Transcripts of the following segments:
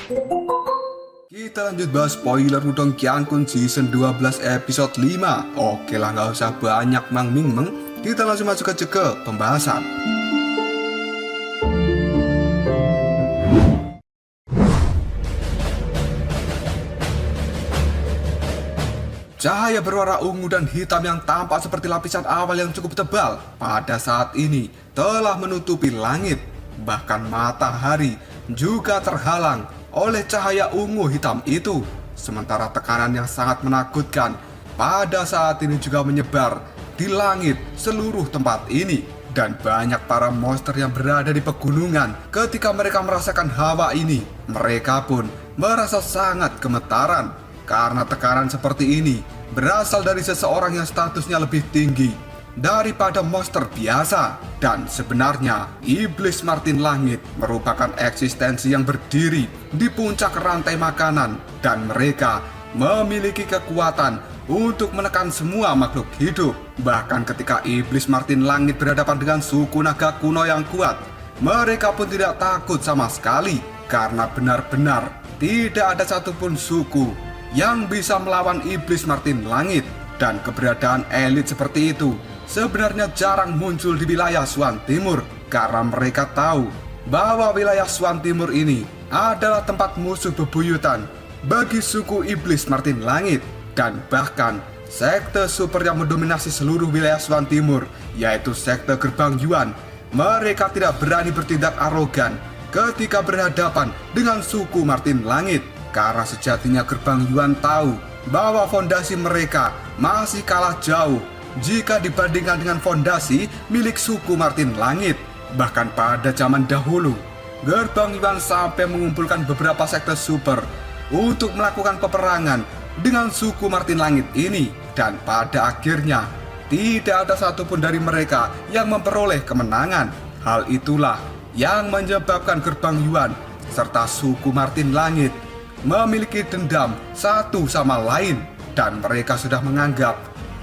Kita lanjut bahas spoiler Wudong Qiankun Season 12 episode 5. Oke lah, nggak usah banyak mang ming meng. Kita langsung masuk aja ke pembahasan. Cahaya berwarna ungu dan hitam yang tampak seperti lapisan awal yang cukup tebal pada saat ini telah menutupi langit. Bahkan matahari juga terhalang oleh cahaya ungu hitam itu. Sementara tekanan yang sangat menakutkan pada saat ini juga menyebar di langit seluruh tempat ini. Dan banyak para monster yang berada di pegunungan. Ketika mereka merasakan hawa ini, mereka pun merasa sangat gemetaran. Karena tekanan seperti ini berasal dari seseorang yang statusnya lebih tinggi daripada monster biasa. Dan sebenarnya Iblis Martin Langit merupakan eksistensi yang berdiri di puncak rantai makanan, dan mereka memiliki kekuatan untuk menekan semua makhluk hidup. Bahkan ketika Iblis Martin Langit berhadapan dengan suku naga kuno yang kuat, mereka pun tidak takut sama sekali, karena benar-benar tidak ada satupun suku yang bisa melawan Iblis Martin Langit. Dan keberadaan elit seperti itu sebenarnya jarang muncul di wilayah Swan Timur, karena mereka tahu bahwa wilayah Swan Timur ini adalah tempat musuh bebuyutan bagi suku Iblis Martin Langit. Dan bahkan sekte super yang mendominasi seluruh wilayah Swan Timur, yaitu sekte Gerbang Yuan, mereka tidak berani bertindak arogan ketika berhadapan dengan suku Martin Langit, karena sejatinya Gerbang Yuan tahu bahwa fondasi mereka masih kalah jauh jika dibandingkan dengan fondasi milik suku Martin Langit. Bahkan pada zaman dahulu, Gerbang Yuan sampai mengumpulkan beberapa sekte super untuk melakukan peperangan dengan suku Martin Langit ini. Dan pada akhirnya tidak ada satupun dari mereka yang memperoleh kemenangan. Hal itulah yang menyebabkan Gerbang Yuan serta suku Martin Langit memiliki dendam satu sama lain, dan mereka sudah menganggap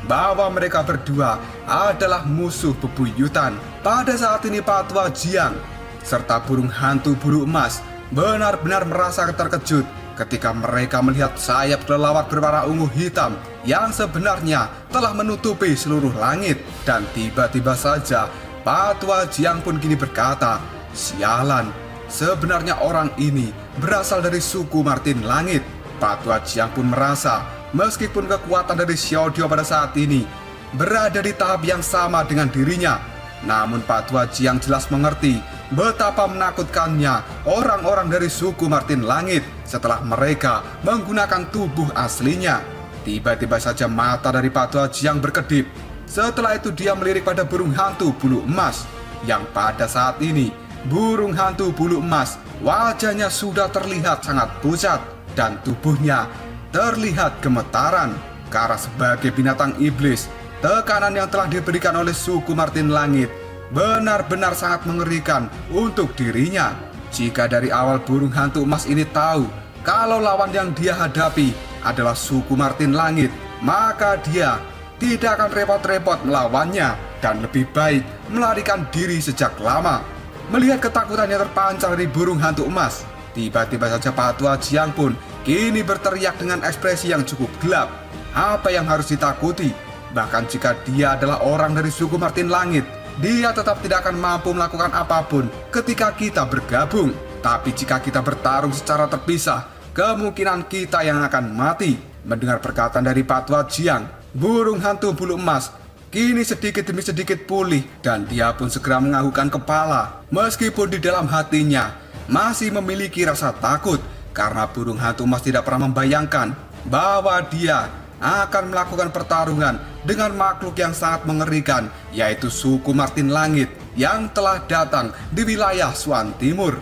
bahwa mereka berdua adalah musuh bebuyutan. Pada saat ini Patwa Jiang serta burung hantu bulu emas benar-benar merasa terkejut ketika mereka melihat sayap kelelawar berwarna ungu hitam yang sebenarnya telah menutupi seluruh langit. Dan tiba-tiba saja Patwa Jiang pun kini berkata, "Sialan, sebenarnya orang ini berasal dari suku Martin Langit." Patwa Jiang pun merasa meskipun kekuatan dari Xiao Dio pada saat ini berada di tahap yang sama dengan dirinya, namun Patwa Jiang jelas mengerti betapa menakutkannya orang-orang dari suku Martin Langit setelah mereka menggunakan tubuh aslinya. Tiba-tiba saja mata dari Patwa Jiang berkedip. Setelah itu dia melirik pada burung hantu bulu emas, yang pada saat ini burung hantu bulu emas wajahnya sudah terlihat sangat pucat dan tubuhnya terlihat gemetaran, karena sebagai binatang iblis, tekanan yang telah diberikan oleh suku Martin Langit benar-benar sangat mengerikan untuk dirinya. Jika dari awal burung hantu emas ini tahu kalau lawan yang dia hadapi adalah suku Martin Langit, maka dia tidak akan repot-repot melawannya dan lebih baik melarikan diri sejak lama. Melihat ketakutan yang terpancar dari burung hantu emas, tiba-tiba saja Patwa Jiang pun kini berteriak dengan ekspresi yang cukup gelap. Apa yang harus ditakuti? Bahkan jika dia adalah orang dari suku Martin Langit, dia tetap tidak akan mampu melakukan apapun ketika kita bergabung. Tapi jika kita bertarung secara terpisah, kemungkinan kita yang akan mati. Mendengar perkataan dari Patwa Jiang, burung hantu bulu emas kini sedikit demi sedikit pulih, dan dia pun segera menganggukkan kepala. Meskipun di dalam hatinya masih memiliki rasa takut, karena burung hantu emas tidak pernah membayangkan bahwa dia akan melakukan pertarungan dengan makhluk yang sangat mengerikan, yaitu suku Martin Langit yang telah datang di wilayah Swan Timur.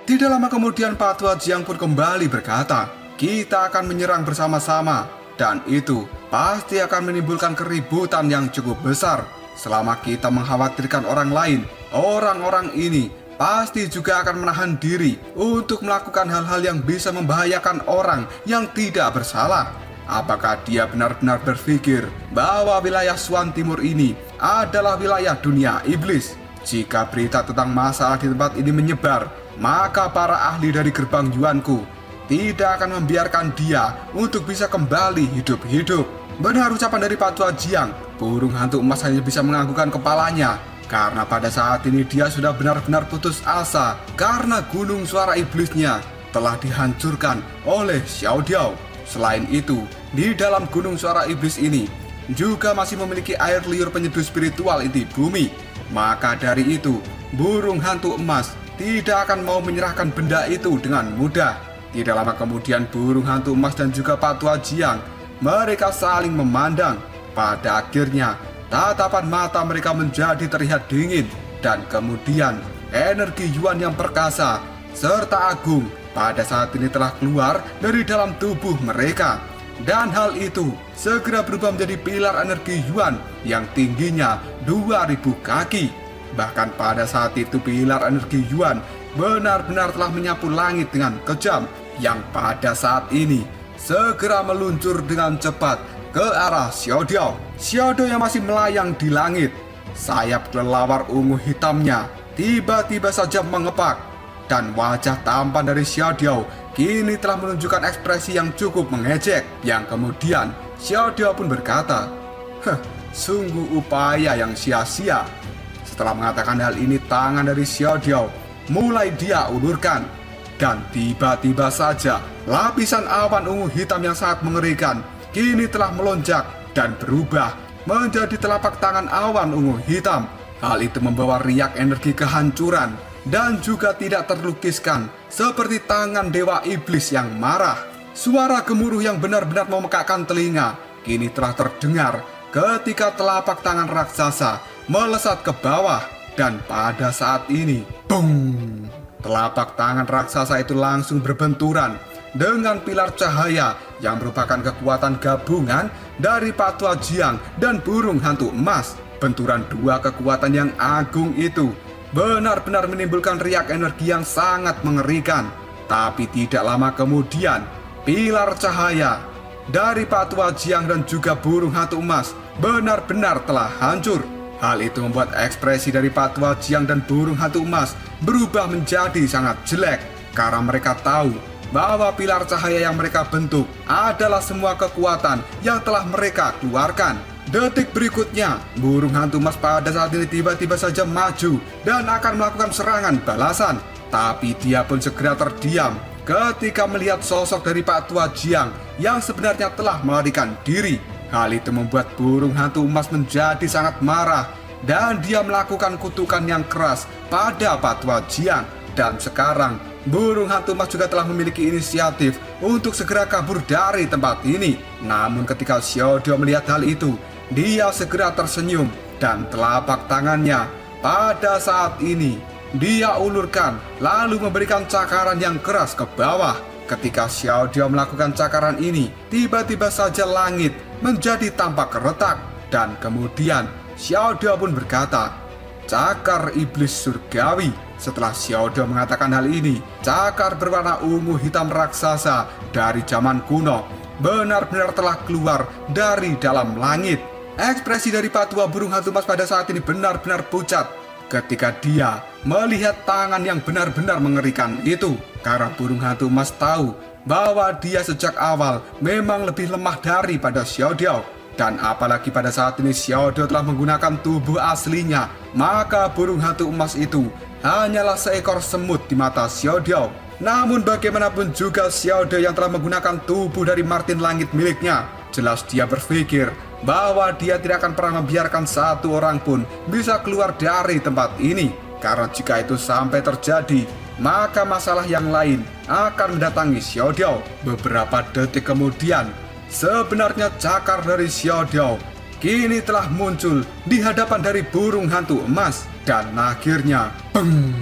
Tidak lama kemudian Patwa Jiang pun kembali berkata, "Kita akan menyerang bersama-sama, dan itu pasti akan menimbulkan keributan yang cukup besar. Selama kita mengkhawatirkan orang lain, orang-orang ini pasti juga akan menahan diri untuk melakukan hal-hal yang bisa membahayakan orang yang tidak bersalah." Apakah dia benar-benar berpikir bahwa wilayah Swan Timur ini adalah wilayah dunia iblis? Jika berita tentang masalah di tempat ini menyebar, maka para ahli dari gerbang Yuanku tidak akan membiarkan dia untuk bisa kembali hidup-hidup. Benar ucapan dari Pak Tua Jiang. Burung hantu emas hanya bisa menganggukkan kepalanya, karena pada saat ini dia sudah benar-benar putus asa karena gunung suara iblisnya telah dihancurkan oleh Xiao Diao. Selain itu, di dalam gunung suara iblis ini juga masih memiliki air liur penyeduh spiritual inti bumi. Maka dari itu, burung hantu emas tidak akan mau menyerahkan benda itu dengan mudah. Tidak lama kemudian burung hantu emas dan juga Pak Tua Jiang, mereka saling memandang. Pada akhirnya, tatapan mata mereka menjadi terlihat dingin. Dan kemudian, energi Yuan yang perkasa serta agung pada saat ini telah keluar dari dalam tubuh mereka. Dan hal itu segera berubah menjadi pilar energi Yuan yang tingginya 2000 kaki. Bahkan pada saat itu pilar energi Yuan benar-benar telah menyapu langit dengan kejam, yang pada saat ini segera meluncur dengan cepat ke arah Xiao Diao. Xiao Diao yang masih melayang di langit. Sayap kelelawar ungu hitamnya tiba-tiba saja mengepak, dan wajah tampan dari Xiao Diao kini telah menunjukkan ekspresi yang cukup mengejek. Yang kemudian Xiao Diao pun berkata, sungguh upaya yang sia-sia. Setelah mengatakan hal ini, tangan dari Xiao Diao mulai dia ulurkan. Dan tiba-tiba saja lapisan awan ungu hitam yang sangat mengerikan kini telah melonjak dan berubah menjadi telapak tangan awan ungu hitam. Hal itu membawa riak energi kehancuran dan juga tidak terlukiskan seperti tangan dewa iblis yang marah. Suara gemuruh yang benar-benar memekakkan telinga kini telah terdengar ketika telapak tangan raksasa melesat ke bawah. Dan pada saat ini, bung! Telapak tangan raksasa itu langsung berbenturan dengan pilar cahaya yang merupakan kekuatan gabungan dari Pak Tua Jiang dan burung hantu emas. Benturan dua kekuatan yang agung itu benar-benar menimbulkan riak energi yang sangat mengerikan. Tapi tidak lama kemudian, pilar cahaya dari Pak Tua Jiang dan juga burung hantu emas benar-benar telah hancur. Hal itu membuat ekspresi dari Pak Tua Jiang dan burung hantu emas berubah menjadi sangat jelek, karena mereka tahu bahwa pilar cahaya yang mereka bentuk adalah semua kekuatan yang telah mereka keluarkan. Detik berikutnya, burung hantu emas pada saat ini tiba-tiba saja maju dan akan melakukan serangan balasan. Tapi dia pun segera terdiam ketika melihat sosok dari Pak Tua Jiang yang sebenarnya telah melarikan diri. Hal itu membuat burung hantu emas menjadi sangat marah dan dia melakukan kutukan yang keras pada Pak Tua Jiang. Dan sekarang burung hantu emas juga telah memiliki inisiatif untuk segera kabur dari tempat ini. Namun ketika Xiao Diao melihat hal itu, dia segera tersenyum dan telapak tangannya pada saat ini dia ulurkan lalu memberikan cakaran yang keras ke bawah. Ketika Xiao Diao melakukan cakaran ini, tiba-tiba saja langit menjadi tampak retak. Dan kemudian Xiao Diao pun berkata, cakar iblis surgawi. Setelah Xiao Diao mengatakan hal ini, cakar berwarna ungu hitam raksasa dari zaman kuno benar-benar telah keluar dari dalam langit. Ekspresi dari Pak Tua burung hantu emas pada saat ini benar-benar pucat ketika dia melihat tangan yang benar-benar mengerikan itu. Karena burung hantu emas tahu bahwa dia sejak awal memang lebih lemah daripada Xiao Diao. Dan apalagi pada saat ini Xiao Diao telah menggunakan tubuh aslinya, maka burung hantu emas itu hanyalah seekor semut di mata Xiao Diao. Namun bagaimanapun juga Xiao Diao yang telah menggunakan tubuh dari Martin Langit miliknya, jelas dia berpikir bahwa dia tidak akan pernah membiarkan satu orang pun bisa keluar dari tempat ini. Karena jika itu sampai terjadi, maka masalah yang lain akan mendatangi Xiao Diao. Beberapa detik kemudian, sebenarnya cakar dari Xiao Diao kini telah muncul di hadapan dari burung hantu emas. Dan akhirnya, beng!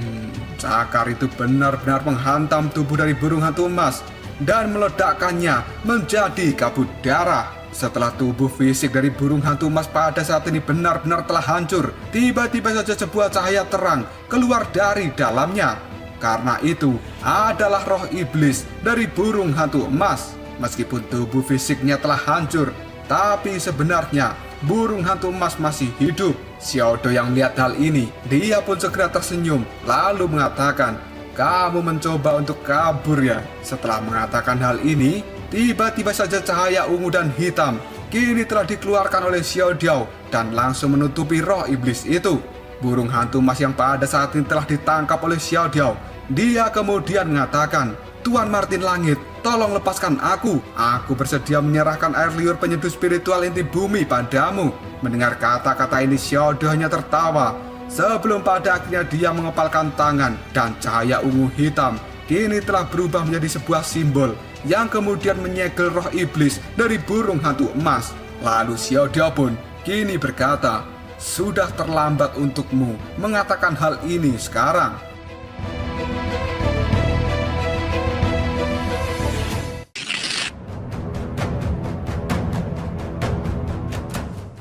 Cakar itu benar-benar menghantam tubuh dari burung hantu emas dan meledakkannya menjadi kabut darah. Setelah tubuh fisik dari burung hantu emas pada saat ini benar-benar telah hancur, tiba-tiba saja sebuah cahaya terang keluar dari dalamnya. Karena itu adalah roh iblis dari burung hantu emas. Meskipun tubuh fisiknya telah hancur, tapi sebenarnya burung hantu emas masih hidup. Xiaodo yang melihat hal ini, dia pun segera tersenyum lalu mengatakan, "Kamu mencoba untuk kabur ya?" Setelah mengatakan hal ini, tiba-tiba saja cahaya ungu dan hitam kini telah dikeluarkan oleh Xiaodiao dan langsung menutupi roh iblis itu. Burung hantu emas yang pada saat ini telah ditangkap oleh Xiaodiao. Dia kemudian mengatakan, "Tuan Martin Langit, tolong lepaskan aku. Aku bersedia menyerahkan air liur penyeduh spiritual inti bumi padamu." Mendengar kata-kata ini, Xiaodiao hanya tertawa. Sebelum pada akhirnya dia mengepalkan tangan dan cahaya ungu hitam kini telah berubah menjadi sebuah simbol yang kemudian menyegel roh iblis dari burung hantu emas. Lalu Xiaodiao pun kini berkata, "Sudah terlambat untukmu mengatakan hal ini sekarang."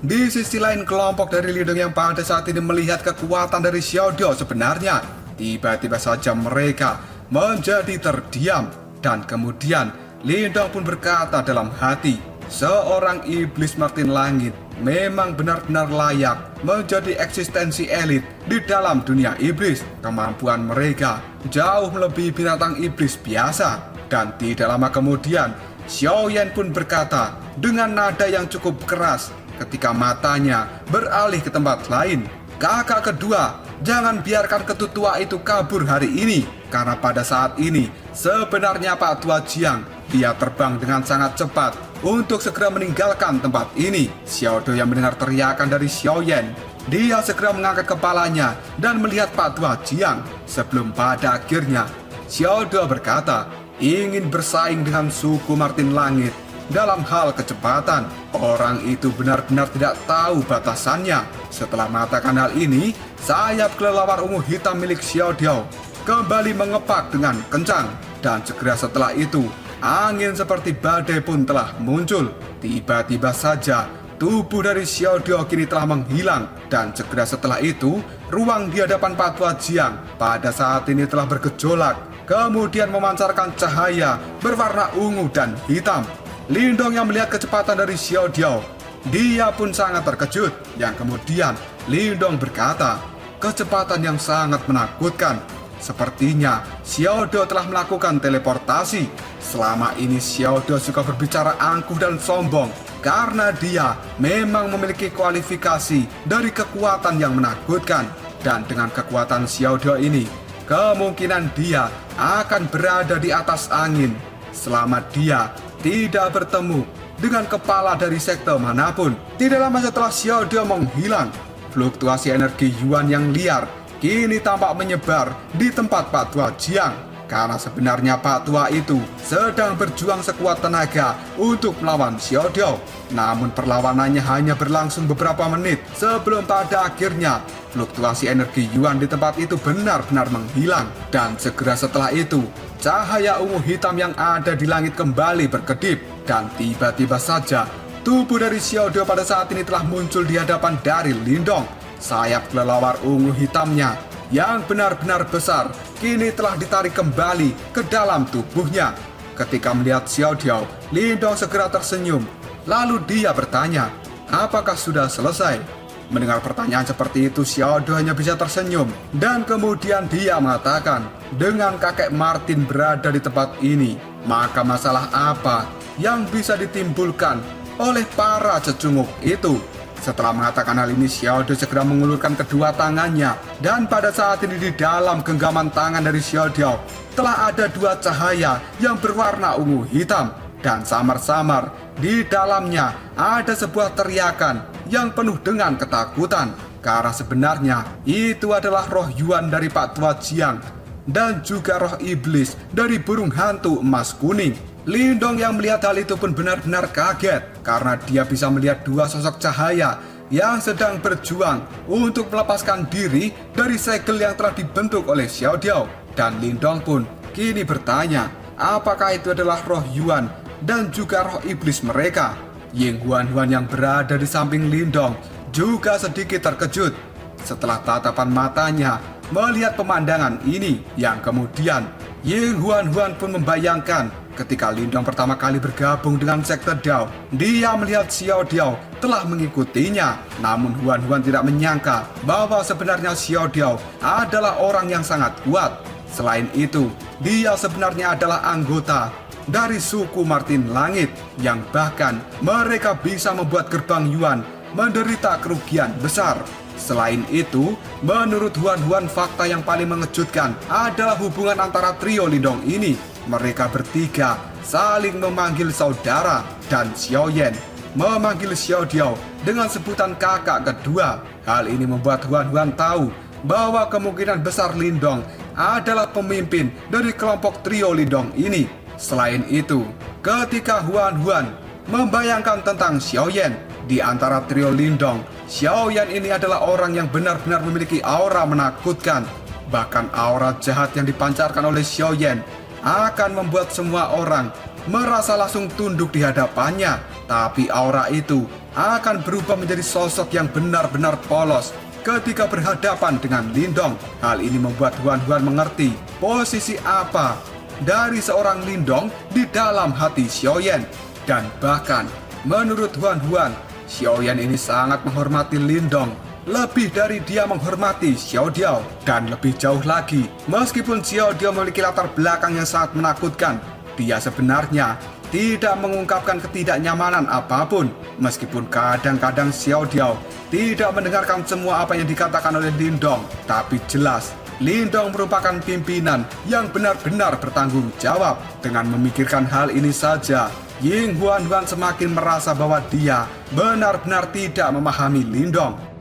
Di sisi lain, kelompok dari Lindong yang pada saat ini melihat kekuatan dari Xiaodiao sebenarnya, tiba-tiba saja mereka menjadi terdiam. Dan kemudian Lindong pun berkata dalam hati, seorang iblis Martin Langit memang benar-benar layak menjadi eksistensi elit di dalam dunia iblis. Kemampuan mereka jauh melebihi binatang iblis biasa. Dan tidak lama kemudian, Xiaoyan pun berkata dengan nada yang cukup keras ketika matanya beralih ke tempat lain, "Kakak kedua, jangan biarkan ketutua itu kabur hari ini. Karena pada saat ini, sebenarnya Pak Tua Jiang, dia terbang dengan sangat cepat untuk segera meninggalkan tempat ini." Xiaodo yang mendengar teriakan dari Xiaoyan, dia segera mengangkat kepalanya dan melihat Pak Tua Jiang. Sebelum pada akhirnya, Xiaodo berkata, ingin bersaing dengan suku Martin Langit dalam hal kecepatan. Orang itu benar-benar tidak tahu batasannya. Setelah mengatakan hal ini, sayap kelelawar ungu hitam milik Xiaodiao kembali mengepak dengan kencang. Dan segera setelah itu, angin seperti badai pun telah muncul. Tiba-tiba saja, tubuh dari Xiaodiao kini telah menghilang. Dan segera setelah itu, ruang di hadapan Pak Tua Jiang pada saat ini telah bergejolak, kemudian memancarkan cahaya berwarna ungu dan hitam. Lindong yang melihat kecepatan dari Xiaodiao, dia pun sangat terkejut. Yang kemudian Lindong berkata, kecepatan yang sangat menakutkan. Sepertinya Xiaodiao telah melakukan teleportasi. Selama ini Xiaodiao suka berbicara angkuh dan sombong karena dia memang memiliki kualifikasi dari kekuatan yang menakutkan. Dan dengan kekuatan Xiaodiao ini, kemungkinan dia akan berada di atas angin selama dia tidak bertemu dengan kepala dari sekte manapun. Tidak lama setelah Xiaodiao menghilang, fluktuasi energi Yuan yang liar kini tampak menyebar di tempat Pak Tua Jiang. Karena sebenarnya Pak Tua itu sedang berjuang sekuat tenaga untuk melawan Xiaodiao. Namun perlawanannya hanya berlangsung beberapa menit sebelum pada akhirnya fluktuasi energi Yuan di tempat itu benar-benar menghilang. Dan segera setelah itu, cahaya ungu hitam yang ada di langit kembali berkedip. Dan tiba-tiba saja, tubuh dari Xiaodiao pada saat ini telah muncul di hadapan dari Lindong. Sayap kelelawar ungu hitamnya yang benar-benar besar kini telah ditarik kembali ke dalam tubuhnya. Ketika melihat Xiaodiao, Lindong segera tersenyum. Lalu dia bertanya, apakah sudah selesai? Mendengar pertanyaan seperti itu, Xiaodiao hanya bisa tersenyum. Dan kemudian dia mengatakan, dengan kakek Martin berada di tempat ini, maka masalah apa yang bisa ditimbulkan oleh para cecunguk itu? Setelah mengatakan hal ini, Xiaodiao segera mengulurkan kedua tangannya. Dan pada saat ini di dalam genggaman tangan dari Xiaodiao telah ada dua cahaya yang berwarna ungu hitam. Dan samar-samar di dalamnya ada sebuah teriakan yang penuh dengan ketakutan. Karena sebenarnya itu adalah roh Yuan dari Pak Tua Jiang dan juga roh iblis dari burung hantu emas kuning. Lindong yang melihat hal itu pun benar-benar kaget karena dia bisa melihat dua sosok cahaya yang sedang berjuang untuk melepaskan diri dari segel yang telah dibentuk oleh Xiaodiao. Dan Lindong pun kini bertanya, apakah itu adalah roh Yuan dan juga roh iblis mereka? Ying Huan-Huan yang berada di samping Lindong juga sedikit terkejut setelah tatapan matanya melihat pemandangan ini. Yang kemudian Ying Huan-Huan pun membayangkan Ketika Lindong pertama kali bergabung dengan sekte Dao, dia melihat Xiao Diao telah mengikutinya. Namun Huan tidak menyangka bahwa sebenarnya Xiao Diao adalah orang yang sangat kuat. Selain itu, dia sebenarnya adalah anggota dari suku Martin Langit yang bahkan mereka bisa membuat gerbang Yuan menderita kerugian besar. Selain itu, menurut Huan fakta yang paling mengejutkan adalah hubungan antara trio Lindong ini. Mereka bertiga saling memanggil saudara dan Xiaoyan memanggil Xiao Diao dengan sebutan kakak kedua. Hal ini membuat Huan tahu bahwa kemungkinan besar Lindong adalah pemimpin dari kelompok trio Lindong ini. Selain itu, ketika Huan membayangkan tentang Xiaoyan di antara trio Lindong, Xiaoyan ini adalah orang yang benar-benar memiliki aura menakutkan. Bahkan aura jahat yang dipancarkan oleh Xiaoyan akan membuat semua orang merasa langsung tunduk di hadapannya. Tapi aura itu akan berubah menjadi sosok yang benar-benar polos ketika berhadapan dengan Lindong. Hal ini membuat Huan mengerti posisi apa dari seorang Lindong di dalam hati Xiaoyan. Dan bahkan menurut Huan, Xiaoyan ini sangat menghormati Lindong lebih dari dia menghormati Xiao Diao. Dan lebih jauh lagi, meskipun Xiao Diao memiliki latar belakang yang sangat menakutkan, dia sebenarnya tidak mengungkapkan ketidaknyamanan apapun. Meskipun kadang-kadang Xiao Diao tidak mendengarkan semua apa yang dikatakan oleh Lindong, tapi jelas Lindong merupakan pimpinan yang benar-benar bertanggung jawab. Dengan memikirkan hal ini saja, Ying Huan semakin merasa bahwa dia benar-benar tidak memahami Lindong.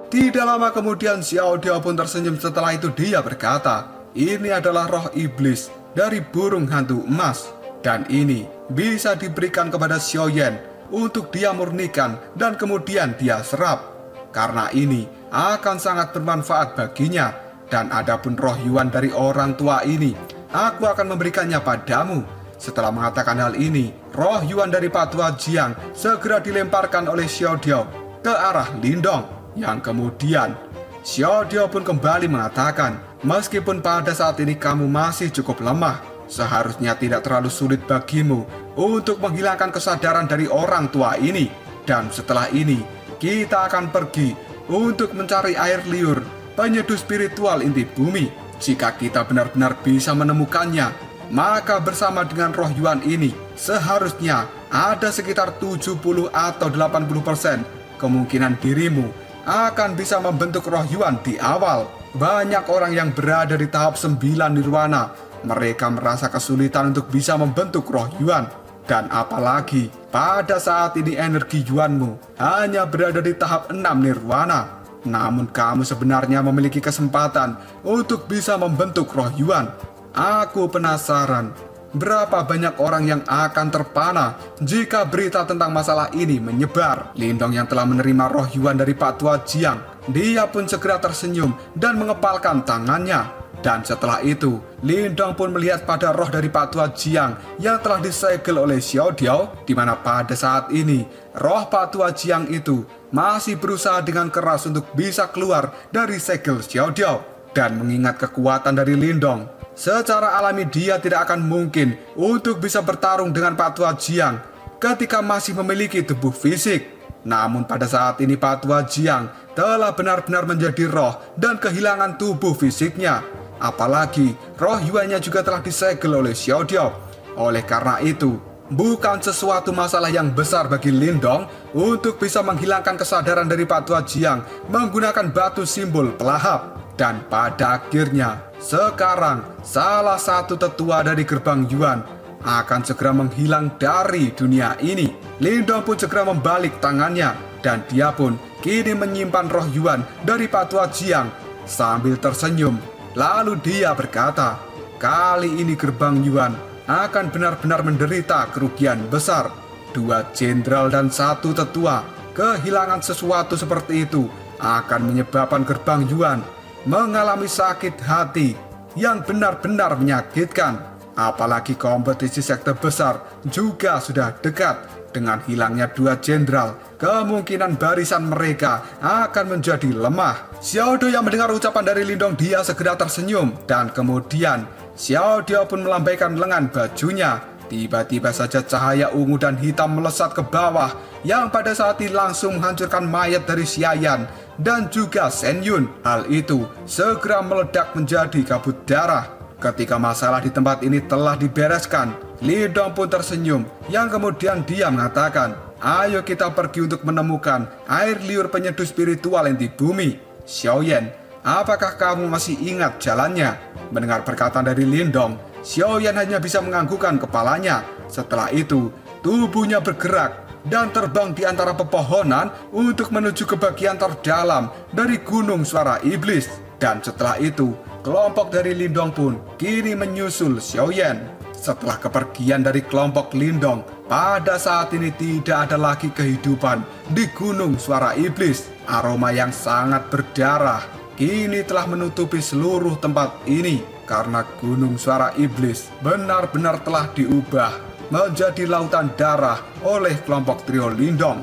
Tidak lama kemudian Xiao Diao pun tersenyum. Setelah itu dia berkata, ini adalah roh iblis dari burung hantu emas, dan ini bisa diberikan kepada Xiaoyan untuk dia murnikan dan kemudian dia serap. Karena ini akan sangat bermanfaat baginya. Dan adapun roh Yuan dari orang tua ini, aku akan memberikannya padamu. Setelah mengatakan hal ini, roh Yuan dari Patua Jiang segera dilemparkan oleh Xiao Diao ke arah Lindong. Yang kemudian Xiao Diao pun kembali mengatakan, meskipun pada saat ini kamu masih cukup lemah, seharusnya tidak terlalu sulit bagimu untuk menghilangkan kesadaran dari orang tua ini. Dan setelah ini, kita akan pergi untuk mencari air liur, penyeduh spiritual inti bumi. Jika kita benar-benar bisa menemukannya, maka bersama dengan roh Yuan ini, seharusnya ada sekitar 70 atau 80% kemungkinan dirimu akan bisa membentuk roh Yuan di awal. Banyak orang yang berada di tahap 9 nirwana, mereka merasa kesulitan untuk bisa membentuk roh Yuan. Dan apalagi pada saat ini energi Yuanmu hanya berada di tahap 6 nirwana. Namun kamu sebenarnya memiliki kesempatan untuk bisa membentuk roh Yuan. Aku penasaran berapa banyak orang yang akan terpana jika berita tentang masalah ini menyebar. Lindong yang telah menerima roh Yuan dari Pak Tua Jiang, dia pun segera tersenyum dan mengepalkan tangannya. Dan setelah itu, Lindong pun melihat pada roh dari Pak Tua Jiang yang telah disegel oleh Xiao Diao, di mana pada saat ini roh Pak Tua Jiang itu masih berusaha dengan keras untuk bisa keluar dari segel Xiao Diao. Dan mengingat kekuatan dari Lindong, secara alami dia tidak akan mungkin untuk bisa bertarung dengan Pak Tua Jiang ketika masih memiliki tubuh fisik. Namun pada saat ini Pak Tua Jiang telah benar-benar menjadi roh dan kehilangan tubuh fisiknya. Apalagi roh Yuannya juga telah disegel oleh Xiao Diao. Oleh karena itu, bukan sesuatu masalah yang besar bagi Lindong untuk bisa menghilangkan kesadaran dari Pak Tua Jiang menggunakan batu simbol pelahap. Dan pada akhirnya, sekarang salah satu tetua dari gerbang Yuan akan segera menghilang dari dunia ini. Lindong pun segera membalik tangannya, dan dia pun kini menyimpan roh Yuan dari Pak Tua Jiang sambil tersenyum. Lalu dia berkata, kali ini gerbang Yuan akan benar-benar menderita kerugian besar. 2 jenderal dan 1 tetua kehilangan sesuatu seperti itu akan menyebabkan gerbang Yuan mengalami sakit hati yang benar-benar menyakitkan. Apalagi kompetisi sekte besar juga sudah dekat. Dengan hilangnya 2 jenderal, kemungkinan barisan mereka akan menjadi lemah. Xiao Dou yang mendengar ucapan dari Lindong, dia segera tersenyum, dan kemudian Xiao Dou pun melambaikan lengan bajunya. Tiba-tiba saja cahaya ungu dan hitam melesat ke bawah, yang pada saat ini langsung menghancurkan mayat dari Xiayan dan juga Shen Yun. Hal itu segera meledak menjadi kabut darah. Ketika masalah di tempat ini telah dibereskan, Lindong pun tersenyum, yang kemudian dia mengatakan, "Ayo kita pergi untuk menemukan air liur penyeduh spiritual inti bumi." Xiaoyan, apakah kamu masih ingat jalannya? Mendengar perkataan dari Lindong, Xiaoyan hanya bisa menganggukkan kepalanya. Setelah itu, tubuhnya bergerak dan terbang di antara pepohonan untuk menuju ke bagian terdalam dari Gunung Suara Iblis. Dan setelah itu, kelompok dari Lindong pun kini menyusul Xiaoyan. Setelah kepergian dari kelompok Lindong, pada saat ini tidak ada lagi kehidupan di Gunung Suara Iblis. Aroma yang sangat berdarah kini telah menutupi seluruh tempat ini karena Gunung Suara Iblis benar-benar telah diubah menjadi lautan darah oleh kelompok trio Lindong.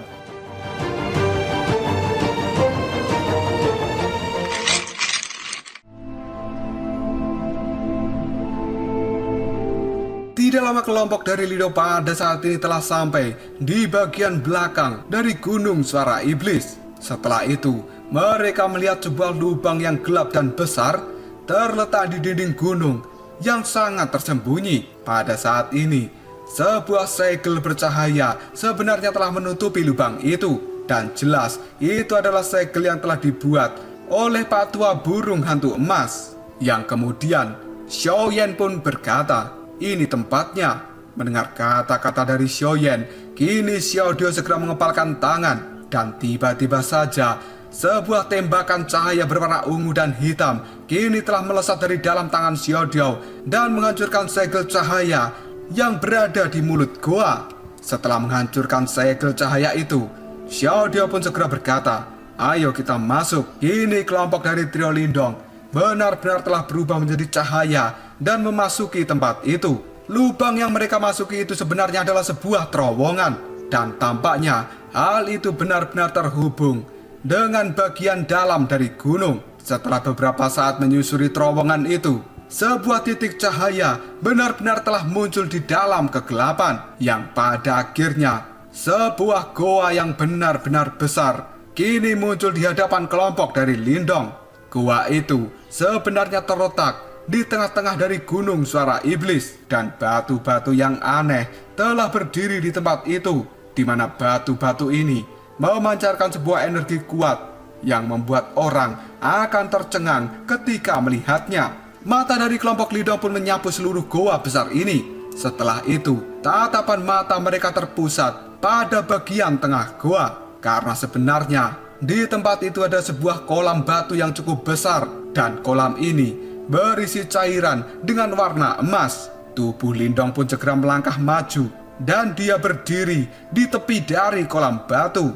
Tidak lama kelompok dari Lindong pada saat ini telah sampai di bagian belakang dari Gunung Suara Iblis. Setelah itu, mereka melihat sebuah lubang yang gelap dan besar terletak di dinding gunung yang sangat tersembunyi. Pada saat ini, sebuah segel bercahaya sebenarnya telah menutupi lubang itu. Dan jelas, itu adalah segel yang telah dibuat oleh Pak Tua Burung Hantu Emas. Yang kemudian, Xiaoyan pun berkata, "Ini tempatnya." Mendengar kata-kata dari Xiaoyan, kini Xiao Dou segera mengepalkan tangan. Dan tiba-tiba saja, sebuah tembakan cahaya berwarna ungu dan hitam kini telah melesat dari dalam tangan Xiao Dou dan menghancurkan segel cahaya yang berada di mulut goa. Setelah menghancurkan segel cahaya itu, Xiao Dou pun segera berkata, "Ayo kita masuk." Kini kelompok dari trio Lindong benar-benar telah berubah menjadi cahaya dan memasuki tempat itu. Lubang yang mereka masuki itu sebenarnya adalah sebuah terowongan, dan tampaknya hal itu benar-benar terhubung dengan bagian dalam dari gunung. Setelah beberapa saat menyusuri terowongan itu, sebuah titik cahaya benar-benar telah muncul di dalam kegelapan, yang pada akhirnya sebuah goa yang benar-benar besar kini muncul di hadapan kelompok dari Lindong. Goa itu sebenarnya terletak di tengah-tengah dari Gunung Suara Iblis, dan batu-batu yang aneh telah berdiri di tempat itu, di mana batu-batu ini memancarkan sebuah energi kuat yang membuat orang akan tercengang ketika melihatnya. Mata dari kelompok Lindong pun menyapu seluruh goa besar ini. Setelah itu, tatapan mata mereka terpusat pada bagian tengah goa, karena sebenarnya di tempat itu ada sebuah kolam batu yang cukup besar, dan kolam ini berisi cairan dengan warna emas. Tubuh Lindong pun segera melangkah maju, dan dia berdiri di tepi dari kolam batu.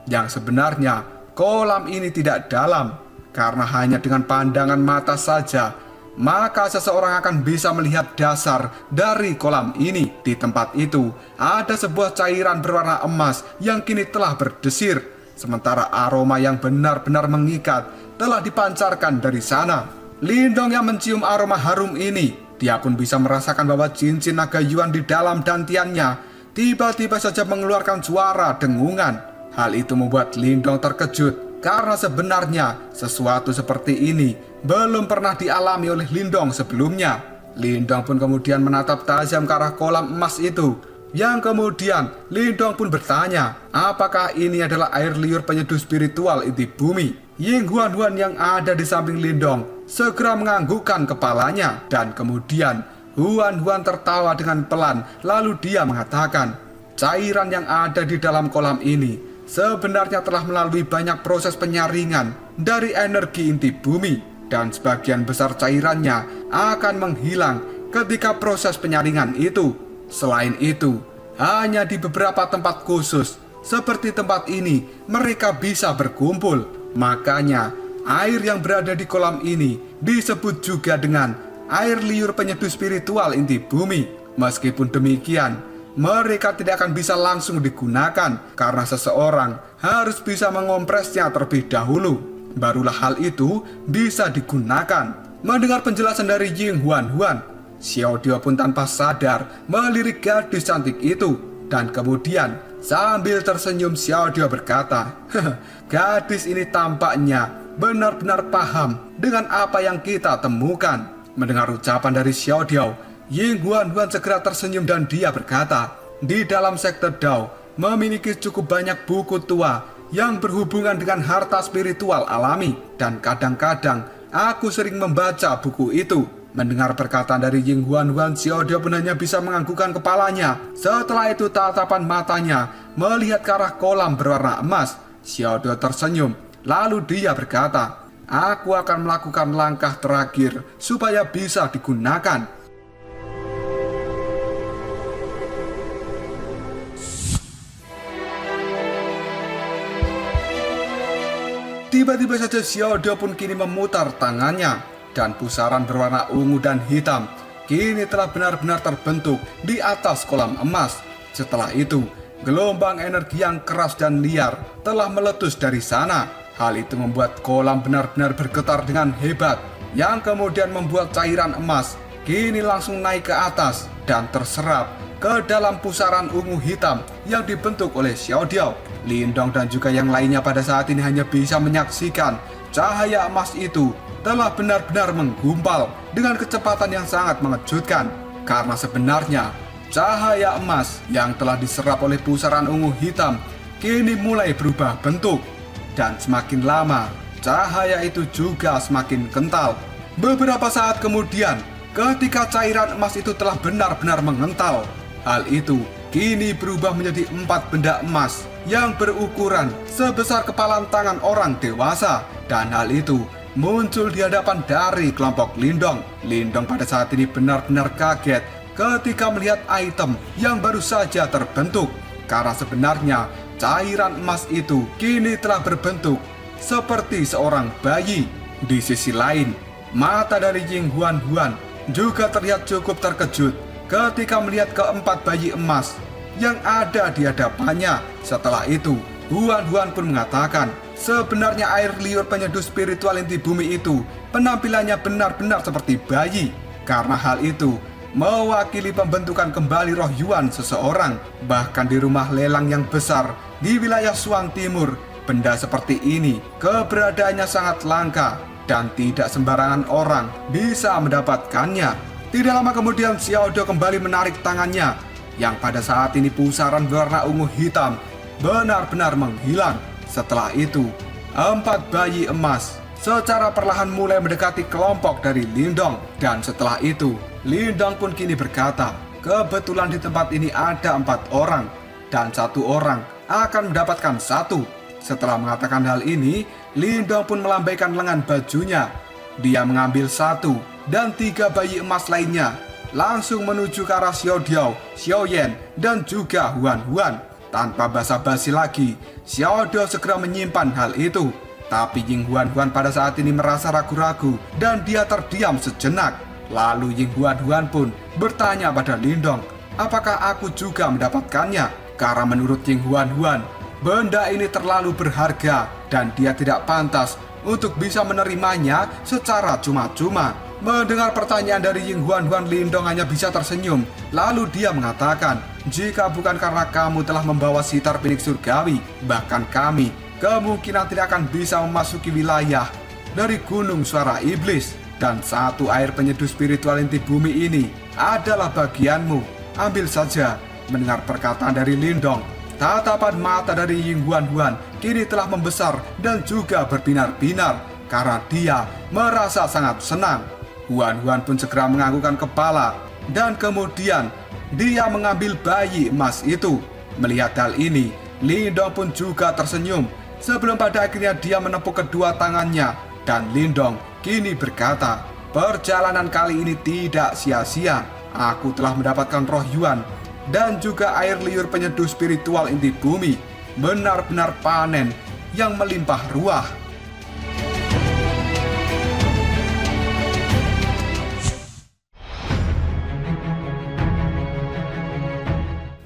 Yang sebenarnya kolam ini tidak dalam, karena hanya dengan pandangan mata saja maka seseorang akan bisa melihat dasar dari kolam ini. Di tempat itu ada sebuah cairan berwarna emas yang kini telah berdesir, sementara aroma yang benar-benar mengikat telah dipancarkan dari sana. Lindong yang mencium aroma harum ini, dia pun bisa merasakan bahwa cincin naga Yuan di dalam dantiannya tiba-tiba saja mengeluarkan suara dengungan. Hal itu membuat Lindong terkejut, karena sebenarnya sesuatu seperti ini belum pernah dialami oleh Lindong sebelumnya. Lindong pun kemudian menatap tajam ke arah kolam emas itu. Yang kemudian Lindong pun bertanya, apakah ini adalah air liur penyeduh spiritual inti bumi? Ying Huan-Huan yang ada di samping Lindong segera menganggukkan kepalanya, dan kemudian Huan-Huan tertawa dengan pelan, lalu dia mengatakan, cairan yang ada di dalam kolam ini sebenarnya telah melalui banyak proses penyaringan dari energi inti bumi, dan sebagian besar cairannya akan menghilang ketika proses penyaringan itu. Selain itu, hanya di beberapa tempat khusus seperti tempat ini mereka bisa berkumpul. Makanya air yang berada di kolam ini disebut juga dengan air liur penyeduh spiritual inti bumi. Meskipun demikian, mereka tidak akan bisa langsung digunakan karena seseorang harus bisa mengompresnya terlebih dahulu. Barulah hal itu bisa digunakan. Mendengar penjelasan dari Ying Huan, Xiao Diao pun tanpa sadar melirik gadis cantik itu. Dan kemudian sambil tersenyum Xiao Diao berkata, gadis ini tampaknya benar-benar paham dengan apa yang kita temukan. Mendengar ucapan dari Xiao Diao, Ying Huan segera tersenyum dan dia berkata, di dalam sekte Dao memiliki cukup banyak buku tua yang berhubungan dengan harta spiritual alami, dan kadang-kadang aku sering membaca buku itu. Mendengar perkataan dari Ying Huan, Xiao Diao pun hanya bisa menganggukkan kepalanya. Setelah itu tatapan matanya melihat ke arah kolam berwarna emas. Xiao Diao tersenyum, lalu dia berkata, aku akan melakukan langkah terakhir supaya bisa digunakan. Tiba-tiba saja Xiao Diao pun kini memutar tangannya, dan pusaran berwarna ungu dan hitam kini telah benar-benar terbentuk di atas kolam emas. Setelah itu, gelombang energi yang keras dan liar telah meletus dari sana. Hal itu membuat kolam benar-benar bergetar dengan hebat, yang kemudian membuat cairan emas kini langsung naik ke atas dan terserap ke dalam pusaran ungu hitam yang dibentuk oleh Xiao Diao. Lindong dan juga yang lainnya pada saat ini hanya bisa menyaksikan cahaya emas itu telah benar-benar menggumpal dengan kecepatan yang sangat mengejutkan. Karena sebenarnya cahaya emas yang telah diserap oleh pusaran ungu hitam kini mulai berubah bentuk. Dan semakin lama cahaya itu juga semakin kental. Beberapa saat kemudian, ketika cairan emas itu telah benar-benar mengental, hal itu kini berubah menjadi 4 benda emas yang berukuran sebesar kepalan tangan orang dewasa. Dan hal itu muncul di hadapan dari kelompok Lindong. Lindong pada saat ini benar-benar kaget ketika melihat item yang baru saja terbentuk. Karena sebenarnya cairan emas itu kini telah berbentuk seperti seorang bayi. Di sisi lain, mata dari Ying Huan juga terlihat cukup terkejut ketika melihat keempat bayi emas yang ada di hadapannya. Setelah itu, Huan pun mengatakan, sebenarnya air liur penyeduh spiritual inti bumi itu penampilannya benar-benar seperti bayi. Karena hal itu mewakili pembentukan kembali roh Yuan seseorang. Bahkan di rumah lelang yang besar di wilayah Suan Timur, benda seperti ini keberadaannya sangat langka dan tidak sembarangan orang bisa mendapatkannya. Tidak lama kemudian Xiao Diao kembali menarik tangannya, yang pada saat ini pusaran berwarna ungu hitam benar-benar menghilang. Setelah itu, 4 bayi emas secara perlahan mulai mendekati kelompok dari Lindong. Dan setelah itu, Lindong pun kini berkata, kebetulan di tempat ini ada 4 orang, dan 1 orang akan mendapatkan 1. Setelah mengatakan hal ini, Lindong pun melambaikan lengan bajunya. Dia mengambil 1 dan 3 bayi emas lainnya, langsung menuju ke arah Xiao Diao, Xiao Yan, dan juga Huan. Tanpa basa-basi lagi, Xiao Diao segera menyimpan hal itu. Tapi Ying Huan pada saat ini merasa ragu-ragu dan dia terdiam sejenak. Lalu Ying Huan pun bertanya pada Lindong, apakah aku juga mendapatkannya? Karena menurut Ying Huan, benda ini terlalu berharga dan dia tidak pantas untuk bisa menerimanya secara cuma-cuma. Mendengar pertanyaan dari Ying Huan, Lindong hanya bisa tersenyum. Lalu dia mengatakan, jika bukan karena kamu telah membawa sitar pinik surgawi, bahkan kami kemungkinan tidak akan bisa memasuki wilayah dari Gunung Suara Iblis. Dan 1 air penyeduh spiritual inti bumi ini adalah bagianmu. Ambil saja. Mendengar perkataan dari Lindong, tatapan mata dari Ying Huan kini telah membesar dan juga berbinar-binar karena dia merasa sangat senang. Huan pun segera menganggukkan kepala dan kemudian dia mengambil bayi emas itu. Melihat hal ini, Lindong pun juga tersenyum sebelum pada akhirnya dia menepuk kedua tangannya. Dan Lindong kini berkata, perjalanan kali ini tidak sia-sia. Aku telah mendapatkan roh Yuan dan juga air liur penyeduh spiritual inti bumi. Benar-benar panen yang melimpah ruah.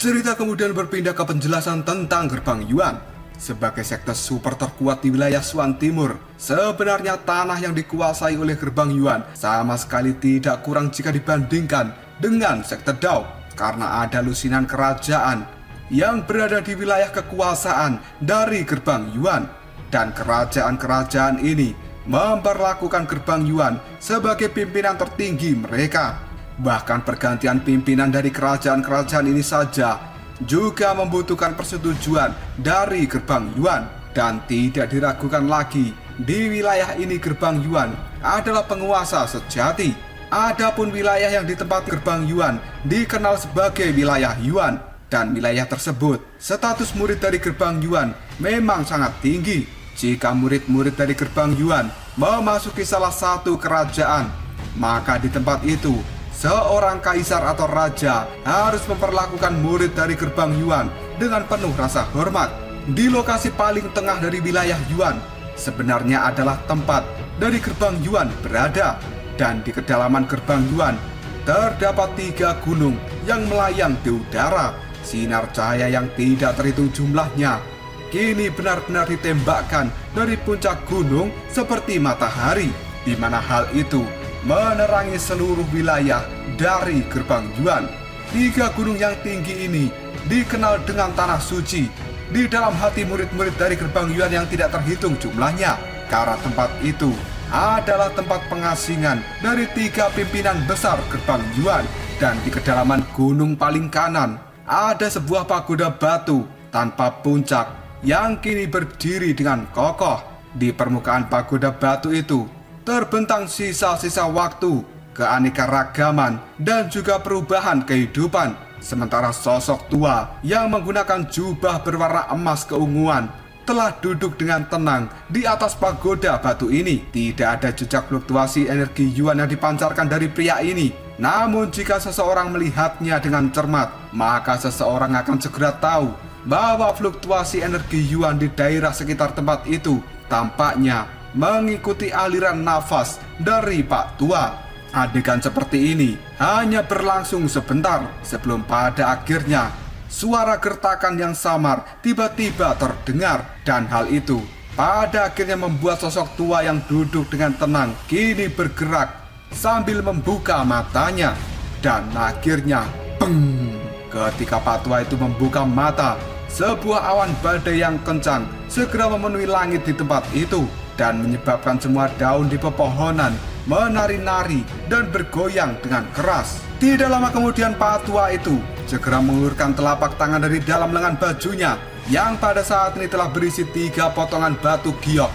Cerita kemudian berpindah ke penjelasan tentang Gerbang Yuan. Sebagai sekte super terkuat di wilayah Swan Timur, sebenarnya tanah yang dikuasai oleh Gerbang Yuan sama sekali tidak kurang jika dibandingkan dengan sekte Dao, karena ada lusinan kerajaan yang berada di wilayah kekuasaan dari Gerbang Yuan, dan kerajaan-kerajaan ini memperlakukan Gerbang Yuan sebagai pimpinan tertinggi mereka. Bahkan pergantian pimpinan dari kerajaan-kerajaan ini saja juga membutuhkan persetujuan dari Gerbang Yuan. Dan tidak diragukan lagi, di wilayah ini Gerbang Yuan adalah penguasa sejati. Adapun wilayah yang ditempati Gerbang Yuan dikenal sebagai wilayah Yuan. Dan wilayah tersebut, status murid dari Gerbang Yuan memang sangat tinggi. Jika murid-murid dari Gerbang Yuan memasuki salah satu kerajaan, maka di tempat itu seorang kaisar atau raja harus memperlakukan murid dari Gerbang Yuan dengan penuh rasa hormat. Di lokasi paling tengah dari wilayah Yuan sebenarnya adalah tempat dari Gerbang Yuan berada. Dan di kedalaman Gerbang Yuan terdapat 3 gunung yang melayang di udara. Sinar cahaya yang tidak terhitung jumlahnya kini benar-benar ditembakkan dari puncak gunung seperti matahari, di mana hal itu menerangi seluruh wilayah dari Gerbang Yuan. 3 gunung yang tinggi ini dikenal dengan tanah suci di dalam hati murid-murid dari Gerbang Yuan yang tidak terhitung jumlahnya, karena tempat itu adalah tempat pengasingan dari 3 pimpinan besar Gerbang Yuan. Dan di kedalaman gunung paling kanan ada sebuah pagoda batu tanpa puncak yang kini berdiri dengan kokoh. Di permukaan pagoda batu itu terbentang sisa-sisa waktu, keanekaragaman, dan juga perubahan kehidupan. Sementara sosok tua yang menggunakan jubah berwarna emas keunguan telah duduk dengan tenang di atas pagoda batu ini. Tidak ada jejak fluktuasi energi Yuan yang dipancarkan dari pria ini. Namun jika seseorang melihatnya dengan cermat, maka seseorang akan segera tahu bahwa fluktuasi energi Yuan di daerah sekitar tempat itu tampaknya mengikuti aliran nafas dari Pak Tua. Adegan seperti ini hanya berlangsung sebentar sebelum pada akhirnya suara gertakan yang samar tiba-tiba terdengar. Dan hal itu pada akhirnya membuat sosok tua yang duduk dengan tenang kini bergerak sambil membuka matanya. Dan akhirnya peng, ketika Pak Tua itu membuka mata, sebuah awan badai yang kencang segera memenuhi langit di tempat itu dan menyebabkan semua daun di pepohonan menari-nari dan bergoyang dengan keras. Tidak lama kemudian Pak Tua itu segera mengulurkan telapak tangan dari dalam lengan bajunya yang pada saat ini telah berisi 3 potongan batu giok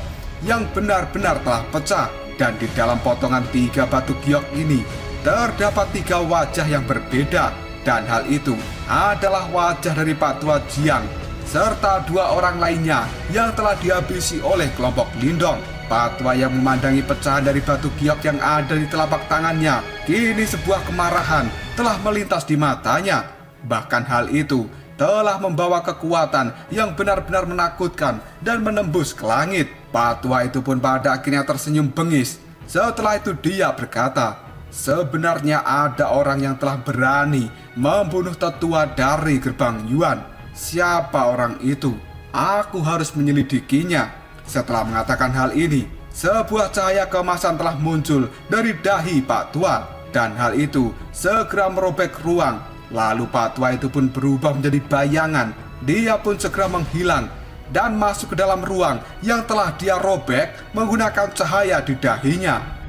yang benar-benar telah pecah. Dan di dalam potongan 3 batu giok ini terdapat 3 wajah yang berbeda. Dan hal itu adalah wajah dari Pak Tua Jiang serta 2 orang lainnya yang telah dihabisi oleh kelompok Lindong. Pak Tua yang memandangi pecahan dari batu giok yang ada di telapak tangannya, kini sebuah kemarahan telah melintas di matanya. Bahkan hal itu telah membawa kekuatan yang benar-benar menakutkan dan menembus ke langit. Pak Tua itu pun pada akhirnya tersenyum bengis. Setelah itu dia berkata, sebenarnya ada orang yang telah berani membunuh tetua dari Gerbang Yuan. Siapa orang itu? Aku harus menyelidikinya. Setelah mengatakan hal ini, sebuah cahaya keemasan telah muncul dari dahi Pak Tua. Dan hal itu segera merobek ruang. Lalu Pak Tua itu pun berubah menjadi bayangan. Dia pun segera menghilang dan masuk ke dalam ruang yang telah dia robek menggunakan cahaya di dahinya.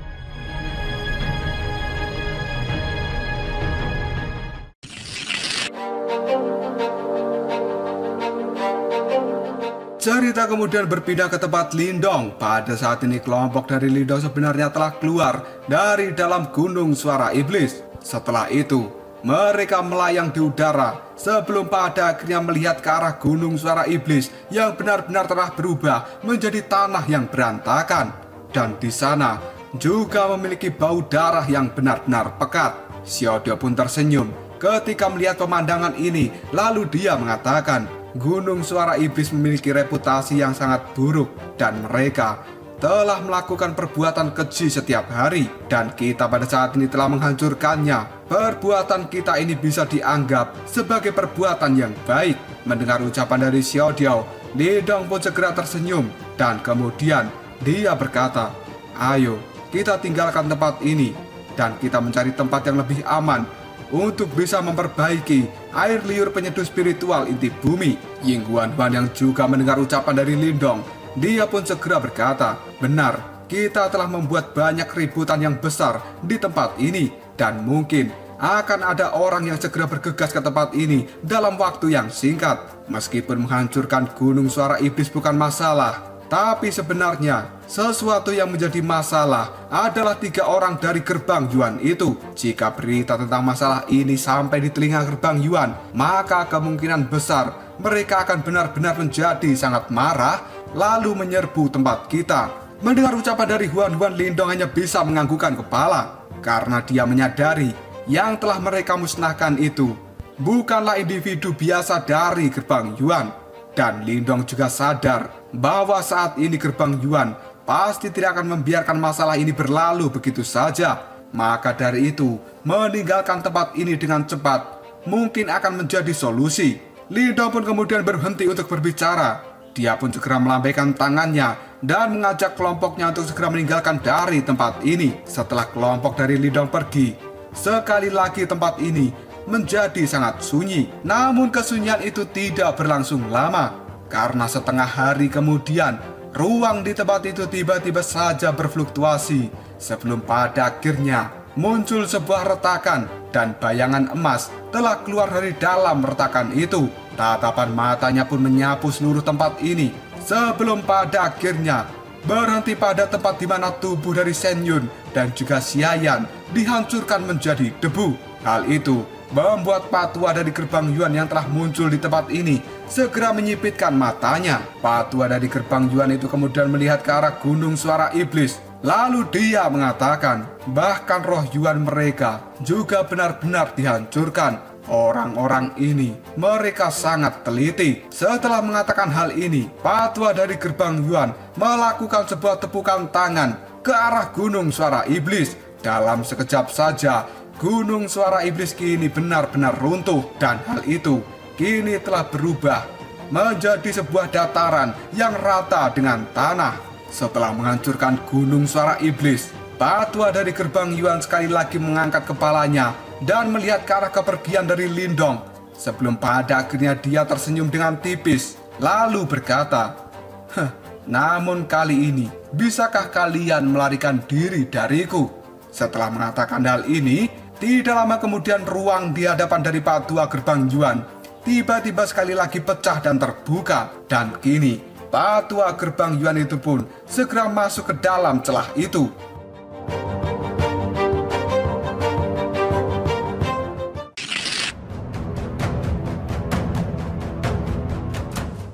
Cerita kemudian berpindah ke tempat Lindong. Pada saat ini kelompok dari Lindong sebenarnya telah keluar dari dalam gunung suara iblis. Setelah itu mereka melayang di udara sebelum pada akhirnya melihat ke arah gunung suara iblis yang benar-benar telah berubah menjadi tanah yang berantakan. Dan di sana juga memiliki bau darah yang benar-benar pekat. Xiaodio pun tersenyum ketika melihat pemandangan ini. Lalu dia mengatakan, gunung suara iblis memiliki reputasi yang sangat buruk dan mereka telah melakukan perbuatan keji setiap hari. Dan kita pada saat ini telah menghancurkannya. perbuatan kita ini bisa dianggap sebagai perbuatan yang baik. Mendengar ucapan dari Xiao Diao, Lindong pun segera tersenyum dan kemudian dia berkata, "Ayo, kita tinggalkan tempat ini dan kita mencari tempat yang lebih aman untuk bisa memperbaiki air liur penyeduh spiritual inti bumi." Ying Huan-Huan yang juga mendengar ucapan dari Lindong, dia pun segera berkata, "Benar, kita telah membuat banyak keributan yang besar di tempat ini dan mungkin akan ada orang yang segera bergegas ke tempat ini dalam waktu yang singkat. Meskipun menghancurkan Gunung Suara Iblis bukan masalah, tapi sebenarnya sesuatu yang menjadi masalah adalah 3 orang dari gerbang Yuan itu. Jika berita tentang masalah ini sampai di telinga gerbang Yuan, maka kemungkinan besar mereka akan benar-benar menjadi sangat marah lalu menyerbu tempat kita." Mendengar ucapan dari Huan-Huan, Lindong hanya bisa menganggukkan kepala karena dia menyadari yang telah mereka musnahkan itu bukanlah individu biasa dari gerbang Yuan. Dan Lindong juga sadar bahwa saat ini gerbang Yuan pasti tidak akan membiarkan masalah ini berlalu begitu saja. Maka dari itu, meninggalkan tempat ini dengan cepat mungkin akan menjadi solusi. Lindong pun kemudian berhenti untuk berbicara. Dia pun segera melambaikan tangannya dan mengajak kelompoknya untuk segera meninggalkan dari tempat ini. Setelah kelompok dari Lindong pergi, sekali lagi tempat ini menjadi sangat sunyi. Namun kesunyian itu tidak berlangsung lama, karena setengah hari kemudian ruang di tempat itu tiba-tiba saja berfluktuasi sebelum pada akhirnya muncul sebuah retakan dan bayangan emas telah keluar dari dalam retakan itu. Tatapan matanya pun menyapu seluruh tempat ini sebelum pada akhirnya berhenti pada tempat di mana tubuh dari Shen Yun dan juga Xiayan dihancurkan menjadi debu. Hal itu membuat patua dari gerbang Yuan yang telah muncul di tempat ini segera menyipitkan matanya. Patua dari gerbang Yuan itu kemudian melihat ke arah Gunung Suara Iblis. Lalu dia mengatakan, bahkan roh Yuan mereka juga benar-benar dihancurkan. Orang-orang ini, mereka sangat teliti. Setelah mengatakan hal ini, patua dari gerbang Yuan melakukan sebuah tepukan tangan ke arah Gunung Suara Iblis. Dalam sekejap saja, Gunung Suara Iblis kini benar-benar runtuh, dan hal itu kini telah berubah menjadi sebuah dataran yang rata dengan tanah. Setelah menghancurkan Gunung Suara Iblis, patua dari gerbang Yuan sekali lagi mengangkat kepalanya dan melihat ke arah kepergian dari Lindong. Sebelum pada akhirnya dia tersenyum dengan tipis, lalu berkata, "Namun kali ini, bisakah kalian melarikan diri dariku?" Setelah mengatakan hal ini, tidak lama kemudian ruang di hadapan dari patua gerbang Yuan tiba-tiba sekali lagi pecah dan terbuka. Dan kini, patua gerbang Yuan itu pun segera masuk ke dalam celah itu.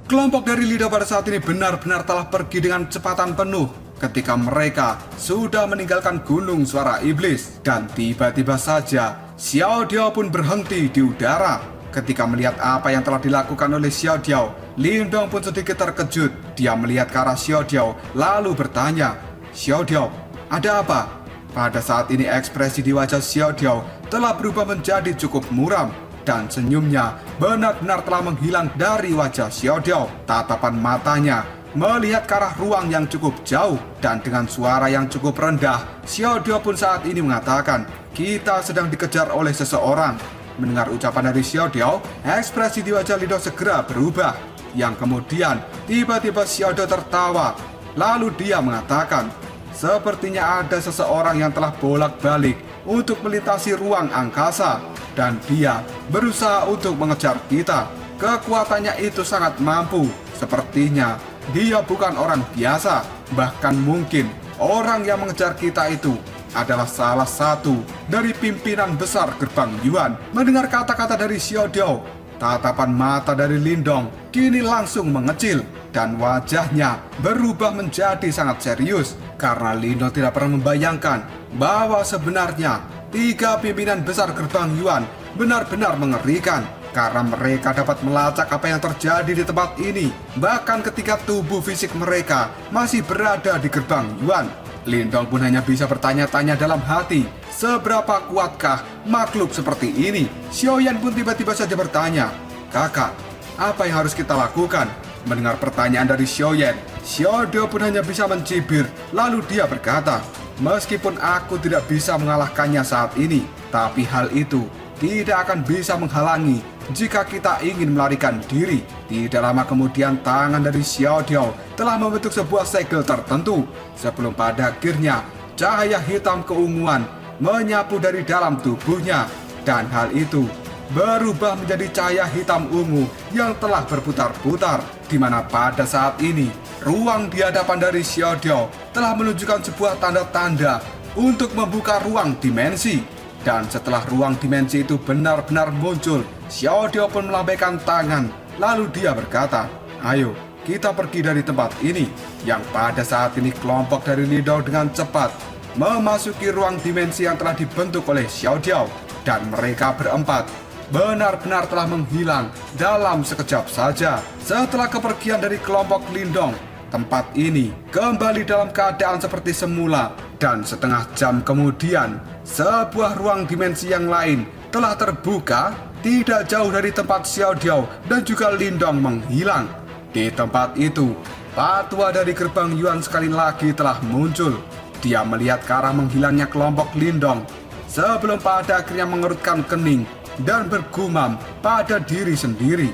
Kelompok dari Lido pada saat ini benar-benar telah pergi dengan kecepatan penuh ketika mereka sudah meninggalkan Gunung Suara Iblis. Dan tiba-tiba saja Xiao Diao pun berhenti di udara. Ketika melihat apa yang telah dilakukan oleh Xiao Diao, Lindong pun sedikit terkejut. Dia melihat ke arah Xiao Diao lalu bertanya, "Xiao Diao, ada apa?" Pada saat ini ekspresi di wajah Xiao Diao telah berubah menjadi cukup muram. Dan senyumnya benar-benar telah menghilang dari wajah Xiao Diao. Tatapan matanya melihat ke arah ruang yang cukup jauh. Dan dengan suara yang cukup rendah, Xiao Diao pun saat ini mengatakan, "Kita sedang dikejar oleh seseorang." Mendengar ucapan dari Xiao Diao, ekspresi di wajah Lido segera berubah. Yang kemudian tiba-tiba Xiao Diao tertawa. Lalu dia mengatakan, "Sepertinya ada seseorang yang telah bolak-balik untuk melintasi ruang angkasa. Dan dia berusaha untuk mengejar kita. Kekuatannya itu sangat mampu. Sepertinya dia bukan orang biasa. Bahkan mungkin orang yang mengejar kita itu adalah salah satu dari pimpinan besar gerbang Yuan." Mendengar kata-kata dari Xiao Diao, tatapan mata dari Lindong kini langsung mengecil dan wajahnya berubah menjadi sangat serius. Karena Lindong tidak pernah membayangkan bahwa sebenarnya 3 pimpinan besar gerbang Yuan benar-benar mengerikan. Karena mereka dapat melacak apa yang terjadi di tempat ini, bahkan ketika tubuh fisik mereka masih berada di gerbang Yuan. Lindong pun hanya bisa bertanya-tanya dalam hati, seberapa kuatkah makhluk seperti ini? Xiaoyan pun tiba-tiba saja bertanya, "Kakak, apa yang harus kita lakukan?" Mendengar pertanyaan dari Xiaoyan, Xiaodio pun hanya bisa mencibir, lalu dia berkata, "Meskipun aku tidak bisa mengalahkannya saat ini, tapi hal itu tidak akan bisa menghalangi jika kita ingin melarikan diri." Tidak lama kemudian tangan dari Xiaodio telah membentuk sebuah segel tertentu, sebelum pada akhirnya cahaya hitam keunguan menyapu dari dalam tubuhnya, dan hal itu berubah menjadi cahaya hitam ungu yang telah berputar-putar, di mana pada saat ini ruang di hadapan dari Xiaodio telah menunjukkan sebuah tanda-tanda untuk membuka ruang dimensi. Dan setelah ruang dimensi itu benar-benar muncul, Xiaodio pun melambaikan tangan, lalu dia berkata, "Ayo, kita pergi dari tempat ini." Yang pada saat ini kelompok dari Lindong dengan cepat memasuki ruang dimensi yang telah dibentuk oleh Xiaodio, dan mereka berempat benar-benar telah menghilang dalam sekejap saja. Setelah kepergian dari kelompok Lindong, tempat ini kembali dalam keadaan seperti semula, dan setengah jam kemudian sebuah ruang dimensi yang lain telah terbuka tidak jauh dari tempat Xiaodio dan juga Lindong menghilang. Di tempat itu, Patua dari gerbang Yuan sekali lagi telah muncul. Dia melihat ke arah menghilangnya kelompok Lindong sebelum pada akhirnya mengerutkan kening dan bergumam pada diri sendiri,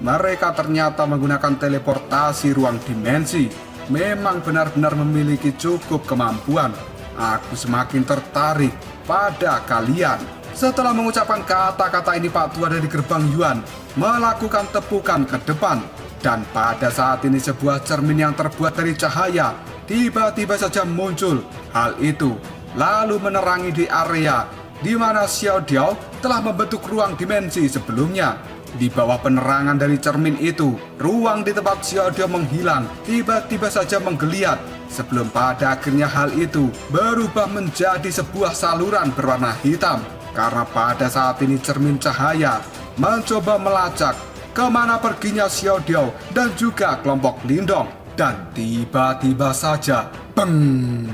mereka ternyata menggunakan teleportasi ruang dimensi. Memang benar-benar memiliki cukup kemampuan. Aku semakin tertarik pada kalian. Setelah mengucapkan kata-kata ini, Pak Tua dari gerbang Yuan melakukan tepukan ke depan. Dan pada saat ini sebuah cermin yang terbuat dari cahaya tiba-tiba saja muncul. Hal itu lalu menerangi di area di mana Xiaodio telah membentuk ruang dimensi sebelumnya. Di bawah penerangan dari cermin itu, ruang di tempat Xiaodio menghilang tiba-tiba saja menggeliat, sebelum pada akhirnya hal itu berubah menjadi sebuah saluran berwarna hitam. Karena pada saat ini cermin cahaya mencoba melacak kemana perginya Xiaodio dan juga kelompok Lindong. Dan tiba-tiba saja, beng!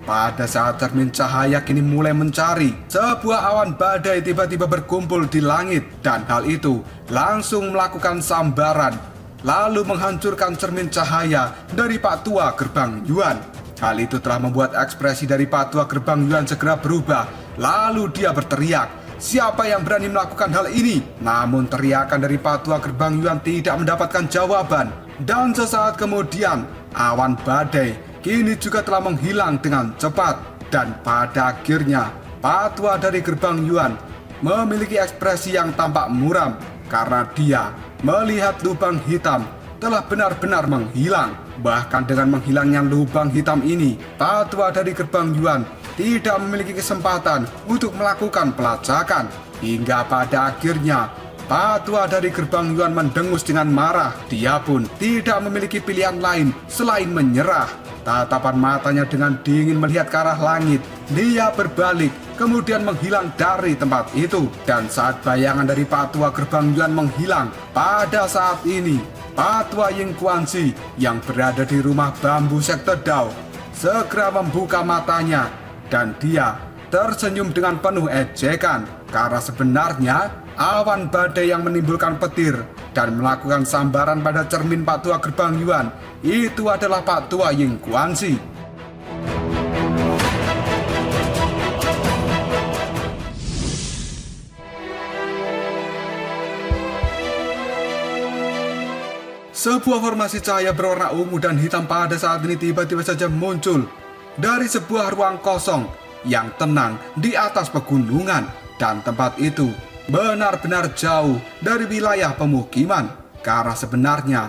Pada saat cermin cahaya kini mulai mencari, sebuah awan badai tiba-tiba berkumpul di langit, dan hal itu langsung melakukan sambaran, lalu menghancurkan cermin cahaya dari Pak Tua gerbang Yuan. Hal itu telah membuat ekspresi dari Pak Tua gerbang Yuan segera berubah, lalu dia berteriak, "Siapa yang berani melakukan hal ini?" Namun teriakan dari Pak Tua gerbang Yuan tidak mendapatkan jawaban, dan sesaat kemudian awan badai kini juga telah menghilang dengan cepat. Dan pada akhirnya Patua dari gerbang Yuan memiliki ekspresi yang tampak muram, karena dia melihat lubang hitam telah benar-benar menghilang. Bahkan dengan menghilangnya lubang hitam ini, Patua dari gerbang Yuan tidak memiliki kesempatan untuk melakukan pelacakan. Hingga pada akhirnya Patua dari gerbang Yuan mendengus dengan marah. Dia pun tidak memiliki pilihan lain selain menyerah. Tatapan matanya dengan dingin melihat ke arah langit. Dia berbalik, kemudian menghilang dari tempat itu. Dan saat bayangan dari Patua gerbang Yuan menghilang, pada saat ini Patua Ying Kuanzi yang berada di rumah bambu sekte Dao segera membuka matanya, dan dia tersenyum dengan penuh ejekan. Karena sebenarnya awan badai yang menimbulkan petir dan melakukan sambaran pada cermin Pak Tua gerbang Yuan itu adalah Pak Tua Ying Kuanzi. Sebuah formasi cahaya berwarna ungu dan hitam pada saat ini tiba-tiba saja muncul dari sebuah ruang kosong yang tenang di atas pegunungan, dan tempat itu benar-benar jauh dari wilayah pemukiman. Karena sebenarnya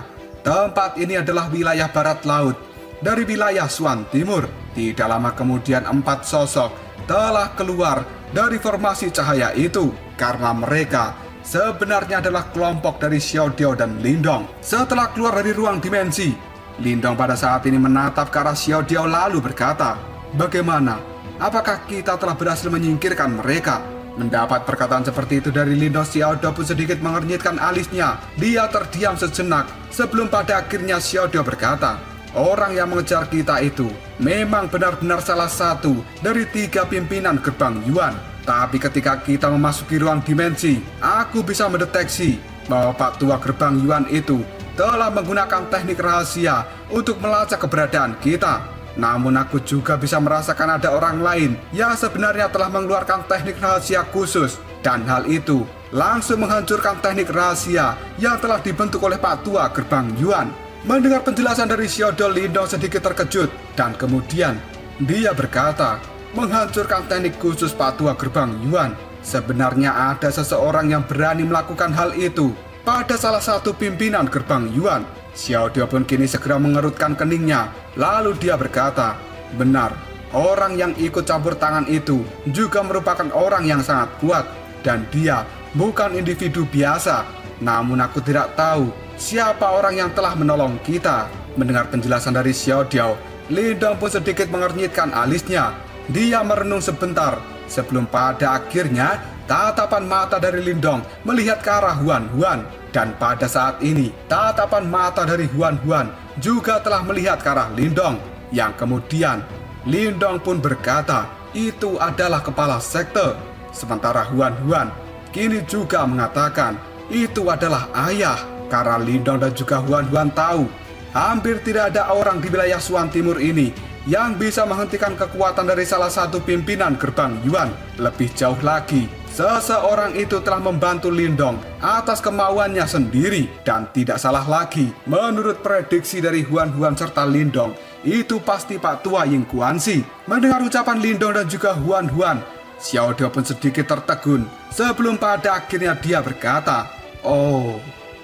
tempat ini adalah wilayah barat laut dari wilayah Suan Timur. Tidak lama kemudian 4 sosok telah keluar dari formasi cahaya itu, karena mereka sebenarnya adalah kelompok dari Xiaodio dan Lindong. Setelah keluar dari ruang dimensi, Lindong pada saat ini menatap ke arah Xiaodio lalu berkata, "Bagaimana? Apakah kita telah berhasil menyingkirkan mereka?" Mendapat perkataan seperti itu dari Lindong, Xiaodio pun sedikit mengernyitkan alisnya. Dia terdiam sejenak sebelum pada akhirnya Xiaodio berkata, orang yang mengejar kita itu memang benar-benar salah satu dari 3 pimpinan gerbang Yuan. Tapi ketika kita memasuki ruang dimensi, aku bisa mendeteksi bahwa Pak Tua gerbang Yuan itu telah menggunakan teknik rahasia untuk melacak keberadaan kita. Namun aku juga bisa merasakan ada orang lain yang sebenarnya telah mengeluarkan teknik rahasia khusus, dan hal itu langsung menghancurkan teknik rahasia yang telah dibentuk oleh Pak Tua gerbang Yuan. Mendengar penjelasan dari Xiaodao, Lindong sedikit terkejut, dan kemudian dia berkata, menghancurkan teknik khusus Pak Tua gerbang Yuan. Sebenarnya ada seseorang yang berani melakukan hal itu pada salah satu pimpinan gerbang Yuan. Xiaodao pun kini segera mengerutkan keningnya, lalu dia berkata, benar, orang yang ikut campur tangan itu juga merupakan orang yang sangat kuat, dan dia bukan individu biasa. Namun aku tidak tahu siapa orang yang telah menolong kita. Mendengar penjelasan dari Xiaodao, Lindong pun sedikit mengernyitkan alisnya. Dia merenung sebentar sebelum pada akhirnya tatapan mata dari Lindong melihat ke arah Huan Huan. Dan pada saat ini tatapan mata dari Huan Huan juga telah melihat ke arah Lindong. Yang kemudian Lindong pun berkata itu adalah kepala sekte. Sementara Huan Huan kini juga mengatakan itu adalah ayah. Karena Lindong dan juga Huan Huan tahu hampir tidak ada orang di wilayah Suan Timur ini yang bisa menghentikan kekuatan dari salah satu pimpinan gerbang Yuan. Lebih jauh lagi, seseorang itu telah membantu Lindong atas kemauannya sendiri. Dan tidak salah lagi, menurut prediksi dari Huan Huan serta Lindong, itu pasti Pak Tua Ying Kuansi. Mendengar ucapan Lindong dan juga Huan Huan, Xiaodao pun sedikit tertegun sebelum pada akhirnya dia berkata, oh,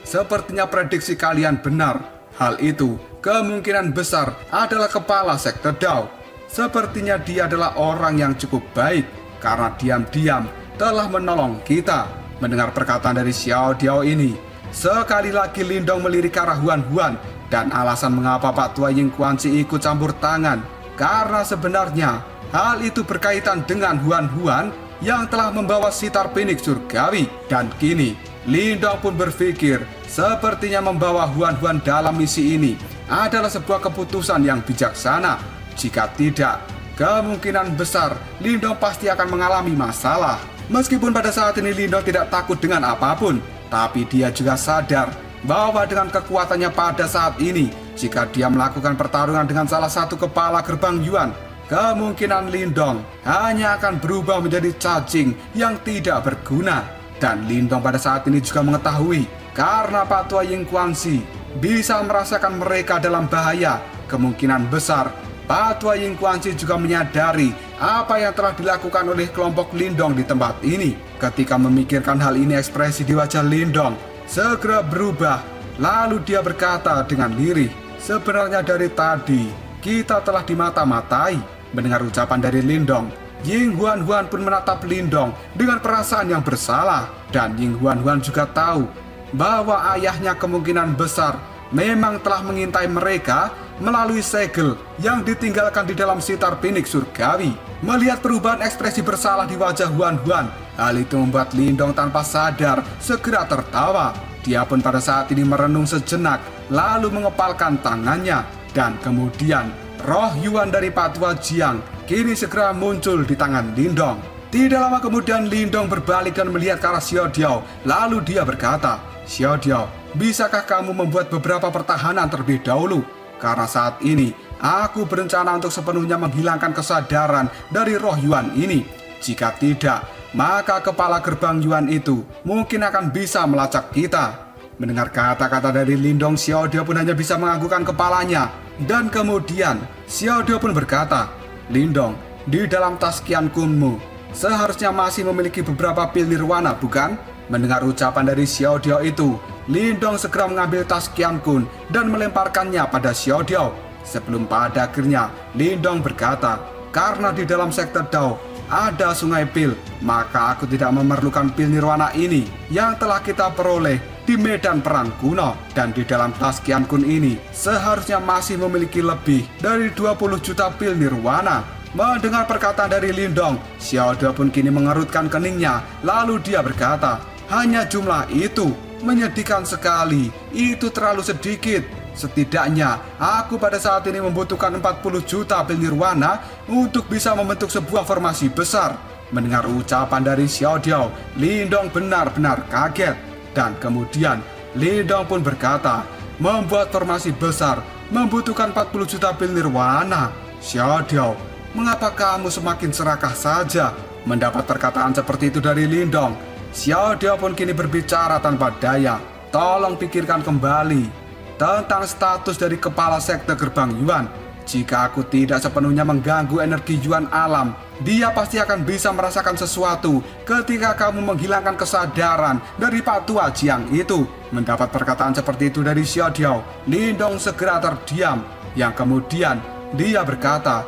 sepertinya prediksi kalian benar. Hal itu kemungkinan besar adalah kepala sekte Dao. Sepertinya dia adalah orang yang cukup baik karena diam-diam telah menolong kita. Mendengar perkataan dari Xiaodao ini, sekali lagi Lindong melirik ke arah Huan Huan. Dan alasan mengapa Pak Tua Ying Kuansi ikut campur tangan, karena sebenarnya hal itu berkaitan dengan Huan Huan yang telah membawa sitar pinik surgawi. Dan kini Lindong pun berpikir sepertinya membawa Huan Huan dalam misi ini adalah sebuah keputusan yang bijaksana. Jika tidak, kemungkinan besar Lindong pasti akan mengalami masalah. Meskipun pada saat ini Lindong tidak takut dengan apapun, tapi dia juga sadar bahwa dengan kekuatannya pada saat ini, jika dia melakukan pertarungan dengan salah satu kepala gerbang Yuan, kemungkinan Lindong hanya akan berubah menjadi cacing yang tidak berguna. Dan Lindong pada saat ini juga mengetahui karena Pak Tua Ying Kuansi bisa merasakan mereka dalam bahaya. Kemungkinan besar Pak Tua Ying Kuansi juga menyadari apa yang telah dilakukan oleh kelompok Lindong di tempat ini. Ketika memikirkan hal ini, ekspresi di wajah Lindong segera berubah. Lalu dia berkata dengan lirih, sebenarnya dari tadi kita telah dimata-matai. Mendengar ucapan dari Lindong, Ying Huan Huan pun menatap Lindong dengan perasaan yang bersalah. Dan Ying Huan Huan juga tahu bahwa ayahnya kemungkinan besar memang telah mengintai mereka melalui segel yang ditinggalkan di dalam sitar pinik surgawi. Melihat perubahan ekspresi bersalah di wajah Huan Huan, hal itu membuat Lindong tanpa sadar segera tertawa. Dia pun pada saat ini merenung sejenak, lalu mengepalkan tangannya. Dan kemudian roh Yuan dari Pak Tua Jiang kini segera muncul di tangan Lindong. Tidak lama kemudian Lindong berbalik dan melihat ke arah Xiaodao. Lalu dia berkata, Xiaodao, bisakah kamu membuat beberapa pertahanan terlebih dahulu? Karena saat ini aku berencana untuk sepenuhnya menghilangkan kesadaran dari roh Yuan ini. Jika tidak, maka kepala gerbang Yuan itu mungkin akan bisa melacak kita. Mendengar kata-kata dari Lindong, Xiaodao pun hanya bisa menganggukkan kepalanya. Dan kemudian Xiaodao pun berkata, Lindong, di dalam tas Qian Kunmu seharusnya masih memiliki beberapa pil nirwana, bukan? Mendengar ucapan dari Xiaodao itu, Lindong segera mengambil tas Qian Kun dan melemparkannya pada Xiaodao. Sebelum pada akhirnya Lindong berkata, karena di dalam sekte Dao ada sungai pil, maka aku tidak memerlukan pil nirwana ini yang telah kita peroleh di medan perang kuno. Dan di dalam tas Qian Kun ini seharusnya masih memiliki lebih dari 20 juta pil nirwana. Mendengar perkataan dari Lindong, Xiaodao pun kini mengerutkan keningnya. Lalu dia berkata, hanya jumlah itu? Menyedihkan sekali, itu terlalu sedikit. Setidaknya, aku pada saat ini membutuhkan 40 juta pil nirwana untuk bisa membentuk sebuah formasi besar. Mendengar ucapan dari Xiao Diao, Lindong benar-benar kaget. Dan kemudian, Lindong pun berkata, membuat formasi besar membutuhkan 40 juta pil nirwana. Xiao Diao, mengapa kamu semakin serakah saja? Mendapat perkataan seperti itu dari Lindong, Xiao Diao pun kini berbicara tanpa daya. Tolong pikirkan kembali tentang status dari kepala sekte gerbang Yuan. Jika aku tidak sepenuhnya mengganggu energi Yuan alam, dia pasti akan bisa merasakan sesuatu ketika kamu menghilangkan kesadaran dari Pak Tua Jiang itu. Mendapat perkataan seperti itu dari Xiao Diao, Lindong segera terdiam. Yang kemudian dia berkata,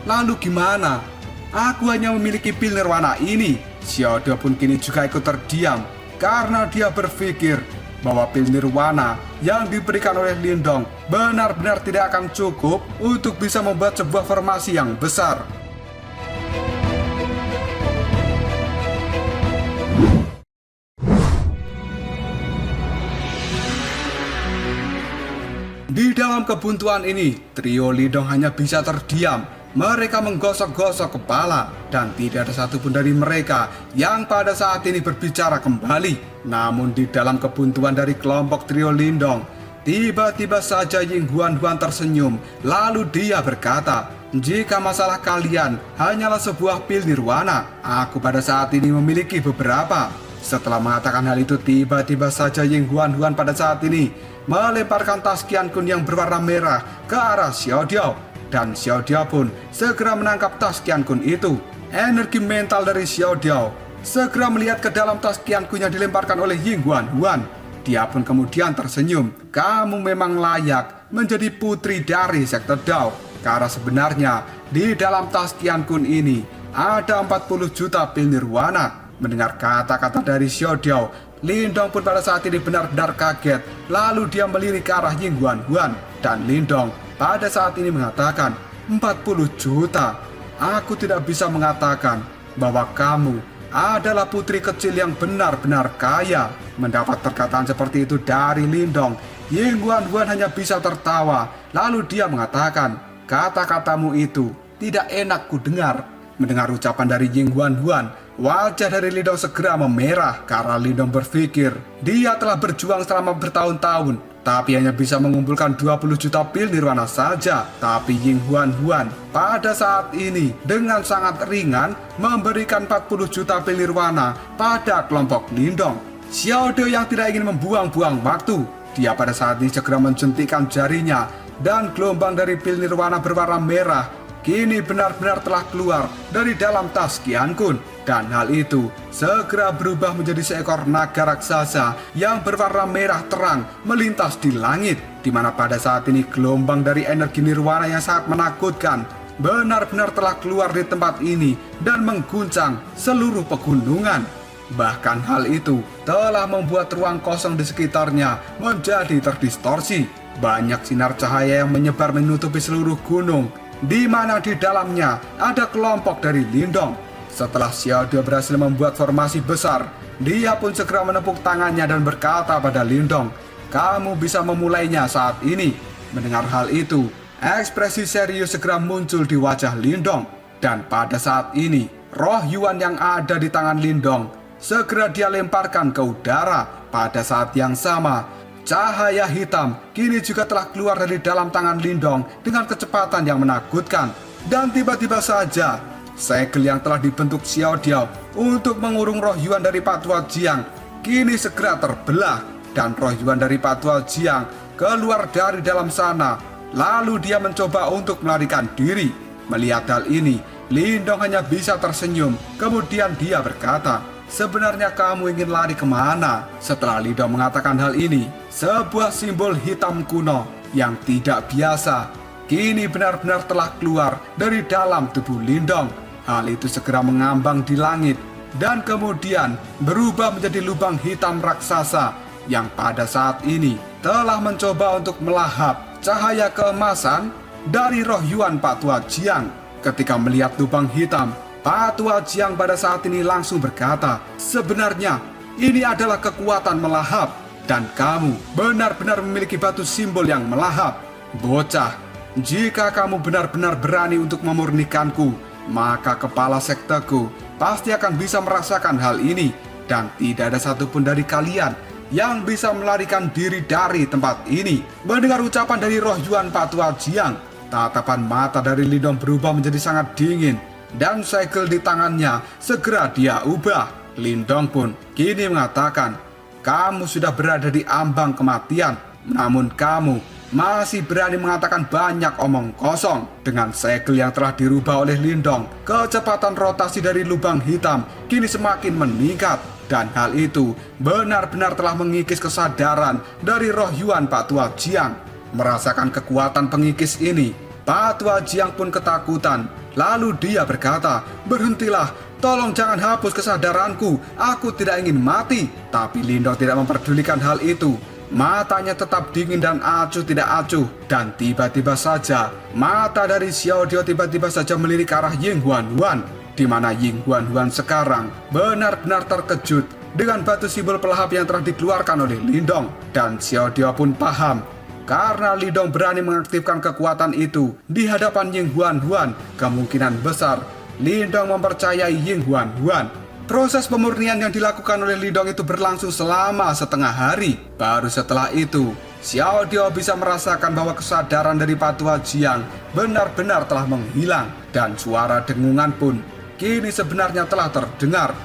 lalu gimana? Aku hanya memiliki pil nirwana ini. Xiao Diao pun kini juga ikut terdiam karena dia berpikir bahwa pil nirwana yang diberikan oleh Lindong benar-benar tidak akan cukup untuk bisa membuat sebuah formasi yang besar. Di dalam kebuntuan ini, trio Lindong hanya bisa terdiam. Mereka menggosok-gosok kepala dan tidak ada satupun dari mereka yang pada saat ini berbicara kembali. Namun di dalam kebuntuan dari kelompok trio Lindong, tiba-tiba saja Ying Huan tersenyum. Lalu dia berkata, jika masalah kalian hanyalah sebuah pil nirwana, aku pada saat ini memiliki beberapa. Setelah mengatakan hal itu, tiba-tiba saja Ying Huan pada saat ini melemparkan tas Qian Kun yang berwarna merah ke arah Xiao Diao. Dan Xiao Diao pun segera menangkap tas Qian Kun itu. Energi mental dari Xiao Diao segera melihat ke dalam tas Qian Kun yang dilemparkan oleh Ying Huan. Dia pun kemudian tersenyum. Kamu memang layak menjadi putri dari sekte Dao. Karena sebenarnya di dalam tas Qian Kun ini ada 40 juta pil nirwana. Mendengar kata-kata dari Xiao Diao, Lindong pun pada saat ini benar-benar kaget. Lalu dia melirik ke arah Ying Huan. Dan Lindong pada saat ini mengatakan, 40 juta. Aku tidak bisa mengatakan bahwa kamu adalah putri kecil yang benar-benar kaya. Mendapat perkataan seperti itu dari Lindong, Ying Huan hanya bisa tertawa. Lalu dia mengatakan, kata-katamu itu tidak enak ku dengar. Mendengar ucapan dari Ying Huan, wajah dari Lindong segera memerah karena Lindong berpikir dia telah berjuang selama bertahun-tahun tapi hanya bisa mengumpulkan 20 juta pil nirwana saja. Tapi Ying Huan pada saat ini dengan sangat ringan memberikan 40 juta pil nirwana pada kelompok Lindong. Xiao Diao yang tidak ingin membuang-buang waktu, dia pada saat ini segera menjentikan jarinya dan gelombang dari pil nirwana berwarna merah kini benar-benar telah keluar dari dalam tas Qian Kun. Dan hal itu segera berubah menjadi seekor naga raksasa yang berwarna merah terang melintas di langit, di mana pada saat ini gelombang dari energi nirwana yang sangat menakutkan benar-benar telah keluar di tempat ini dan mengguncang seluruh pegunungan. Bahkan hal itu telah membuat ruang kosong di sekitarnya menjadi terdistorsi. Banyak sinar cahaya yang menyebar menutupi seluruh gunung, di mana di dalamnya ada kelompok dari Lindong. Setelah Xiao Diao berhasil membuat formasi besar, dia pun segera menepuk tangannya dan berkata pada Lindong, kamu bisa memulainya saat ini. Mendengar hal itu, ekspresi serius segera muncul di wajah Lindong. Dan pada saat ini, roh Yuan yang ada di tangan Lindong segera dia lemparkan ke udara. Pada saat yang sama, cahaya hitam kini juga telah keluar dari dalam tangan Lindong dengan kecepatan yang menakutkan. Dan tiba-tiba saja, segel yang telah dibentuk Xiao Diao untuk mengurung roh Yuan dari Pak Tua Jiang kini segera terbelah. Dan roh Yuan dari Pak Tua Jiang keluar dari dalam sana. Lalu dia mencoba untuk melarikan diri. Melihat hal ini, Lindong hanya bisa tersenyum. Kemudian dia berkata, sebenarnya kamu ingin lari kemana? Setelah Lindong mengatakan hal ini, sebuah simbol hitam kuno yang tidak biasa kini benar-benar telah keluar dari dalam tubuh Lindong. Hal itu segera mengambang di langit dan kemudian berubah menjadi lubang hitam raksasa yang pada saat ini telah mencoba untuk melahap cahaya keemasan dari roh Yuan Pak Tua Jiang. Ketika melihat lubang hitam, Pak Tua Jiang pada saat ini langsung berkata, sebenarnya ini adalah kekuatan melahap. Dan kamu benar-benar memiliki batu simbol yang melahap. Bocah, jika kamu benar-benar berani untuk memurnikanku, maka kepala sekteku pasti akan bisa merasakan hal ini. Dan tidak ada satupun dari kalian yang bisa melarikan diri dari tempat ini. Mendengar ucapan dari roh Yuan Patua Jiang, tatapan mata dari Lindong berubah menjadi sangat dingin. Dan segel di tangannya segera dia ubah. Lindong pun kini mengatakan, kamu sudah berada di ambang kematian, namun kamu masih berani mengatakan banyak omong kosong. Dengan segel yang telah dirubah oleh Lindong, kecepatan rotasi dari lubang hitam kini semakin meningkat. Dan hal itu benar-benar telah mengikis kesadaran dari roh Yuan Patua Jiang. Merasakan kekuatan pengikis ini, Patua Jiang pun ketakutan. Lalu dia berkata, berhentilah, tolong jangan hapus kesadaranku, aku tidak ingin mati. Tapi Lindong tidak memperdulikan hal itu. Matanya tetap dingin dan acuh tidak acuh. Dan tiba-tiba saja mata dari Xiao Dio tiba-tiba saja melirik ke arah Ying Huan Huan, di mana Ying Huan Huan sekarang benar-benar terkejut dengan batu simbol pelahap yang telah dikeluarkan oleh Lindong. Dan Xiao Dio pun paham, karena Lindong berani mengaktifkan kekuatan itu di hadapan Ying Huan Huan, kemungkinan besar Lindong mempercayai Ying Huan Huan. Proses pemurnian yang dilakukan oleh Lindong itu berlangsung selama setengah hari. Baru setelah itu, Xiao Dio bisa merasakan bahwa kesadaran dari Patua Jiang benar-benar telah menghilang. Dan suara dengungan pun kini sebenarnya telah terdengar.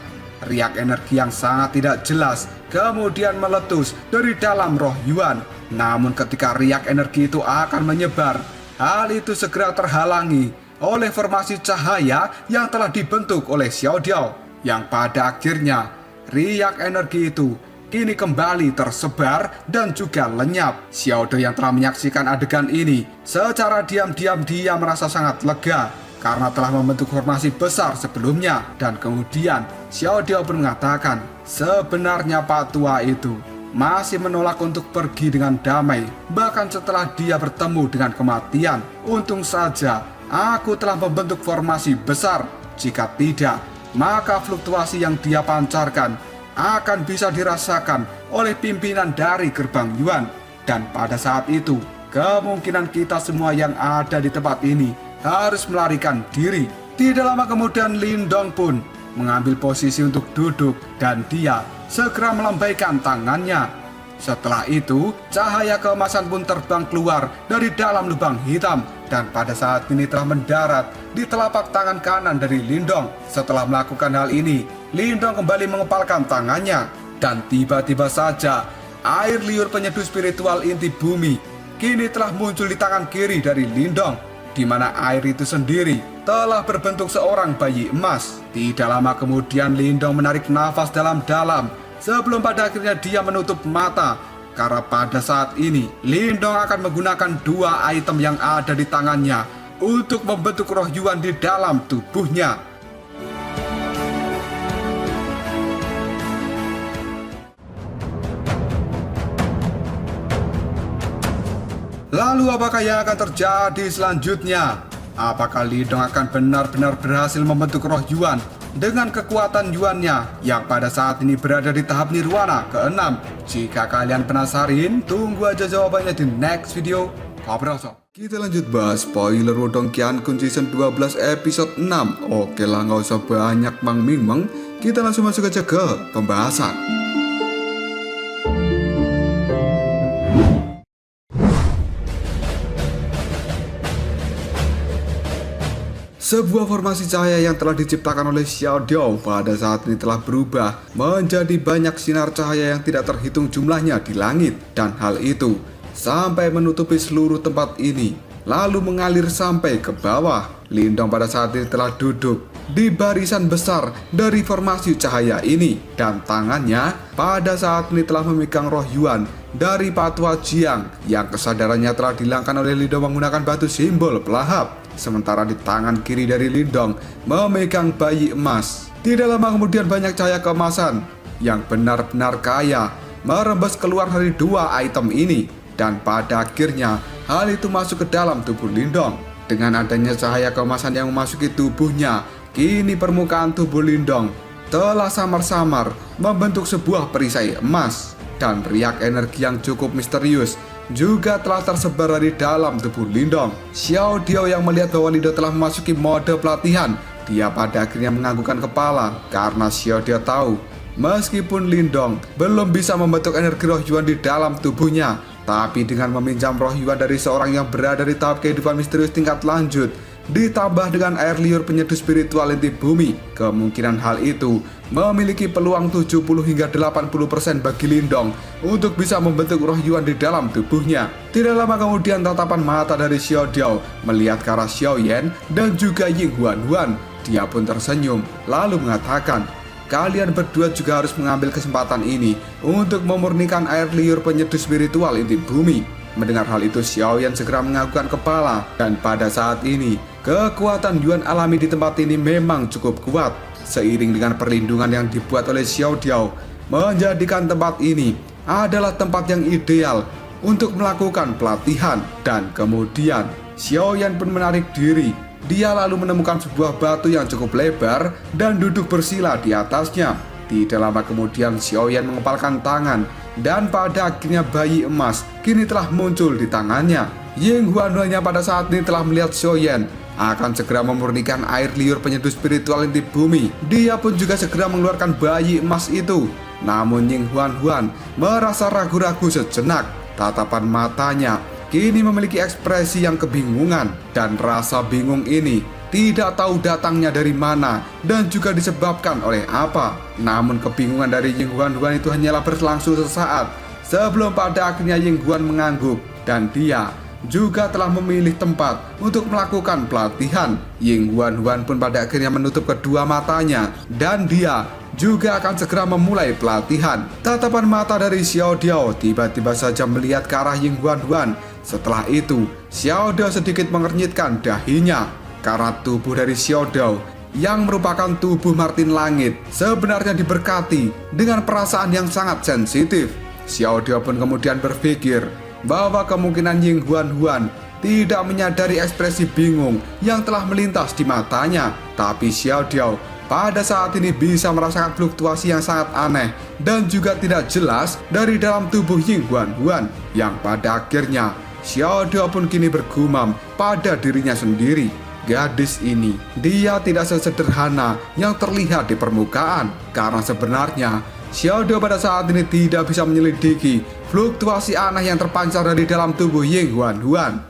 Riak energi yang sangat tidak jelas kemudian meletus dari dalam roh Yuan. Namun ketika riak energi itu akan menyebar, hal itu segera terhalangi oleh formasi cahaya yang telah dibentuk oleh Xiao Dio. Yang pada akhirnya riak energi itu kini kembali tersebar dan juga lenyap. Xiao Dio yang telah menyaksikan adegan ini secara diam-diam dia merasa sangat lega karena telah membentuk formasi besar sebelumnya. Dan kemudian Xiao Dio pun mengatakan, sebenarnya Pak Tua itu masih menolak untuk pergi dengan damai, bahkan setelah dia bertemu dengan kematian. Untung saja aku telah membentuk formasi besar. Jika tidak, maka fluktuasi yang dia pancarkan akan bisa dirasakan oleh pimpinan dari gerbang Yuan. Dan pada saat itu, kemungkinan kita semua yang ada di tempat ini harus melarikan diri. Tidak lama kemudian Lindong pun mengambil posisi untuk duduk dan dia segera melambaikan tangannya. Setelah itu, cahaya keemasan pun terbang keluar dari dalam lubang hitam dan pada saat ini telah mendarat di telapak tangan kanan dari Lindong. Setelah melakukan hal ini, Lindong kembali mengepalkan tangannya dan tiba-tiba saja air liur penyeduh spiritual inti bumi kini telah muncul di tangan kiri dari Lindong, di mana air itu sendiri telah berbentuk seorang bayi emas. Tidak lama kemudian Lindong menarik nafas dalam-dalam sebelum pada akhirnya dia menutup mata. Karena pada saat ini Lindong akan menggunakan dua item yang ada di tangannya untuk membentuk roh Yuan di dalam tubuhnya. Lalu apakah yang akan terjadi selanjutnya? Apakah Lindong akan benar-benar berhasil membentuk roh Yuan dengan kekuatan Yuannya yang pada saat ini berada di tahap Nirwana ke-6? Jika kalian penasaran, tunggu aja jawabannya di next video. Kita lanjut bahas spoiler Wudong Qiankun Season 12 episode 6. Oke lah, nggak usah banyak mang-ming-meng, kita langsung masuk aja ke pembahasan. Sebuah formasi cahaya yang telah diciptakan oleh Xiao Dio pada saat ini telah berubah menjadi banyak sinar cahaya yang tidak terhitung jumlahnya di langit. Dan hal itu sampai menutupi seluruh tempat ini, lalu mengalir sampai ke bawah. Lindong pada saat ini telah duduk di barisan besar dari formasi cahaya ini. Dan tangannya pada saat ini telah memegang roh Yuan dari Patua Jiang yang kesadarannya telah dihilangkan oleh Lindong menggunakan batu simbol pelahap. Sementara di tangan kiri dari Lindong memegang bayi emas. Tidak lama kemudian banyak cahaya keemasan yang benar-benar kaya merembes keluar dari dua item ini. Dan pada akhirnya hal itu masuk ke dalam tubuh Lindong. Dengan adanya cahaya keemasan yang memasuki tubuhnya, kini permukaan tubuh Lindong telah samar-samar membentuk sebuah perisai emas. dan riak energi yang cukup misterius juga telah tersebar dari dalam tubuh Lindong. Xiao Diao yang melihat bahwa Lindong telah memasuki mode pelatihan, dia pada akhirnya menganggukkan kepala karena Xiao Diao tahu meskipun Lindong belum bisa membentuk energi roh Yuan di dalam tubuhnya, tapi dengan meminjam roh Yuan dari seorang yang berada di tahap kehidupan misterius tingkat lanjut, ditambah dengan air liur penyeduh spiritual inti bumi, kemungkinan hal itu memiliki peluang 70 hingga 80% bagi Lindong untuk bisa membentuk roh Yuan di dalam tubuhnya. Tidak lama kemudian tatapan mata dari Xiao Diao melihat ke arah Xiao Yan dan juga Ying Huan. Dia pun tersenyum lalu mengatakan, "Kalian berdua juga harus mengambil kesempatan ini untuk memurnikan air liur penyeduh spiritual inti bumi." Mendengar hal itu, Xiao Yan segera menganggukkan kepala, dan pada saat ini kekuatan Yuan alami di tempat ini memang cukup kuat. Seiring dengan perlindungan yang dibuat oleh Xiao Diao, menjadikan tempat ini adalah tempat yang ideal untuk melakukan pelatihan. Dan kemudian Xiao Yan pun menarik diri. Dia lalu menemukan sebuah batu yang cukup lebar dan duduk bersila di atasnya. Tidak lama kemudian Xiao Yan mengepalkan tangan, dan pada akhirnya bayi emas kini telah muncul di tangannya. Ying Huan-nya pada saat ini telah melihat Xiao Yan akan segera memurnikan air liur penyeduh spiritual inti bumi. Dia pun juga segera mengeluarkan bayi emas itu. Namun Ying Huan merasa ragu-ragu sejenak. Tatapan matanya kini memiliki ekspresi yang kebingungan, dan rasa bingung ini tidak tahu datangnya dari mana dan juga disebabkan oleh apa. Namun kebingungan dari Ying Huan itu hanyalah berlangsung sesaat sebelum pada akhirnya Ying Huan mengangguk, dan dia juga telah memilih tempat untuk melakukan pelatihan. Ying Huan pun pada akhirnya menutup kedua matanya, dan dia juga akan segera memulai pelatihan. Tatapan mata dari Xiao Diao tiba-tiba saja melihat ke arah Ying Huan. Setelah itu, Xiao Diao sedikit mengernyitkan dahinya karena tubuh dari Xiao Diao yang merupakan tubuh Martin Langit sebenarnya diberkati dengan perasaan yang sangat sensitif. Xiao Diao pun kemudian berpikir bahwa kemungkinan Ying Huan tidak menyadari ekspresi bingung yang telah melintas di matanya. Tapi Xiao Diao pada saat ini bisa merasakan fluktuasi yang sangat aneh dan juga tidak jelas dari dalam tubuh Ying Huan, yang pada akhirnya Xiao Diao pun kini bergumam pada dirinya sendiri. Gadis ini, dia tidak sesederhana yang terlihat di permukaan, karena sebenarnya Xiao Diao pada saat ini tidak bisa menyelidiki fluktuasi aneh yang terpancar dari dalam tubuh Ying Huan.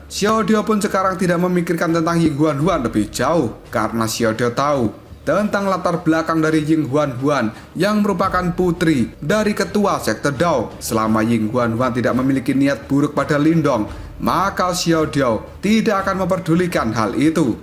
Xiao Diao pun sekarang tidak memikirkan tentang Ying Huan lebih jauh, karena Xiao Diao tahu tentang latar belakang dari Ying Huan yang merupakan putri dari ketua sekte Dao. Selama Ying Huan tidak memiliki niat buruk pada Lindong, maka Xiao Diao tidak akan memperdulikan hal itu.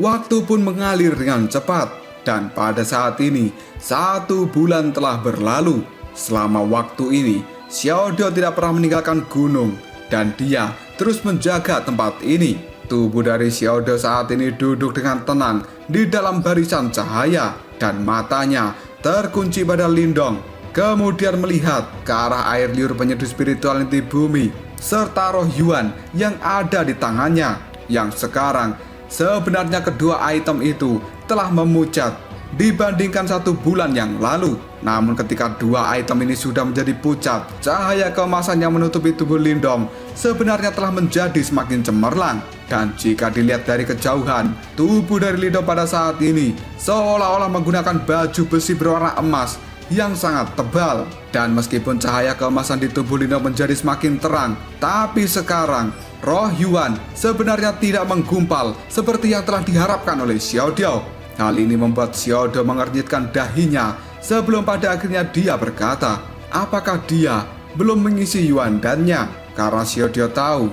Waktu pun mengalir dengan cepat, dan pada saat ini 1 bulan telah berlalu. Selama waktu ini, Xiao Diao tidak pernah meninggalkan gunung, dan dia terus menjaga tempat ini. Tubuh dari Xiao Diao saat ini duduk dengan tenang di dalam barisan cahaya, dan matanya terkunci pada Lindong. Kemudian melihat ke arah air liur penyeduh spiritual inti bumi serta roh Yuan yang ada di tangannya, yang sekarang sebenarnya kedua item itu telah memucat dibandingkan 1 bulan yang lalu. Namun ketika dua item ini sudah menjadi pucat, cahaya keemasan yang menutupi tubuh Lindong sebenarnya telah menjadi semakin cemerlang. Dan jika dilihat dari kejauhan, tubuh dari Lindong pada saat ini seolah-olah menggunakan baju besi berwarna emas yang sangat tebal. Dan meskipun cahaya keemasan di tubuh Lindong menjadi semakin terang, tapi sekarang roh Yuan sebenarnya tidak menggumpal seperti yang telah diharapkan oleh Xiao Diao. Hal ini membuat Xiao Diao mengernyitkan dahinya sebelum pada akhirnya dia berkata, apakah dia belum mengisi Yuandannya? Karena Xiao Diao tahu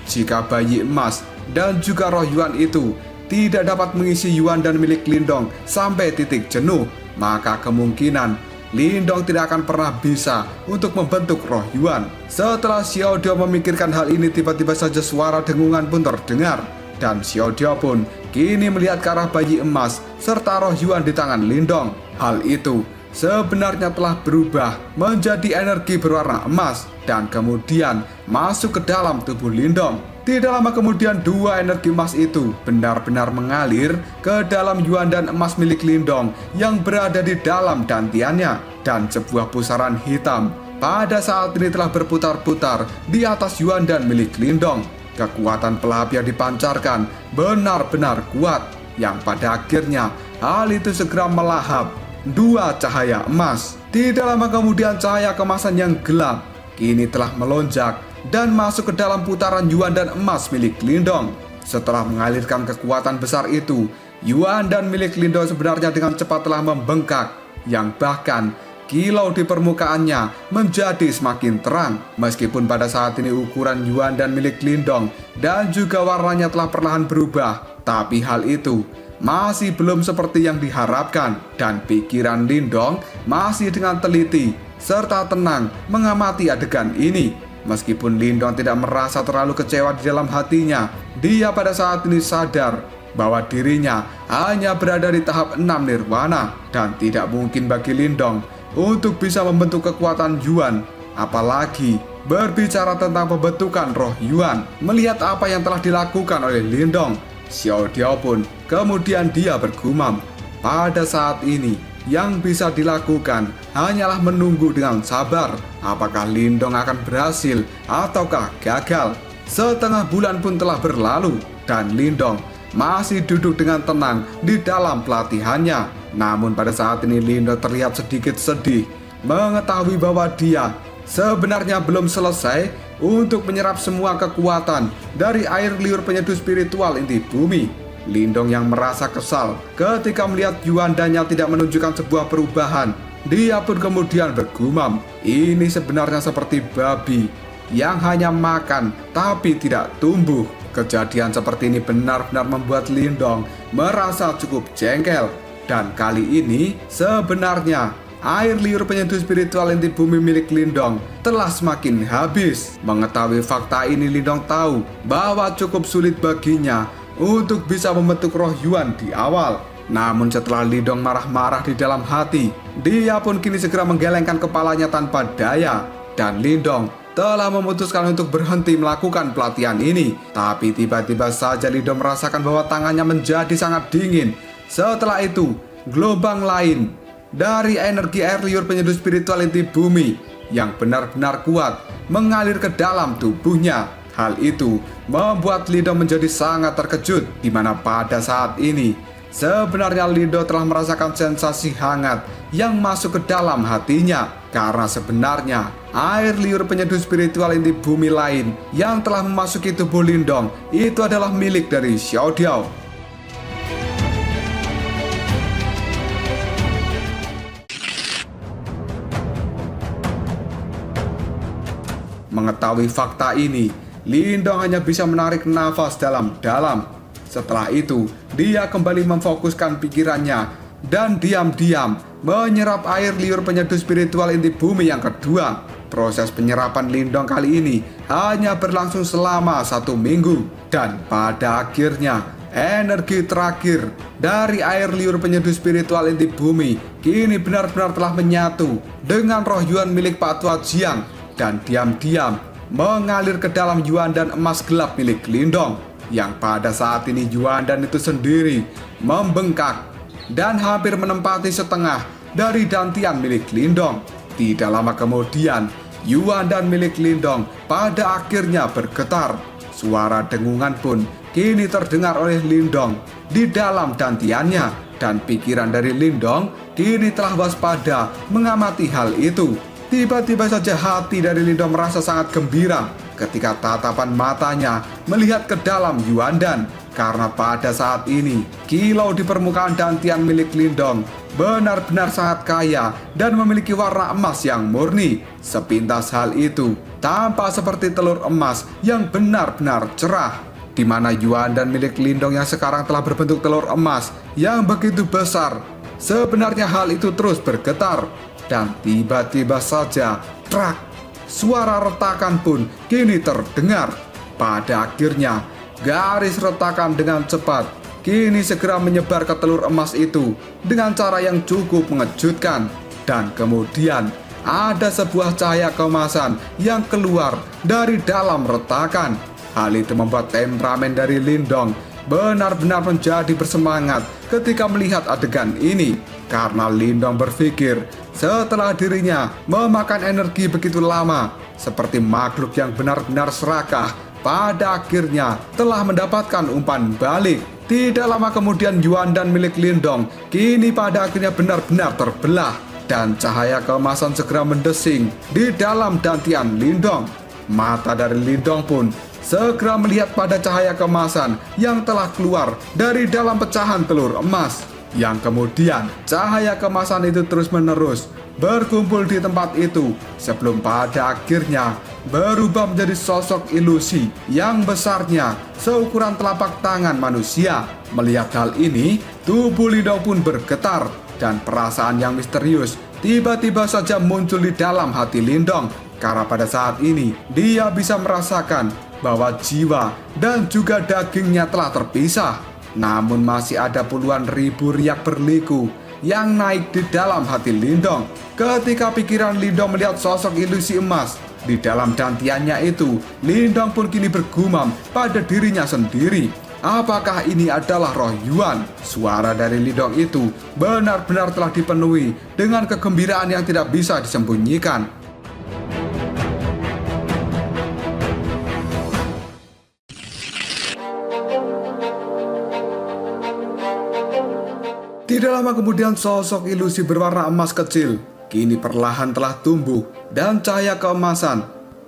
jika bayi emas dan juga roh Yuan itu tidak dapat mengisi Yuandan milik Lindong sampai titik jenuh, maka kemungkinan Lindong tidak akan pernah bisa untuk membentuk roh Yuan. Setelah Xiao Diao memikirkan hal ini, tiba-tiba saja suara dengungan pun terdengar, dan Xiao Diao pun kini melihat ke arah bayi emas serta roh Yuan di tangan Lindong. Hal itu sebenarnya telah berubah menjadi energi berwarna emas dan kemudian masuk ke dalam tubuh Lindong. Tidak lama kemudian dua energi emas itu benar-benar mengalir ke dalam Yuan dan emas milik Lindong yang berada di dalam dantiannya, dan sebuah pusaran hitam pada saat ini telah berputar-putar di atas Yuan dan milik Lindong. Kekuatan pelahap yang dipancarkan benar-benar kuat, yang pada akhirnya hal itu segera melahap dua cahaya emas. Tidak lama kemudian cahaya kemasan yang gelap kini telah melonjak dan masuk ke dalam putaran Yuan dan emas milik Lindong. Setelah mengalirkan kekuatan besar itu, Yuan dan milik Lindong sebenarnya dengan cepat telah membengkak, yang bahkan kilau di permukaannya menjadi semakin terang. Meskipun pada saat ini ukuran Yuan dan milik Lindong dan juga warnanya telah perlahan berubah, tapi hal itu masih belum seperti yang diharapkan, dan pikiran Lindong masih dengan teliti serta tenang mengamati adegan ini. Meskipun Lindong tidak merasa terlalu kecewa di dalam hatinya, dia pada saat ini sadar bahwa dirinya hanya berada di tahap 6 nirwana, dan tidak mungkin bagi Lindong untuk bisa membentuk kekuatan Yuan, apalagi berbicara tentang pembentukan roh Yuan. Melihat apa yang telah dilakukan oleh Lindong, Xiao Diao pun kemudian dia bergumam, pada saat ini yang bisa dilakukan hanyalah menunggu dengan sabar apakah Lindong akan berhasil ataukah gagal. Setengah bulan pun telah berlalu dan Lindong masih duduk dengan tenang di dalam pelatihannya. Namun pada saat ini Lindong terlihat sedikit sedih mengetahui bahwa dia sebenarnya belum selesai untuk menyerap semua kekuatan dari air liur penyeduh spiritual inti bumi. Lindong yang merasa kesal ketika melihat Yuandanya tidak menunjukkan sebuah perubahan. Dia pun kemudian bergumam, ini sebenarnya seperti babi yang hanya makan tapi tidak tumbuh. Kejadian seperti ini benar-benar membuat Lindong merasa cukup jengkel. Dan kali ini sebenarnya air liur penyeduh spiritual inti bumi milik Lindong telah semakin habis. Mengetahui fakta ini, Lindong tahu bahwa cukup sulit baginya untuk bisa membentuk roh Yuan di awal. Namun setelah Lindong marah-marah di dalam hati, dia pun kini segera menggelengkan kepalanya tanpa daya. Dan Lindong telah memutuskan untuk berhenti melakukan pelatihan ini. Tapi tiba-tiba saja Lindong merasakan bahwa tangannya menjadi sangat dingin. Setelah itu, gelombang lain dari energi air liur penyeduh spiritual inti bumi yang benar-benar kuat mengalir ke dalam tubuhnya. Hal itu membuat Lindong menjadi sangat terkejut, di mana pada saat ini sebenarnya Lindong telah merasakan sensasi hangat yang masuk ke dalam hatinya. Karena sebenarnya air liur penyeduh spiritual inti bumi lain yang telah memasuki tubuh Lindong itu adalah milik dari Xiao Diao. Mengetahui fakta ini, Lindong hanya bisa menarik nafas dalam-dalam. Setelah itu, dia kembali memfokuskan pikirannya dan diam-diam menyerap air liur penyeduh spiritual inti bumi yang kedua. Proses penyerapan Lindong kali ini hanya berlangsung selama 1 minggu. Dan pada akhirnya, energi terakhir dari air liur penyeduh spiritual inti bumi kini benar-benar telah menyatu dengan roh Yuan milik Pak Tua Jiang dan diam-diam mengalir ke dalam Yuan dan emas gelap milik Lindong, yang pada saat ini Yuan dan itu sendiri membengkak dan hampir menempati setengah dari dantian milik Lindong. Tidak lama kemudian, Yuan dan milik Lindong pada akhirnya bergetar. Suara dengungan pun kini terdengar oleh Lindong di dalam dantiannya, dan pikiran dari Lindong kini telah waspada mengamati hal itu. Tiba-tiba saja hati dari Lindong merasa sangat gembira ketika tatapan matanya melihat ke dalam Yuandan. Karena pada saat ini, kilau di permukaan dantian milik Lindong benar-benar sangat kaya dan memiliki warna emas yang murni. Sepintas hal itu tampak seperti telur emas yang benar-benar cerah, di mana Yuandan milik Lindong yang sekarang telah berbentuk telur emas yang begitu besar. Sebenarnya hal itu terus bergetar. Dan tiba-tiba saja, trak, suara retakan pun kini terdengar. Pada akhirnya, garis retakan dengan cepat kini segera menyebar ke telur emas itu dengan cara yang cukup mengejutkan. Dan kemudian, ada sebuah cahaya keemasan yang keluar dari dalam retakan. Hal itu membuat temperamen dari Lindong benar-benar menjadi bersemangat ketika melihat adegan ini. Karena Lindong berpikir setelah dirinya memakan energi begitu lama, seperti makhluk yang benar-benar serakah, pada akhirnya telah mendapatkan umpan balik. Tidak lama kemudian Yuan dan milik Lindong kini pada akhirnya benar-benar terbelah, dan cahaya keemasan segera mendesing di dalam dantian Lindong. Mata dari Lindong pun segera melihat pada cahaya keemasan yang telah keluar dari dalam pecahan telur emas, yang kemudian cahaya keemasan itu terus-menerus berkumpul di tempat itu sebelum pada akhirnya berubah menjadi sosok ilusi yang besarnya seukuran telapak tangan manusia. Melihat hal ini, tubuh Lindong pun bergetar dan perasaan yang misterius tiba-tiba saja muncul di dalam hati Lindong. Karena pada saat ini dia bisa merasakan bahwa jiwa dan juga dagingnya telah terpisah. Namun masih ada puluhan ribu riak berliku yang naik di dalam hati Lindong. Ketika pikiran Lindong melihat sosok ilusi emas di dalam dantiannya itu, Lindong pun kini bergumam pada dirinya sendiri. Apakah ini adalah roh Yuan? Suara dari Lindong itu benar-benar telah dipenuhi dengan kegembiraan yang tidak bisa disembunyikan. Tidak lama kemudian sosok ilusi berwarna emas kecil kini perlahan telah tumbuh, dan cahaya keemasan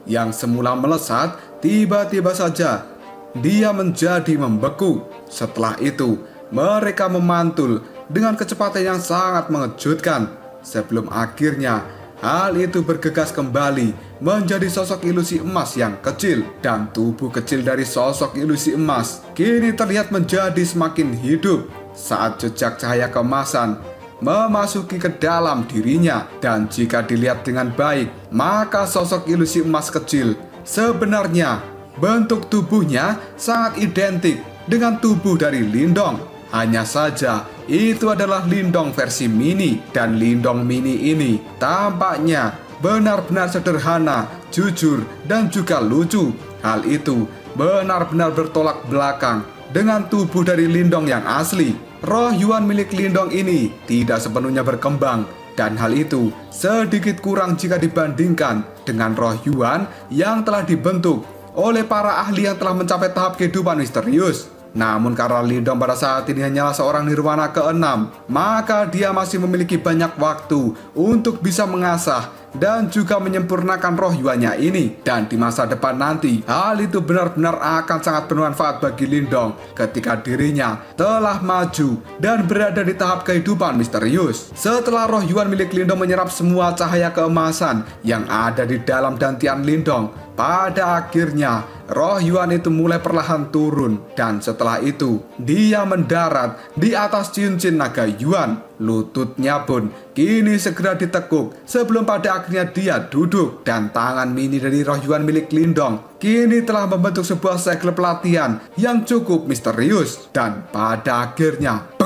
yang semula melesat tiba-tiba saja dia menjadi membeku. Setelah itu mereka memantul dengan kecepatan yang sangat mengejutkan sebelum akhirnya hal itu bergegas kembali menjadi sosok ilusi emas yang kecil, dan tubuh kecil dari sosok ilusi emas kini terlihat menjadi semakin hidup saat jejak cahaya keemasan memasuki ke dalam dirinya. Dan jika dilihat dengan baik, maka sosok ilusi emas kecil sebenarnya bentuk tubuhnya sangat identik dengan tubuh dari Lindong. Hanya saja itu adalah Lindong versi mini, dan Lindong mini ini tampaknya benar-benar sederhana, jujur, dan juga lucu. Hal itu benar-benar bertolak belakang dengan tubuh dari Lindong yang asli. Roh Yuan milik Lindong ini tidak sepenuhnya berkembang, dan hal itu sedikit kurang jika dibandingkan dengan roh Yuan yang telah dibentuk oleh para ahli yang telah mencapai tahap kehidupan misterius. Namun karena Lindong pada saat ini hanyalah seorang nirwana ke-6, maka dia masih memiliki banyak waktu untuk bisa mengasah dan juga menyempurnakan roh Yuannya ini. Dan di masa depan nanti, hal itu benar-benar akan sangat bermanfaat bagi Lindong ketika dirinya telah maju dan berada di tahap kehidupan misterius. Setelah roh Yuan milik Lindong menyerap semua cahaya keemasan yang ada di dalam dantian Lindong, pada akhirnya roh Yuan itu mulai perlahan turun, dan setelah itu dia mendarat di atas cincin naga Yuan. Lututnya pun kini segera ditekuk sebelum pada akhirnya dia duduk, dan tangan mini dari roh Yuan milik Lindong kini telah membentuk sebuah segel pelatihan yang cukup misterius. Dan pada akhirnya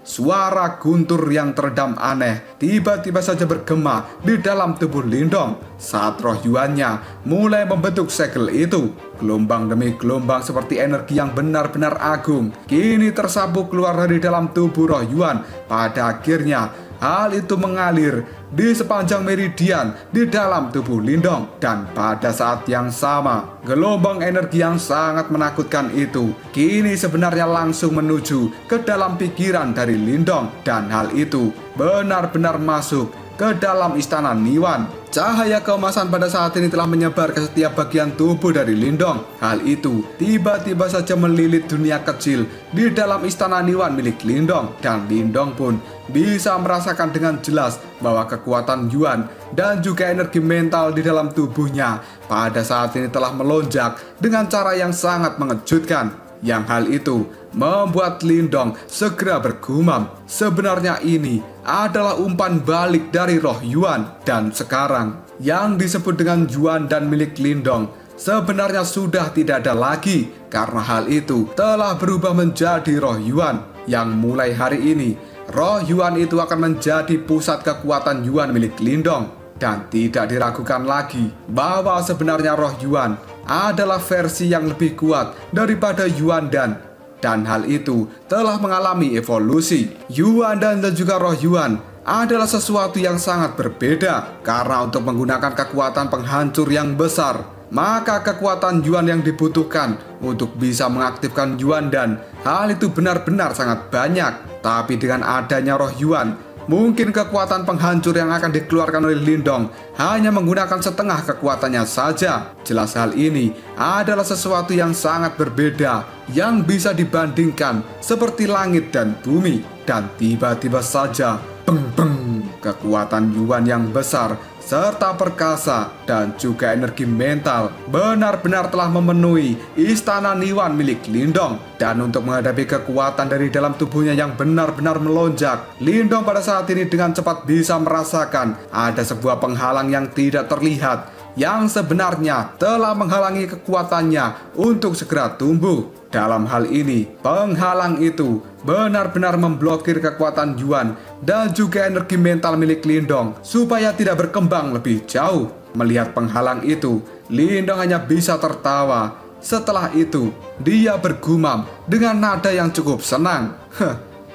suara guntur yang teredam aneh tiba-tiba saja bergema di dalam tubuh Lindong saat roh Yuannya mulai membentuk segel itu. Gelombang demi gelombang seperti energi yang benar-benar agung kini tersapu keluar dari dalam tubuh roh Yuan. Pada akhirnya hal itu mengalir di sepanjang meridian di dalam tubuh Lindong. Dan pada saat yang sama, gelombang energi yang sangat menakutkan itu kini sebenarnya langsung menuju ke dalam pikiran dari Lindong. Dan hal itu benar-benar masuk ke dalam istana Niwan. Cahaya keemasan pada saat ini telah menyebar ke setiap bagian tubuh dari Lindong. Hal itu tiba-tiba saja melilit dunia kecil di dalam istana Niwan milik Lindong. Dan Lindong pun bisa merasakan dengan jelas bahwa kekuatan Yuan dan juga energi mental di dalam tubuhnya pada saat ini telah melonjak dengan cara yang sangat mengejutkan. Yang hal itu membuat Lindong segera bergumam, sebenarnya ini adalah umpan balik dari roh Yuan. Dan sekarang yang disebut dengan Yuan dan milik Lindong sebenarnya sudah tidak ada lagi, karena hal itu telah berubah menjadi roh Yuan, yang mulai hari ini roh Yuan itu akan menjadi pusat kekuatan Yuan milik Lindong. Dan tidak diragukan lagi bahwa sebenarnya roh Yuan adalah versi yang lebih kuat daripada Yuandan. Dan hal itu telah mengalami evolusi. Yuandan dan juga roh Yuan adalah sesuatu yang sangat berbeda. Karena untuk menggunakan kekuatan penghancur yang besar, maka kekuatan Yuan yang dibutuhkan untuk bisa mengaktifkan Yuandan, hal itu benar-benar sangat banyak. Tapi dengan adanya roh Yuan, mungkin kekuatan penghancur yang akan dikeluarkan oleh Lindong hanya menggunakan setengah kekuatannya saja. Jelas hal ini adalah sesuatu yang sangat berbeda, yang bisa dibandingkan seperti langit dan bumi. Dan tiba-tiba saja, beng-beng, kekuatan Yuan yang besar serta perkasa dan juga energi mental benar-benar telah memenuhi istana Niwan milik Lindong. Dan untuk menghadapi kekuatan dari dalam tubuhnya yang benar-benar melonjak, Lindong pada saat ini dengan cepat bisa merasakan ada sebuah penghalang yang tidak terlihat yang sebenarnya telah menghalangi kekuatannya untuk segera tumbuh. Dalam hal ini, penghalang itu benar-benar memblokir kekuatan Yuan dan juga energi mental milik Lindong supaya tidak berkembang lebih jauh. Melihat penghalang itu, Lindong hanya bisa tertawa. Setelah itu, dia bergumam dengan nada yang cukup senang.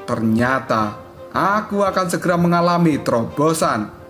Ternyata aku akan segera mengalami terobosan.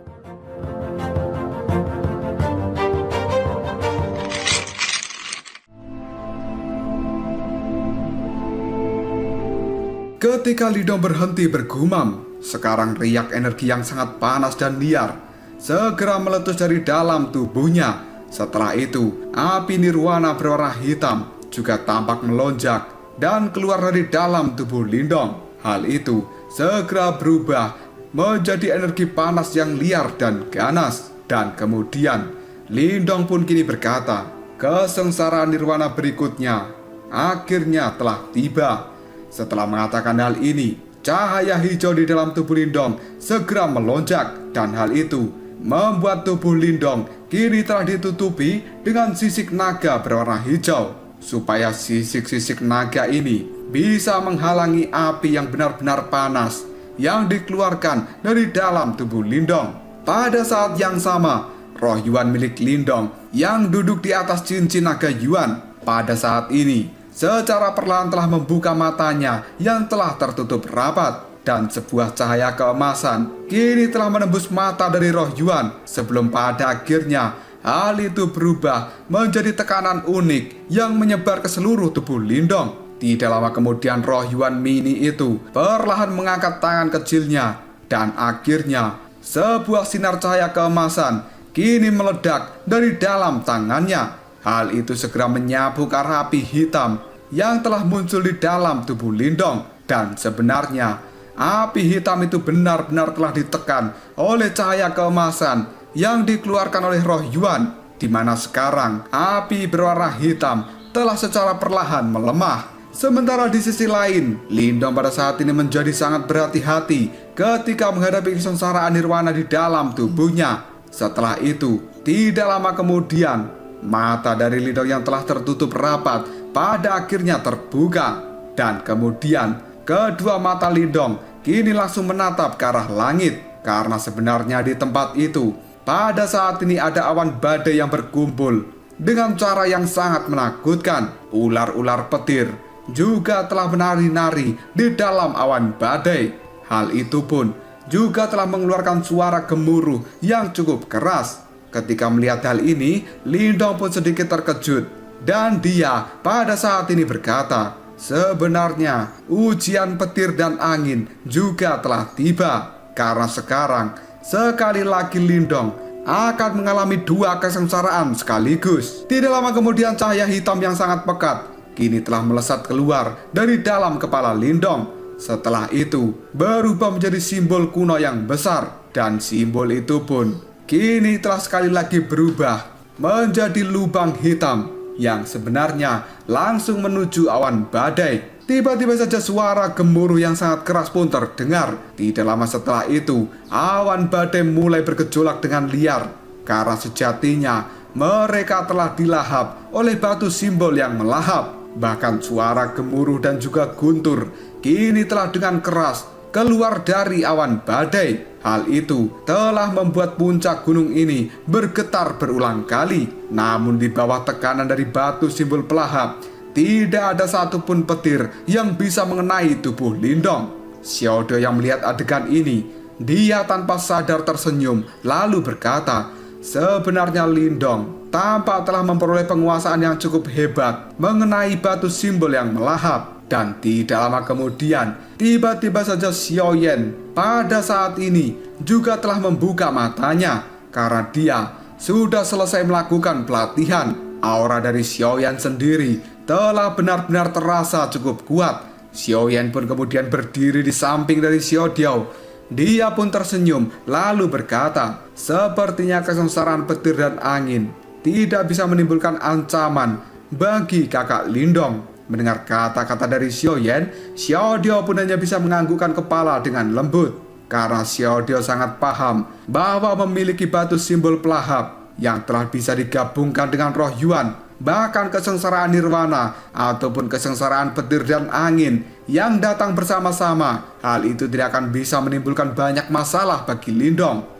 Ketika Lindong berhenti bergumam, sekarang riak energi yang sangat panas dan liar segera meletus dari dalam tubuhnya. Setelah itu, api nirwana berwarna hitam juga tampak melonjak dan keluar dari dalam tubuh Lindong. Hal itu segera berubah menjadi energi panas yang liar dan ganas. Dan kemudian, Lindong pun kini berkata, kesengsaraan nirwana berikutnya akhirnya telah tiba. Setelah mengatakan hal ini, cahaya hijau di dalam tubuh Lindong segera melonjak, dan hal itu membuat tubuh Lindong kini telah ditutupi dengan sisik naga berwarna hijau, supaya sisik-sisik naga ini bisa menghalangi api yang benar-benar panas yang dikeluarkan dari dalam tubuh Lindong. Pada saat yang sama, roh Yuan milik Lindong yang duduk di atas cincin naga Yuan pada saat ini secara perlahan telah membuka matanya yang telah tertutup rapat, dan sebuah cahaya keemasan kini telah menembus mata dari roh Yuan sebelum pada akhirnya hal itu berubah menjadi tekanan unik yang menyebar ke seluruh tubuh Lindong. Tidak lama kemudian roh Yuan mini itu perlahan mengangkat tangan kecilnya, dan akhirnya sebuah sinar cahaya keemasan kini meledak dari dalam tangannya. Hal itu segera menyapu ke arah api hitam yang telah muncul di dalam tubuh Lindong. Dan sebenarnya, api hitam itu benar-benar telah ditekan oleh cahaya keemasan yang dikeluarkan oleh roh Yuan, di mana sekarang api berwarna hitam telah secara perlahan melemah. Sementara di sisi lain, Lindong pada saat ini menjadi sangat berhati-hati ketika menghadapi kesengsaraan nirwana di dalam tubuhnya. Setelah itu, tidak lama kemudian, mata dari Lindong yang telah tertutup rapat pada akhirnya terbuka. Dan kemudian kedua mata Lindong kini langsung menatap ke arah langit. Karena sebenarnya di tempat itu pada saat ini ada awan badai yang berkumpul dengan cara yang sangat menakutkan. Ular-ular petir juga telah menari-nari di dalam awan badai. Hal itu pun juga telah mengeluarkan suara gemuruh yang cukup keras. Ketika melihat hal ini, Lindong pun sedikit terkejut, dan dia pada saat ini berkata, sebenarnya ujian petir dan angin juga telah tiba. Karena sekarang sekali lagi Lindong akan mengalami dua kesengsaraan sekaligus. Tidak lama kemudian cahaya hitam yang sangat pekat kini telah melesat keluar dari dalam kepala Lindong. Setelah itu berubah menjadi simbol kuno yang besar, dan simbol itu pun kini telah sekali lagi berubah menjadi lubang hitam yang sebenarnya langsung menuju awan badai. Tiba-tiba saja suara gemuruh yang sangat keras pun terdengar. Tidak lama setelah itu, awan badai mulai bergejolak dengan liar, karena sejatinya mereka telah dilahap oleh batu simbol yang melahap. Bahkan suara gemuruh dan juga guntur kini telah dengan keras keluar dari awan badai. Hal itu telah membuat puncak gunung ini bergetar berulang kali. Namun di bawah tekanan dari batu simbol pelahap, tidak ada satupun petir yang bisa mengenai tubuh Lindong. Xiaodio yang melihat adegan ini, dia tanpa sadar tersenyum lalu berkata, sebenarnya Lindong tampak telah memperoleh penguasaan yang cukup hebat mengenai batu simbol yang melahap. Dan tidak lama kemudian, tiba-tiba saja Xiaoyan pada saat ini juga telah membuka matanya karena dia sudah selesai melakukan pelatihan. Aura dari Xiaoyan sendiri telah benar-benar terasa cukup kuat. Xiaoyan pun kemudian berdiri di samping dari Xiaodio. Dia pun tersenyum lalu berkata, sepertinya kesengsaraan petir dan angin tidak bisa menimbulkan ancaman bagi kakak Lindong. Mendengar kata-kata dari Xiaoyan, Xiaodio pun hanya bisa menganggukkan kepala dengan lembut. Karena Xiaodio sangat paham bahwa memiliki batu simbol pelahap yang telah bisa digabungkan dengan roh Yuan, bahkan kesengsaraan nirwana ataupun kesengsaraan petir dan angin yang datang bersama-sama, hal itu tidak akan bisa menimbulkan banyak masalah bagi Lindong.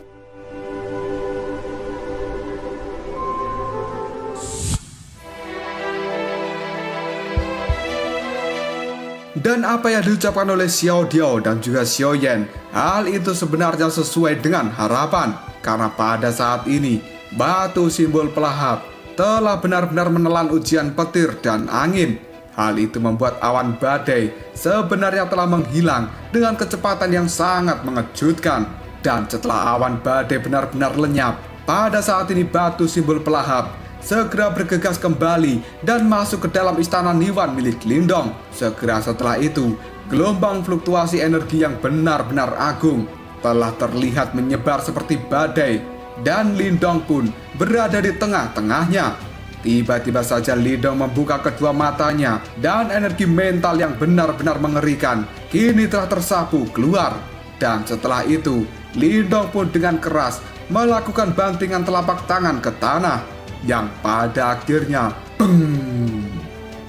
Dan apa yang diucapkan oleh Xiaodio dan juga Xiaoyan, hal itu sebenarnya sesuai dengan harapan. Karena pada saat ini, batu simbol pelahap telah benar-benar menelan ujian petir dan angin. Hal itu membuat awan badai sebenarnya telah menghilang dengan kecepatan yang sangat mengejutkan. Dan setelah awan badai benar-benar lenyap, pada saat ini batu simbol pelahap segera bergegas kembali dan masuk ke dalam istana Niwan milik Lindong. Segera setelah itu, gelombang fluktuasi energi yang benar-benar agung telah terlihat menyebar seperti badai, dan Lindong pun berada di tengah-tengahnya. Tiba-tiba saja Lindong membuka kedua matanya dan energi mental yang benar-benar mengerikan kini telah tersapu keluar. Dan setelah itu, Lindong pun dengan keras melakukan bantingan telapak tangan ke tanah, yang pada akhirnya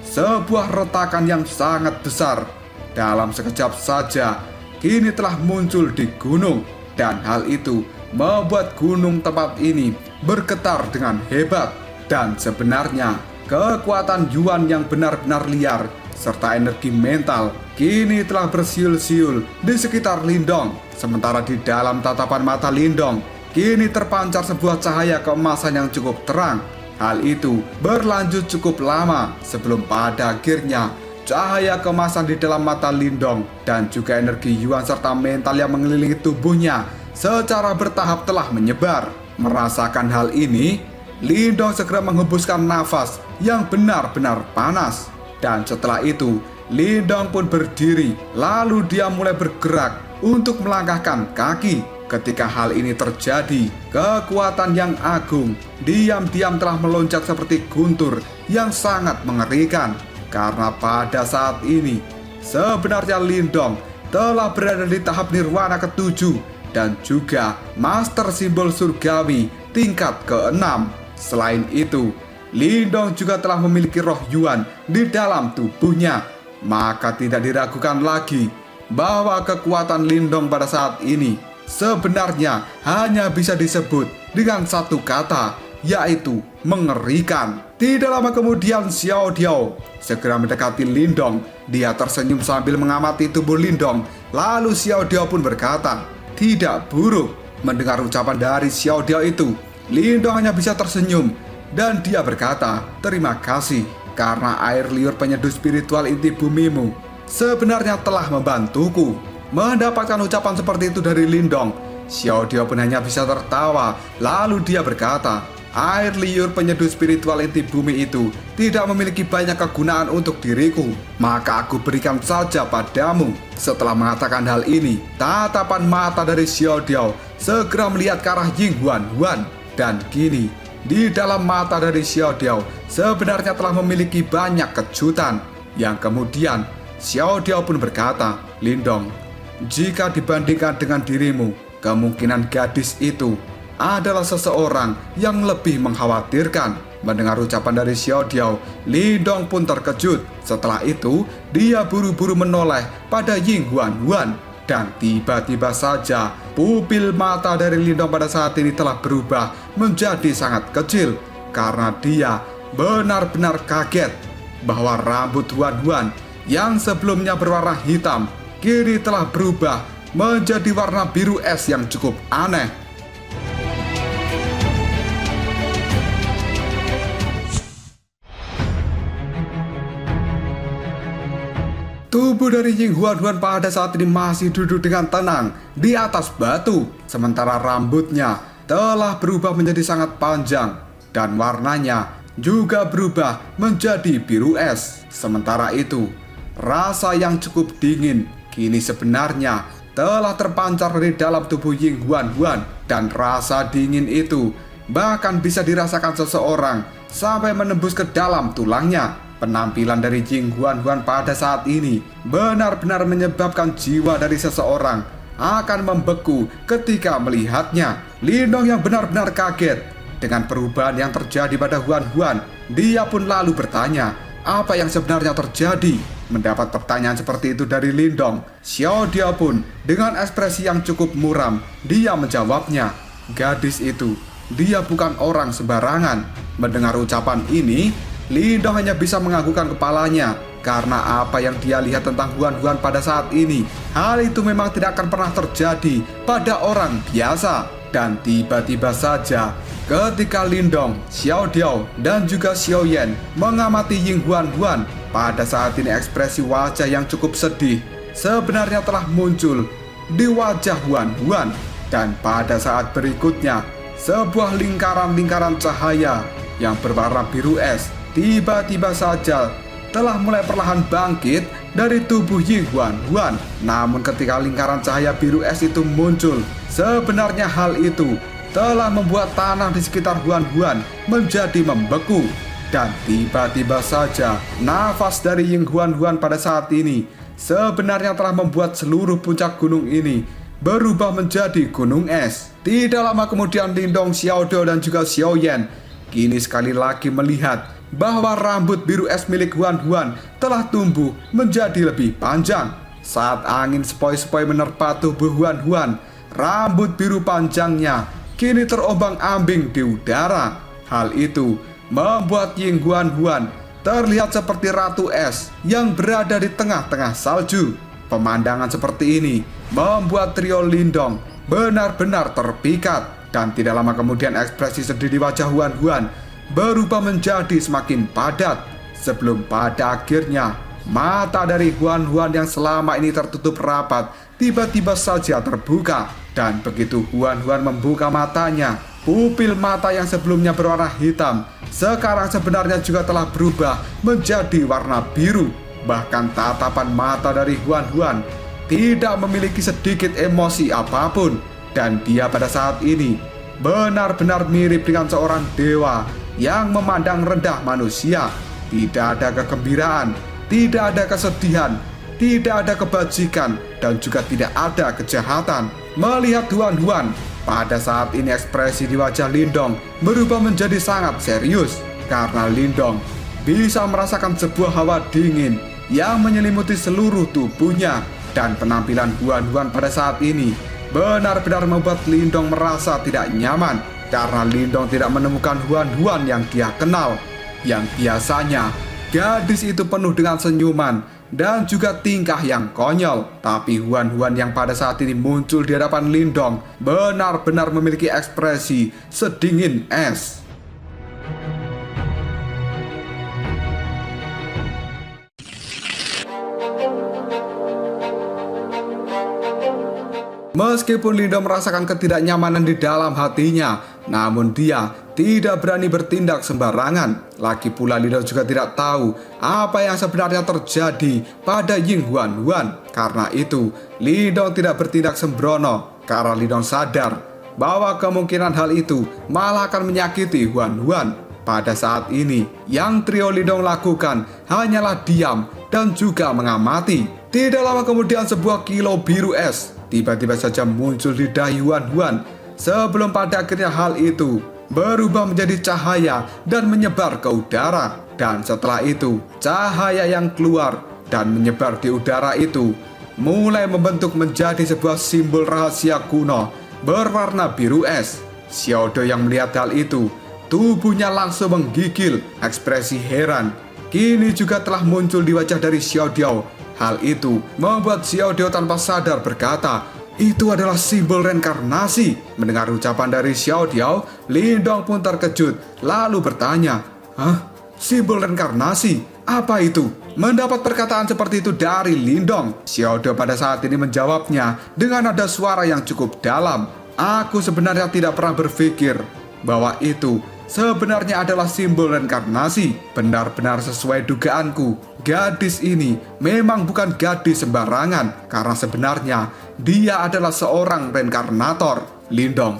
sebuah retakan yang sangat besar dalam sekejap saja kini telah muncul di gunung. Dan hal itu membuat gunung tempat ini bergetar dengan hebat. Dan sebenarnya kekuatan Yuan yang benar-benar liar serta energi mental kini telah bersiul-siul di sekitar Lindong. Sementara di dalam tatapan mata Lindong kini terpancar sebuah cahaya keemasan yang cukup terang. Hal itu berlanjut cukup lama sebelum pada akhirnya cahaya keemasan di dalam mata Lindong dan juga energi Yuan serta mental yang mengelilingi tubuhnya secara bertahap telah menyebar. Merasakan hal ini, Lindong segera menghembuskan nafas yang benar-benar panas. Dan setelah itu, Lindong pun berdiri lalu dia mulai bergerak untuk melangkahkan kaki. Ketika hal ini terjadi, kekuatan yang agung diam-diam telah melonjak seperti guntur yang sangat mengerikan. Karena pada saat ini, sebenarnya Lindong telah berada di tahap nirwana ke-7 dan juga master simbol surgawi tingkat ke-6. Selain itu, Lindong juga telah memiliki roh Yuan di dalam tubuhnya. Maka tidak diragukan lagi bahwa kekuatan Lindong pada saat ini sebenarnya hanya bisa disebut dengan satu kata, yaitu mengerikan. Tidak lama kemudian Xiaodio segera mendekati Lindong. Dia tersenyum sambil mengamati tubuh Lindong. Lalu Xiaodio pun berkata, tidak buruk. Mendengar ucapan dari Xiaodio itu, Lindong hanya bisa tersenyum dan dia berkata, terima kasih karena air liur penyeduh spiritual inti bumimu sebenarnya telah membantuku. Mendapatkan ucapan seperti itu dari Lindong, Xiaodio pun hanya bisa tertawa. Lalu dia berkata, air liur penyeduh spiritual inti bumi itu tidak memiliki banyak kegunaan untuk diriku, maka aku berikan saja padamu. Setelah mengatakan hal ini, tatapan mata dari Xiaodio segera melihat ke arah Ying Huan. Dan kini, di dalam mata dari Xiaodio sebenarnya telah memiliki banyak kejutan. Yang kemudian, Xiaodio pun berkata, Lindong, jika dibandingkan dengan dirimu, kemungkinan gadis itu adalah seseorang yang lebih mengkhawatirkan. Mendengar ucapan dari Xiaodio, Lindong pun terkejut. Setelah itu, dia buru-buru menoleh pada Ying Huan. Dan tiba-tiba saja, Pupil mata dari Lindong pada saat ini telah berubah menjadi sangat kecil karena dia benar-benar kaget bahwa rambut Huan yang sebelumnya berwarna hitam kini telah berubah menjadi warna biru es yang cukup aneh. Tubuh dari Ying Huan pada saat ini masih duduk dengan tenang di atas batu, sementara rambutnya telah berubah menjadi sangat panjang dan warnanya juga berubah menjadi biru es. Sementara itu, rasa yang cukup dingin kini sebenarnya telah terpancar dari dalam tubuh Ying Huan dan rasa dingin itu bahkan bisa dirasakan seseorang sampai menembus ke dalam tulangnya. Penampilan dari Ying Huan pada saat ini benar-benar menyebabkan jiwa dari seseorang akan membeku ketika melihatnya. Lindong yang benar-benar kaget dengan perubahan yang terjadi pada Huan. Dia pun lalu bertanya, apa yang sebenarnya terjadi? Mendapat pertanyaan seperti itu dari Lindong, Xiao Diao pun dengan ekspresi yang cukup muram, dia menjawabnya, gadis itu, dia bukan orang sembarangan. Mendengar ucapan ini, Lindong hanya bisa menganggukkan kepalanya karena apa yang dia lihat tentang Huan pada saat ini, hal itu memang tidak akan pernah terjadi pada orang biasa. Dan tiba-tiba saja ketika Lindong, Xiao Diao, dan juga Xiao Yan mengamati Ying Huan pada saat ini ekspresi wajah yang cukup sedih sebenarnya telah muncul di wajah Huan. Dan pada saat berikutnya, sebuah lingkaran-lingkaran cahaya yang berwarna biru es tiba-tiba saja telah mulai perlahan bangkit dari tubuh Ying Huan. Namun ketika lingkaran cahaya biru es itu muncul, sebenarnya hal itu telah membuat tanah di sekitar Huan menjadi membeku. Dan tiba-tiba saja nafas dari Ying Huan pada saat ini sebenarnya telah membuat seluruh puncak gunung ini berubah menjadi gunung es. Tidak lama kemudian Lindong, Xiao Diao, dan juga Xiao Yan kini sekali lagi melihat bahwa rambut biru es milik Huan telah tumbuh menjadi lebih panjang. Saat angin sepoi-sepoi menerpa tubuh Huan, rambut biru panjangnya kini terombang-ambing di udara. Hal itu membuat Ying Huan terlihat seperti ratu es yang berada di tengah-tengah salju. Pemandangan seperti ini membuat trio Lindong benar-benar terpikat, dan tidak lama kemudian ekspresi sedih di wajah Huan berubah menjadi semakin padat sebelum pada akhirnya mata dari Huan yang selama ini tertutup rapat tiba-tiba saja terbuka. Dan begitu Huan membuka matanya, pupil mata yang sebelumnya berwarna hitam sekarang sebenarnya juga telah berubah menjadi warna biru. Bahkan tatapan mata dari Huan tidak memiliki sedikit emosi apapun, dan dia pada saat ini benar-benar mirip dengan seorang dewa yang memandang rendah manusia. Tidak ada kegembiraan, tidak ada kesedihan, tidak ada kebajikan, dan juga tidak ada kejahatan. Melihat Huan pada saat ini ekspresi di wajah Lindong berubah menjadi sangat serius karena Lindong bisa merasakan sebuah hawa dingin yang menyelimuti seluruh tubuhnya. Dan penampilan Huan pada saat ini benar-benar membuat Lindong merasa tidak nyaman karena Lindong tidak menemukan Huan yang dia kenal. Yang biasanya gadis itu penuh dengan senyuman dan juga tingkah yang konyol. Tapi Huan yang pada saat ini muncul di hadapan Lindong benar-benar memiliki ekspresi sedingin es. Meskipun Lindong merasakan ketidaknyamanan di dalam hatinya, namun dia tidak berani bertindak sembarangan. Lagi pula Lindong juga tidak tahu apa yang sebenarnya terjadi pada Ying Huan. Karena itu, Lindong tidak bertindak sembrono karena Lindong sadar bahwa kemungkinan hal itu malah akan menyakiti Huan. Pada saat ini, yang trio Lindong lakukan hanyalah diam dan juga mengamati. Tidak lama kemudian sebuah kilau biru es tiba-tiba saja muncul di dahi Huan sebelum pada akhirnya hal itu berubah menjadi cahaya dan menyebar ke udara. Dan setelah itu, cahaya yang keluar dan menyebar di udara itu mulai membentuk menjadi sebuah simbol rahasia kuno berwarna biru es. Xiaodio yang melihat hal itu, tubuhnya langsung menggigil, ekspresi heran kini juga telah muncul di wajah dari Xiaodio. Hal itu membuat Xiaodio tanpa sadar berkata, itu adalah simbol reinkarnasi. Mendengar ucapan dari Xiaodio, Lindong pun terkejut lalu bertanya, "Hah? Simbol reinkarnasi? Apa itu?" Mendapat perkataan seperti itu dari Lindong, Xiaodio pada saat ini menjawabnya dengan nada suara yang cukup dalam. "Aku sebenarnya tidak pernah berpikir bahwa itu sebenarnya adalah simbol reinkarnasi. Benar-benar sesuai dugaanku. Gadis ini memang bukan gadis sembarangan, karena sebenarnya dia adalah seorang reinkarnator." "Lindong,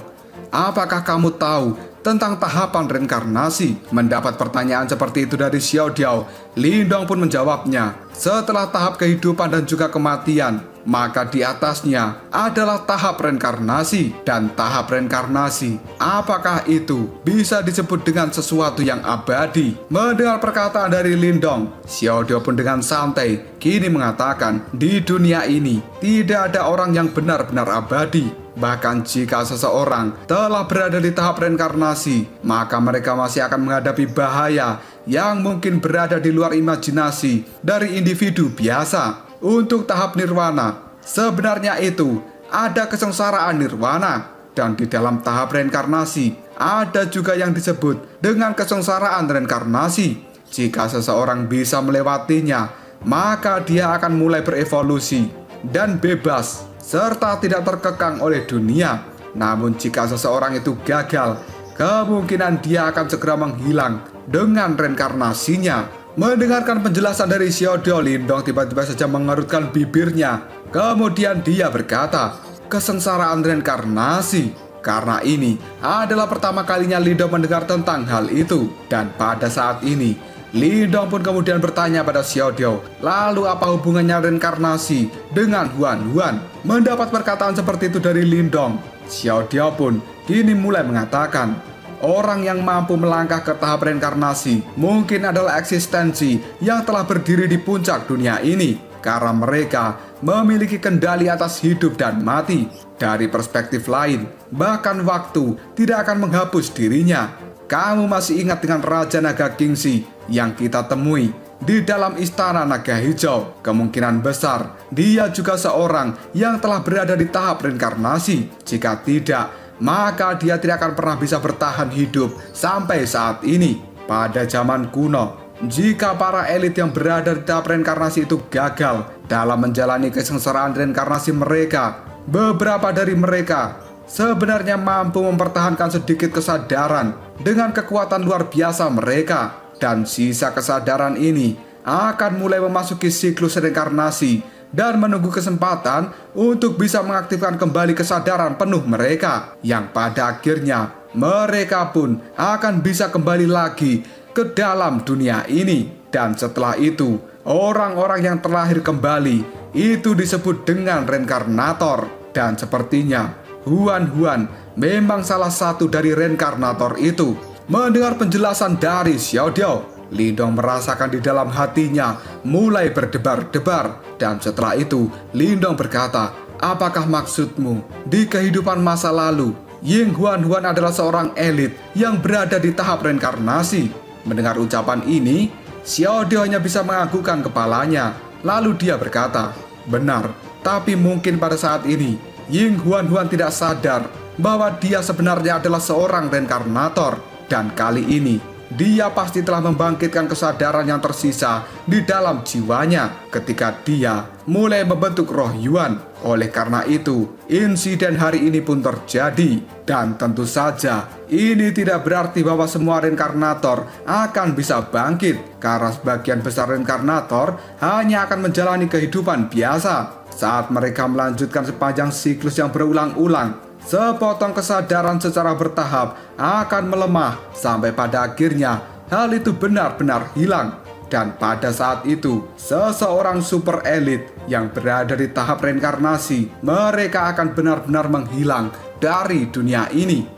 apakah kamu tahu tentang tahapan reinkarnasi?" Mendapat pertanyaan seperti itu dari Xiaodio, Lindong pun menjawabnya, setelah tahap kehidupan dan juga kematian, maka di atasnya adalah tahap reinkarnasi. Dan tahap reinkarnasi, apakah itu bisa disebut dengan sesuatu yang abadi? Mendengar perkataan dari Lindong, Xiaodio pun dengan santai kini mengatakan, di dunia ini tidak ada orang yang benar-benar abadi. Bahkan jika seseorang telah berada di tahap reinkarnasi, maka mereka masih akan menghadapi bahaya yang mungkin berada di luar imajinasi dari individu biasa. Untuk tahap nirwana, sebenarnya itu ada kesengsaraan nirwana. Dan di dalam tahap reinkarnasi, ada juga yang disebut dengan kesengsaraan reinkarnasi. Jika seseorang bisa melewatinya, maka dia akan mulai berevolusi dan bebas, serta tidak terkekang oleh dunia. Namun jika seseorang itu gagal, kemungkinan dia akan segera menghilang dengan reinkarnasinya. Mendengarkan penjelasan dari Xiaodio, Lindong tiba-tiba saja mengerutkan bibirnya. Kemudian dia berkata, kesengsaraan reinkarnasi. Karena ini adalah pertama kalinya Lindong mendengar tentang hal itu. Dan pada saat ini, Lindong pun kemudian bertanya pada Xiaodio, lalu apa hubungannya reinkarnasi dengan Huan Huan? Mendapat perkataan seperti itu dari Lindong, Xiaodio pun kini mulai mengatakan, orang yang mampu melangkah ke tahap reinkarnasi mungkin adalah eksistensi yang telah berdiri di puncak dunia ini, karena mereka memiliki kendali atas hidup dan mati. Dari perspektif lain, bahkan waktu tidak akan menghapus dirinya. Kamu masih ingat dengan Raja Naga Kingxi yang kita temui di dalam istana naga hijau? Kemungkinan besar dia juga seorang yang telah berada di tahap reinkarnasi. Jika tidak, maka dia tidak akan pernah bisa bertahan hidup sampai saat ini. Pada zaman kuno, jika para elit yang berada di tahap reinkarnasi itu gagal dalam menjalani kesengsaraan reinkarnasi mereka, beberapa dari mereka sebenarnya mampu mempertahankan sedikit kesadaran dengan kekuatan luar biasa mereka. Dan sisa kesadaran ini akan mulai memasuki siklus reinkarnasi dan menunggu kesempatan untuk bisa mengaktifkan kembali kesadaran penuh mereka, yang pada akhirnya mereka pun akan bisa kembali lagi ke dalam dunia ini. Dan setelah itu, orang-orang yang terlahir kembali itu disebut dengan reinkarnator. Dan sepertinya Huan Huan memang salah satu dari reinkarnator itu. Mendengar penjelasan dari Xiaodio, Lindong merasakan di dalam hatinya mulai berdebar-debar. Dan setelah itu, Lindong berkata, apakah maksudmu di kehidupan masa lalu, Ying Huan Huan adalah seorang elit yang berada di tahap reinkarnasi? Mendengar ucapan ini, Xiaodio hanya bisa menganggukkan kepalanya. Lalu dia berkata, benar, tapi mungkin pada saat ini, Ying Huan Huan tidak sadar bahwa dia sebenarnya adalah seorang reinkarnator. Dan kali ini, dia pasti telah membangkitkan kesadaran yang tersisa di dalam jiwanya ketika dia mulai membentuk roh Yuan. Oleh karena itu, insiden hari ini pun terjadi. Dan tentu saja, ini tidak berarti bahwa semua reinkarnator akan bisa bangkit, karena sebagian besar reinkarnator hanya akan menjalani kehidupan biasa. Saat mereka melanjutkan sepanjang siklus yang berulang-ulang, sepotong kesadaran secara bertahap akan melemah sampai pada akhirnya hal itu benar-benar hilang. Dan pada saat itu, seseorang super elit yang berada di tahap reinkarnasi, mereka akan benar-benar menghilang dari dunia ini.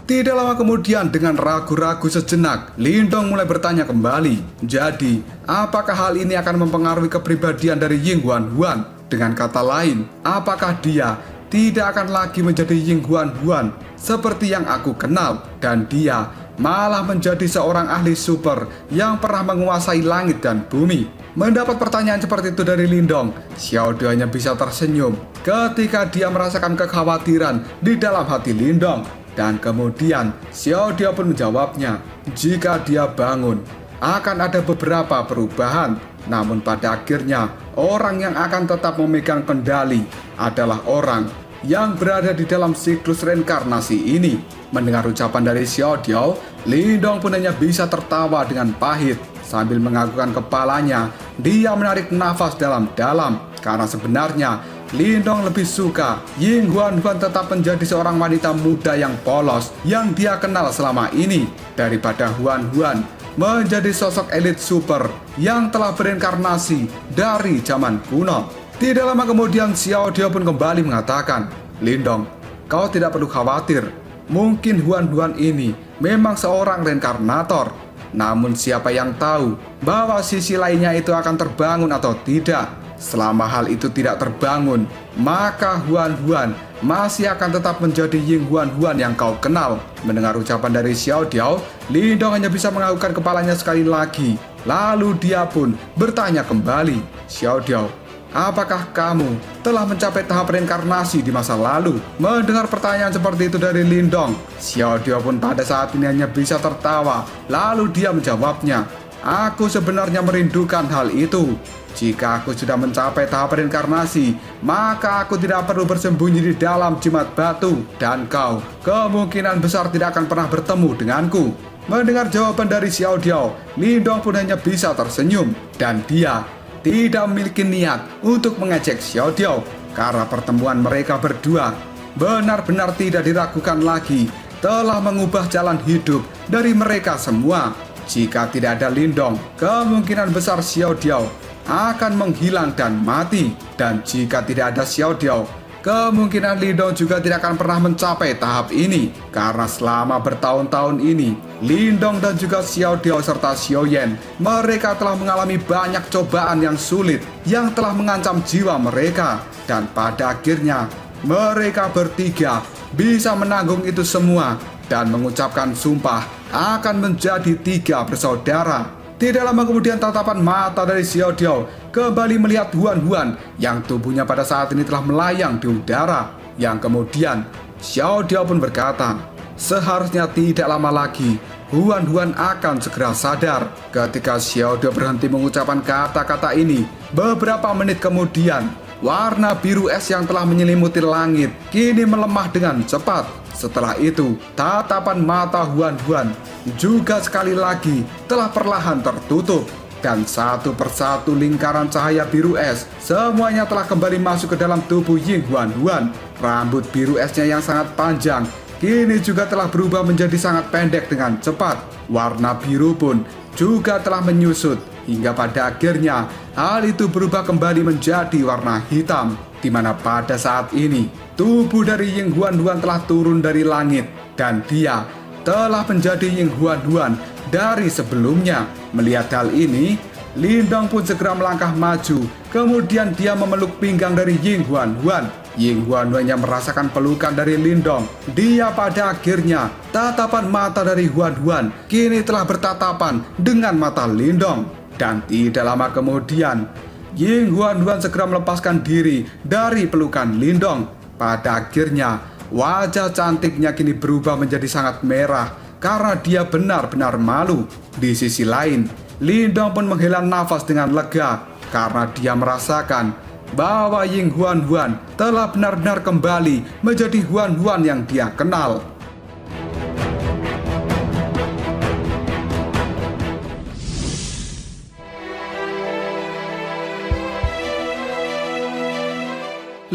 Tidak lama kemudian dengan ragu-ragu sejenak, Lindong mulai bertanya kembali. Jadi, apakah hal ini akan mempengaruhi kepribadian dari Ying Huan-Huan? Dengan kata lain, apakah dia tidak akan lagi menjadi Ying Huan-Huan seperti yang aku kenal, dan dia malah menjadi seorang ahli super yang pernah menguasai langit dan bumi? Mendapat pertanyaan seperti itu dari Lindong, Xiao Dio hanya bisa tersenyum ketika dia merasakan kekhawatiran di dalam hati Lindong. Dan kemudian Xiao Dio pun menjawabnya, jika dia bangun, akan ada beberapa perubahan. Namun pada akhirnya, orang yang akan tetap memegang kendali adalah orang yang berada di dalam siklus reinkarnasi ini. Mendengar ucapan dari Xiao Dio, Lindong pun hanya bisa tertawa dengan pahit. Sambil menganggukkan kepalanya, dia menarik nafas dalam-dalam. Karena sebenarnya, Lindong lebih suka Ying Huan-Huan tetap menjadi seorang wanita muda yang polos yang dia kenal selama ini, daripada Huan-Huan menjadi sosok elit super yang telah berinkarnasi dari zaman kuno. Tidak lama kemudian Xiao Dio pun kembali mengatakan, Lindong, kau tidak perlu khawatir. Mungkin Huan-Huan ini memang seorang reinkarnator. Namun siapa yang tahu bahwa sisi lainnya itu akan terbangun atau tidak. Selama hal itu tidak terbangun, maka Huan-Huan masih akan tetap menjadi Ying Huan-Huan yang kau kenal. Mendengar ucapan dari Xiao Dio, Lindong hanya bisa menganggukkan kepalanya sekali lagi. Lalu dia pun bertanya kembali, Xiao Dio, apakah kamu telah mencapai tahap reinkarnasi di masa lalu? Mendengar pertanyaan seperti itu dari Lindong, Xiao Dio pun pada saat ini hanya bisa tertawa. Lalu dia menjawabnya, aku sebenarnya merindukan hal itu. Jika aku sudah mencapai tahap reinkarnasi, maka aku tidak perlu bersembunyi di dalam jimat batu, dan kau kemungkinan besar tidak akan pernah bertemu denganku. Mendengar jawaban dari Xiao Dio, Lindong pun hanya bisa tersenyum, dan dia tidak memiliki niat untuk mengejek Xiao Dio, karena pertemuan mereka berdua benar-benar tidak diragukan lagi telah mengubah jalan hidup dari mereka semua. Jika tidak ada Lindong, kemungkinan besar Xiao Dio akan menghilang dan mati. Dan jika tidak ada Xiao Dio, kemungkinan Lindong juga tidak akan pernah mencapai tahap ini. Karena selama bertahun-tahun ini, Lindong dan juga Xiao Dio serta Xiao Yan, mereka telah mengalami banyak cobaan yang sulit yang telah mengancam jiwa mereka. Dan pada akhirnya, mereka bertiga bisa menanggung itu semua dan mengucapkan sumpah akan menjadi tiga bersaudara. Tidak lama kemudian tatapan mata dari Xiao Dio kembali melihat Huan-Huan yang tubuhnya pada saat ini telah melayang di udara. Yang kemudian Xiao Dio pun berkata, seharusnya tidak lama lagi Huan-Huan akan segera sadar. Ketika Xiao Dio berhenti mengucapkan kata-kata ini, beberapa menit kemudian warna biru es yang telah menyelimuti langit kini melemah dengan cepat. Setelah itu, tatapan mata Huan-Huan juga sekali lagi telah perlahan tertutup. Dan satu persatu lingkaran cahaya biru es semuanya telah kembali masuk ke dalam tubuh Ying Huan-Huan. Rambut biru esnya yang sangat panjang kini juga telah berubah menjadi sangat pendek dengan cepat. Warna biru pun juga telah menyusut hingga pada akhirnya hal itu berubah kembali menjadi warna hitam, di mana pada saat ini tubuh dari Ying Huan-Huan telah turun dari langit dan dia telah menjadi Ying Huan-Huan dari sebelumnya. Melihat hal ini, Lindong pun segera melangkah maju. Kemudian dia memeluk pinggang dari Ying Huan-Huan. Ying Huan-Huan yang merasakan pelukan dari Lindong, dia pada akhirnya tatapan mata dari Huan-Huan kini telah bertatapan dengan mata Lindong. Dan tidak lama kemudian, Ying Huan-Huan segera melepaskan diri dari pelukan Lindong. Pada akhirnya, wajah cantiknya kini berubah menjadi sangat merah karena dia benar-benar malu. Di sisi lain, Lindong pun menghela nafas dengan lega karena dia merasakan bahwa Ying Huan-Huan telah benar-benar kembali menjadi Huan-Huan yang dia kenal.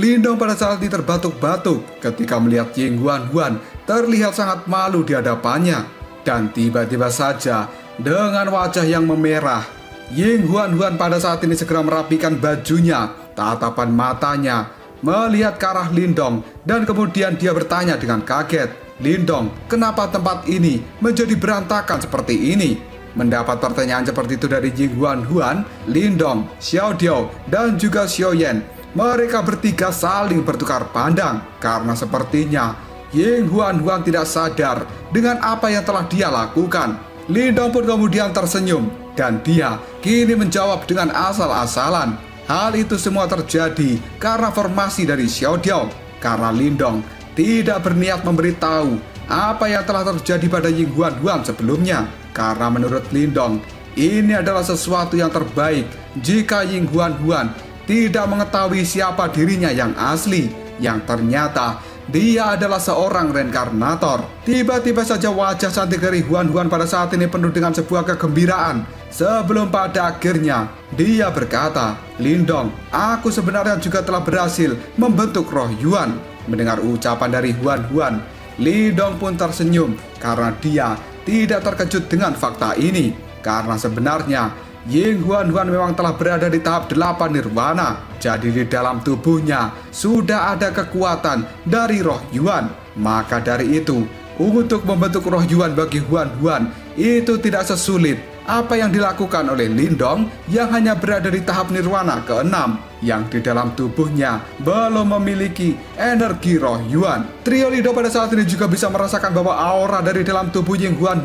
Lindong pada saat ini terbatuk-batuk ketika melihat Ying Huan-Huan terlihat sangat malu di hadapannya. Dan tiba-tiba saja dengan wajah yang memerah, Ying Huan-Huan pada saat ini segera merapikan bajunya. Tatapan matanya melihat ke arah Lindong dan kemudian dia bertanya dengan kaget, Lindong, kenapa tempat ini menjadi berantakan seperti ini? Mendapat pertanyaan seperti itu dari Ying Huan, Lindong, Xiao Diao, dan juga Xiao Yan. Mereka bertiga saling bertukar pandang karena sepertinya Ying Huan tidak sadar dengan apa yang telah dia lakukan. Lindong pun kemudian tersenyum dan dia kini menjawab dengan asal-asalan. Hal itu semua terjadi karena formasi dari Xiao Diao, karena Lindong tidak berniat memberitahu apa yang telah terjadi pada Ying Huan sebelumnya. Karena menurut Lindong, ini adalah sesuatu yang terbaik jika Ying Huan tidak mengetahui siapa dirinya yang asli, yang ternyata dia adalah seorang reinkarnator. Tiba-tiba saja wajah cantik dari Huan pada saat ini penuh dengan sebuah kegembiraan. Sebelum pada akhirnya dia berkata, "Lindong, aku sebenarnya juga telah berhasil membentuk roh Yuan." Mendengar ucapan dari Huan, Lindong pun tersenyum karena dia tidak terkejut dengan fakta ini. Karena sebenarnya Ying Huan memang telah berada di tahap 8 nirwana. Jadi di dalam tubuhnya sudah ada kekuatan dari roh Yuan. Maka dari itu, untuk membentuk roh Yuan bagi Huan itu tidak sesulit apa yang dilakukan oleh Lindong yang hanya berada di tahap nirwana ke-6, yang di dalam tubuhnya belum memiliki energi roh Yuan. Trio Lindong pada saat ini juga bisa merasakan bahwa aura dari dalam tubuh Ying Huan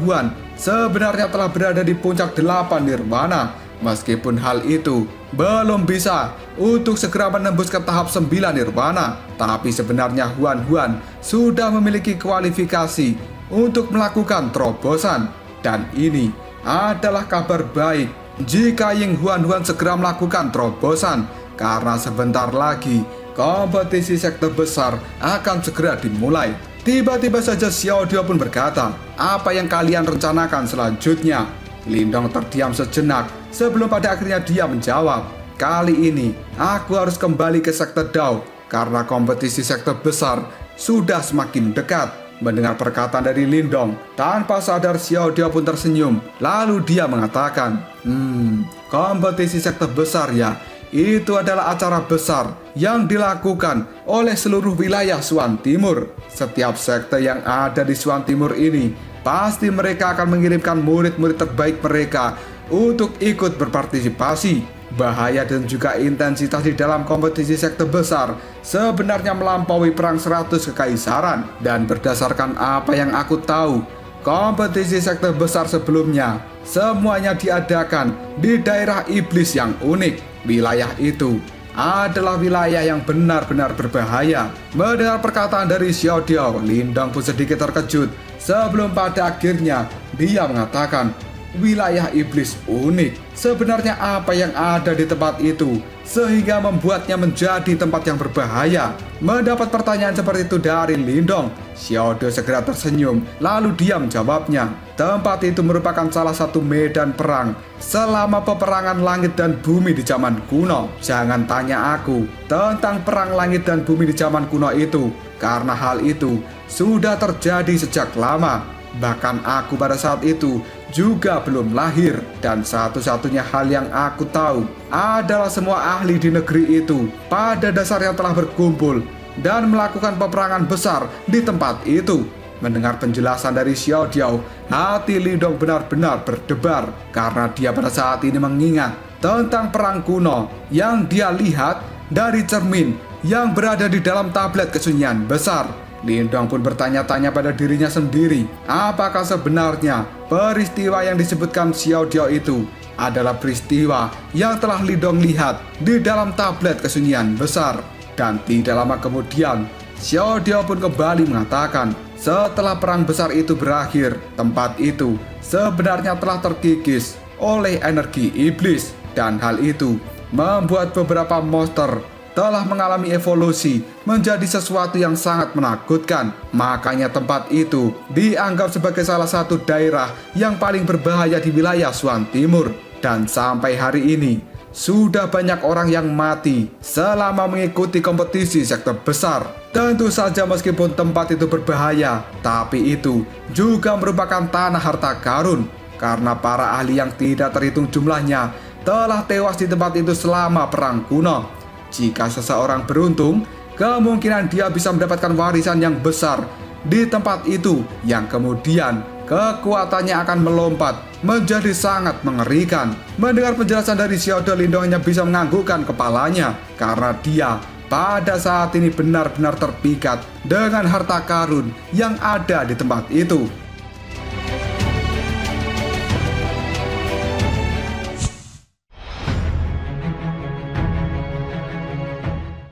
sebenarnya telah berada di puncak 8 nirwana. Meskipun hal itu belum bisa untuk segera menembus ke tahap 9 nirwana, tapi sebenarnya Huan sudah memiliki kualifikasi untuk melakukan terobosan. Dan ini adalah kabar baik jika Ying Huan segera melakukan terobosan, karena sebentar lagi kompetisi sekte besar akan segera dimulai. Tiba-tiba saja Xiao Diao pun berkata, "Apa yang kalian rencanakan selanjutnya?" Lindong terdiam sejenak sebelum pada akhirnya dia menjawab, "Kali ini aku harus kembali ke sekte Dao karena kompetisi sekte besar sudah semakin dekat." Mendengar perkataan dari Lindong, tanpa sadar Xiao Diao pun tersenyum. Lalu dia mengatakan, kompetisi sekte besar ya. Itu adalah acara besar yang dilakukan oleh seluruh wilayah Suan Timur. Setiap sekte yang ada di Suan Timur ini, pasti mereka akan mengirimkan murid-murid terbaik mereka untuk ikut berpartisipasi. Bahaya dan juga intensitas di dalam kompetisi sekte besar sebenarnya melampaui perang 100 kekaisaran. Dan berdasarkan apa yang aku tahu, kompetisi sekte besar sebelumnya semuanya diadakan di daerah iblis yang unik. Wilayah itu adalah wilayah yang benar-benar berbahaya. Mendengar perkataan dari Xiao Diao, Lindong pun sedikit terkejut sebelum pada akhirnya dia mengatakan, "Wilayah iblis unik. Sebenarnya apa yang ada di tempat itu sehingga membuatnya menjadi tempat yang berbahaya?" Mendapat pertanyaan seperti itu dari Lindong, Xiao Diao segera tersenyum. Lalu dia menjawabnya, "Tempat itu merupakan salah satu medan perang selama peperangan langit dan bumi di zaman kuno." Jangan tanya aku tentang perang langit dan bumi di zaman kuno itu, karena hal itu sudah terjadi sejak lama. Bahkan aku pada saat itu juga belum lahir. Dan satu-satunya hal yang aku tahu adalah semua ahli di negeri itu pada dasarnya telah berkumpul dan melakukan peperangan besar di tempat itu. Mendengar penjelasan dari Xiao Diao, hati Lindong benar-benar berdebar karena dia pada saat ini mengingat tentang perang kuno yang dia lihat dari cermin yang berada di dalam tablet kesunyian besar. Lindong pun bertanya-tanya pada dirinya sendiri, apakah sebenarnya peristiwa yang disebutkan Xiao Diao itu adalah peristiwa yang telah Lindong lihat di dalam tablet kesunyian besar. Dan tidak lama kemudian, Xiao Diao pun kembali mengatakan, setelah perang besar itu berakhir, tempat itu sebenarnya telah terkikis oleh energi iblis. Dan hal itu membuat beberapa monster telah mengalami evolusi menjadi sesuatu yang sangat menakutkan. Makanya tempat itu dianggap sebagai salah satu daerah yang paling berbahaya di wilayah Suan Timur. Dan sampai hari ini sudah banyak orang yang mati selama mengikuti kompetisi sekte besar. Tentu saja meskipun tempat itu berbahaya, tapi itu juga merupakan tanah harta karun, karena para ahli yang tidak terhitung jumlahnya telah tewas di tempat itu selama perang kuno. Jika seseorang beruntung, kemungkinan dia bisa mendapatkan warisan yang besar di tempat itu yang kemudian kekuatannya akan melompat menjadi sangat mengerikan. Mendengar penjelasan dari Xiao, Lindong hanya bisa menganggukkan kepalanya karena dia pada saat ini benar-benar terpikat dengan harta karun yang ada di tempat itu.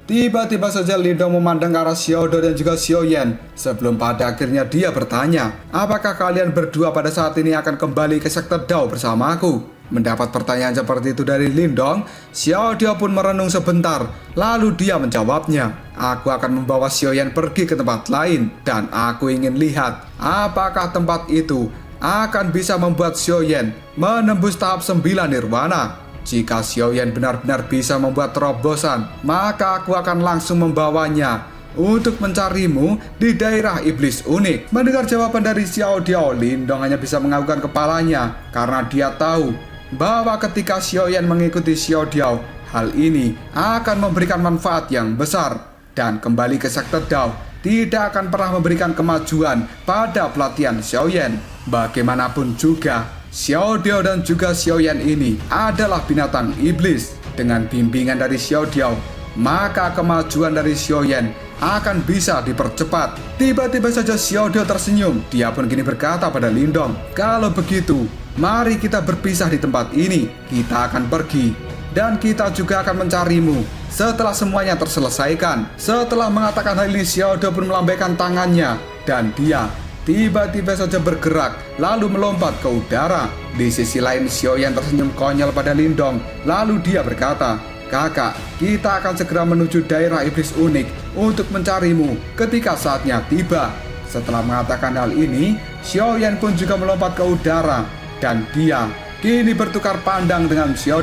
Tiba-tiba saja Lindong memandang ke arah Xiao dan juga Xiao Yan sebelum pada akhirnya dia bertanya, apakah kalian berdua pada saat ini akan kembali ke sekte Dao bersamaku? Mendapat pertanyaan seperti itu dari Lindong, Xiao pun merenung sebentar, lalu dia menjawabnya, aku akan membawa Xiao Yan pergi ke tempat lain dan aku ingin lihat apakah tempat itu akan bisa membuat Xiao Yan menembus tahap 9 nirwana. Jika Xiao Yan benar-benar bisa membuat terobosan, maka aku akan langsung membawanya untuk mencarimu di daerah iblis unik. Mendengar jawaban dari Xiao, Lindong hanya bisa menganggukkan kepalanya karena dia tahu bahwa ketika Xiao Yan mengikuti Xiao, hal ini akan memberikan manfaat yang besar dan kembali ke sekte Dao tidak akan pernah memberikan kemajuan pada pelatihan Xiao Yan. Bagaimanapun juga, Xiao dan juga Xiao Yan ini adalah binatang iblis. Dengan bimbingan dari Xiao, maka kemajuan dari Xiao Yan akan bisa dipercepat. Tiba-tiba saja Xiao tersenyum. Dia pun kini berkata pada Lindong, kalau begitu, mari kita berpisah di tempat ini. Kita akan pergi dan kita juga akan mencarimu setelah semuanya terselesaikan. Setelah mengatakan hal ini, Xiao pun melambaikan tangannya dan dia tiba-tiba saja bergerak lalu melompat ke udara. Di sisi lain, Xiao Yan tersenyum konyol pada Lindong, lalu dia berkata, kakak, kita akan segera menuju daerah iblis unik untuk mencarimu ketika saatnya tiba. Setelah mengatakan hal ini, Xiao Yan pun juga melompat ke udara dan dia kini bertukar pandang dengan Xiao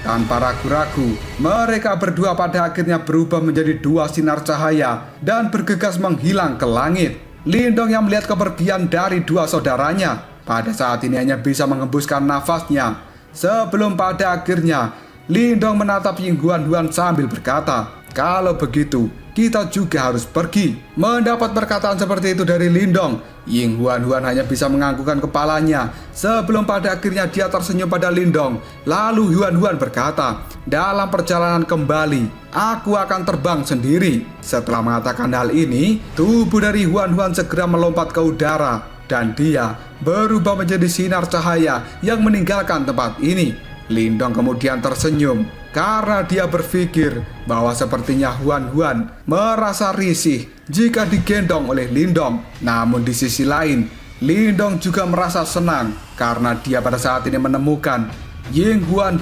tanpa ragu-ragu. Mereka berdua pada akhirnya berubah menjadi dua sinar cahaya dan bergegas menghilang ke langit. Lindong yang melihat kepergian dari dua saudaranya pada saat ini hanya bisa mengembuskan nafasnya. Sebelum pada akhirnya Lindong menatap Ying Huan sambil berkata, kalau begitu kita juga harus pergi. Mendapat perkataan seperti itu dari Lindong, Ying Huan hanya bisa menganggukkan kepalanya sebelum pada akhirnya dia tersenyum pada Lindong. Lalu Huan berkata, dalam perjalanan kembali, aku akan terbang sendiri. Setelah mengatakan hal ini, tubuh dari Huan segera melompat ke udara dan dia berubah menjadi sinar cahaya yang meninggalkan tempat ini. Lindong kemudian tersenyum karena dia berpikir bahwa sepertinya Huan merasa risih jika digendong oleh Lindong. Namun di sisi lain, Lindong juga merasa senang karena dia pada saat ini menemukan Ying Huan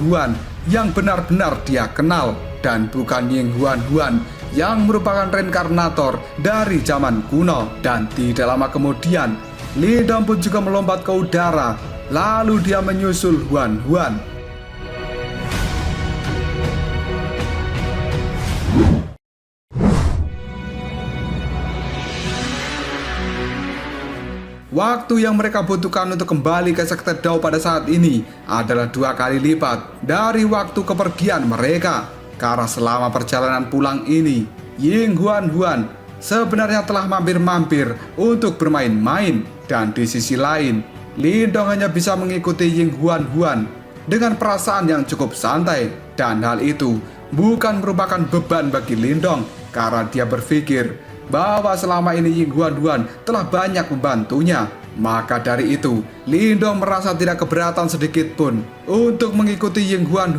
yang benar-benar dia kenal dan bukan Ying Huan yang merupakan reinkarnator dari zaman kuno. Dan tidak lama kemudian, Lindong pun juga melompat ke udara, lalu dia menyusul Huan. Waktu yang mereka butuhkan untuk kembali ke sekte Dao pada saat ini adalah 2 kali lipat dari waktu kepergian mereka. Karena selama perjalanan pulang ini, Ying Huan sebenarnya telah mampir-mampir untuk bermain-main. Dan di sisi lain, Lindong hanya bisa mengikuti Ying Huan dengan perasaan yang cukup santai. Dan hal itu bukan merupakan beban bagi Lindong karena dia berpikir bahwa selama ini Ying Huan telah banyak membantunya. Maka dari itu, Lindong merasa tidak keberatan sedikit pun untuk mengikuti Ying Huan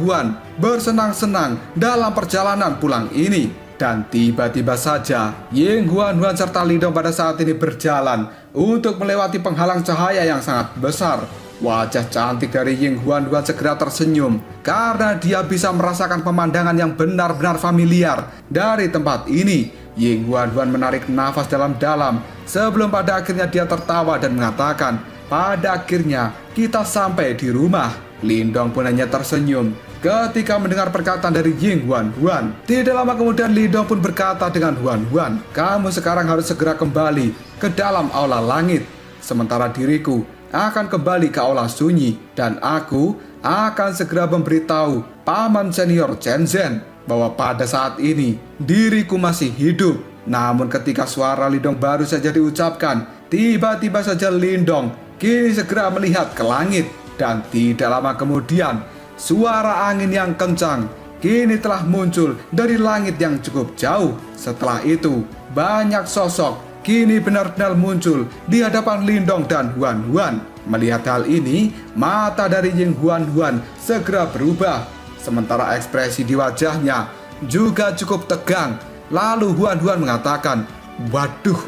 bersenang-senang dalam perjalanan pulang ini. Dan tiba-tiba saja Ying Huan serta Lindong pada saat ini berjalan untuk melewati penghalang cahaya yang sangat besar. Wajah cantik dari Ying Huan segera tersenyum karena dia bisa merasakan pemandangan yang benar-benar familiar dari tempat ini. Ying Huan menarik nafas dalam-dalam sebelum pada akhirnya dia tertawa dan mengatakan, pada akhirnya kita sampai di rumah. Lindong pun hanya tersenyum ketika mendengar perkataan dari Ying Huan. Tidak lama kemudian Lindong pun berkata dengan Huan, kamu sekarang harus segera kembali ke dalam aula langit, sementara diriku akan kembali ke aula sunyi dan aku akan segera memberitahu paman senior Chen Zhen bahwa pada saat ini diriku masih hidup Namun ketika suara Lindong baru saja diucapkan, tiba-tiba saja Lindong kini segera melihat ke langit. Dan tidak lama kemudian, suara angin yang kencang kini telah muncul dari langit yang cukup jauh. Setelah itu, banyak sosok kini benar-benar muncul di hadapan Lindong dan Huan Huan. Melihat hal ini, mata dari Ying Huan Huan segera berubah. Sementara ekspresi di wajahnya juga cukup tegang. Lalu Huan Huan mengatakan, "Waduh,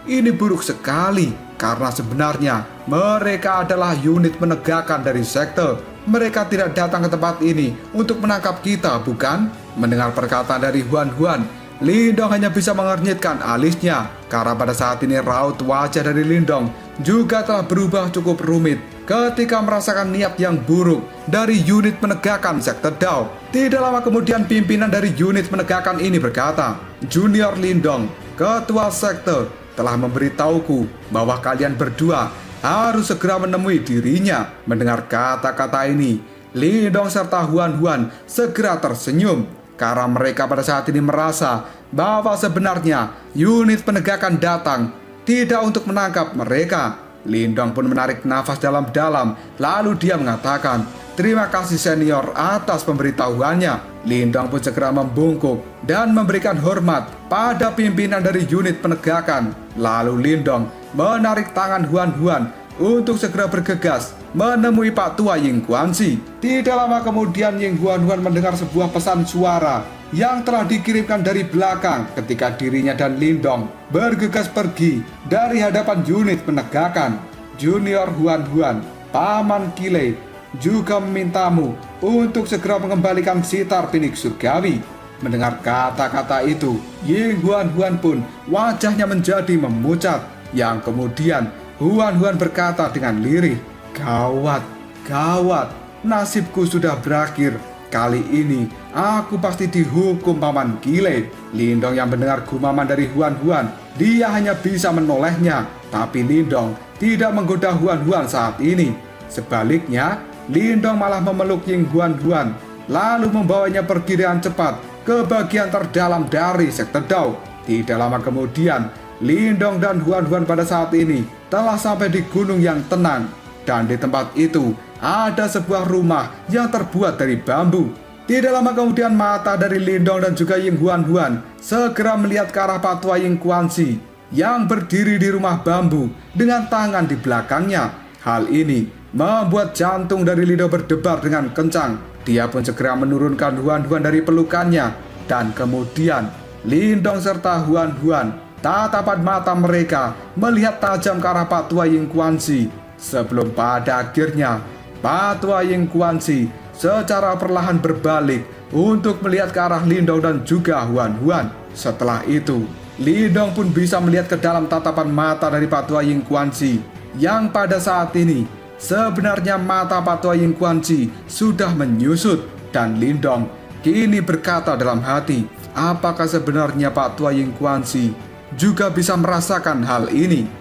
ini buruk sekali. Karena sebenarnya mereka adalah unit penegakan dari sekte. Mereka tidak datang ke tempat ini untuk menangkap kita, bukan?" Mendengar perkataan dari Huan Huan, Lindong hanya bisa mengernyitkan alisnya. Karena pada saat ini raut wajah dari Lindong juga telah berubah cukup rumit ketika merasakan niat yang buruk dari unit penegakan sekte Dao. Tidak lama kemudian pimpinan dari unit penegakan ini berkata, "Junior Lindong, ketua sekte, telah memberitahuku bahwa kalian berdua harus segera menemui dirinya." Mendengar kata-kata ini, Lindong serta Huan Huan segera tersenyum karena mereka pada saat ini merasa bahwa sebenarnya unit penegakan datang tidak untuk menangkap mereka. Lindong pun menarik nafas dalam-dalam, lalu dia mengatakan, "Terima kasih senior atas pemberitahuannya." Lindong pun segera membungkuk dan memberikan hormat pada pimpinan dari unit penegakan. Lalu Lindong menarik tangan Huan Huan untuk segera bergegas menemui Pak Tua Ying Guanxi. Tidak lama kemudian Ying Huan Huan mendengar sebuah pesan suara yang telah dikirimkan dari belakang ketika dirinya dan Lindong bergegas pergi dari hadapan unit penegakan. Junior Huan Huan, Paman Kile, juga memintamu untuk segera mengembalikan sitar pinik surgawi. Mendengar kata-kata itu, Ying Huan Huan pun wajahnya menjadi memucat. Yang kemudian Huan Huan berkata dengan lirih, "Gawat, gawat, nasibku sudah berakhir. Kali ini aku pasti dihukum Paman Kile." Lindong yang mendengar gumaman dari Huan Huan, dia hanya bisa menolehnya. Tapi Lindong tidak menggoda Huan Huan saat ini. Sebaliknya, Lindong malah memeluk Ying Huan Huan, lalu membawanya pergi dengan cepat ke bagian terdalam dari sekte Dao. Tidak lama kemudian, Lindong dan Huan Huan pada saat ini telah sampai di gunung yang tenang. Dan di tempat itu ada sebuah rumah yang terbuat dari bambu. Tidak lama kemudian mata dari Lindong dan juga Ying Huan Huan segera melihat ke arah Pak Tua Ying Guanxi yang berdiri di rumah bambu dengan tangan di belakangnya. Hal ini membuat jantung dari Lindong berdebar dengan kencang. Dia pun segera menurunkan Huan Huan dari pelukannya. Dan kemudian Lindong serta Huan Huan, tatapan mata mereka melihat tajam ke arah Pak Tua Ying Guanxi. Sebelum pada akhirnya Pak Tua Ying Guanxi secara perlahan berbalik untuk melihat ke arah Lindong dan juga Huan Huan. Setelah itu, Lindong pun bisa melihat ke dalam tatapan mata dari Pak Tua Ying Guanxi, yang pada saat ini sebenarnya mata Pak Tua Ying Guanxi sudah menyusut. Dan Lindong kini berkata dalam hati, apakah sebenarnya Pak Tua Ying Guanxi juga bisa merasakan hal ini?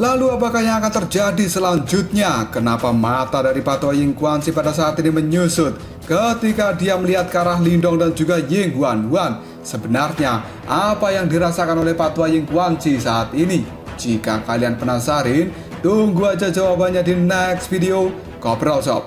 Lalu apakah yang akan terjadi selanjutnya? Kenapa mata dari Pak Tua Ying Guanxi pada saat ini menyusut ketika dia melihat ke arah Lindong dan juga Ying Huan Huan? Sebenarnya apa yang dirasakan oleh Pak Tua Ying Guanxi saat ini? Jika kalian penasaran, tunggu aja jawabannya di next video Koprol Shop.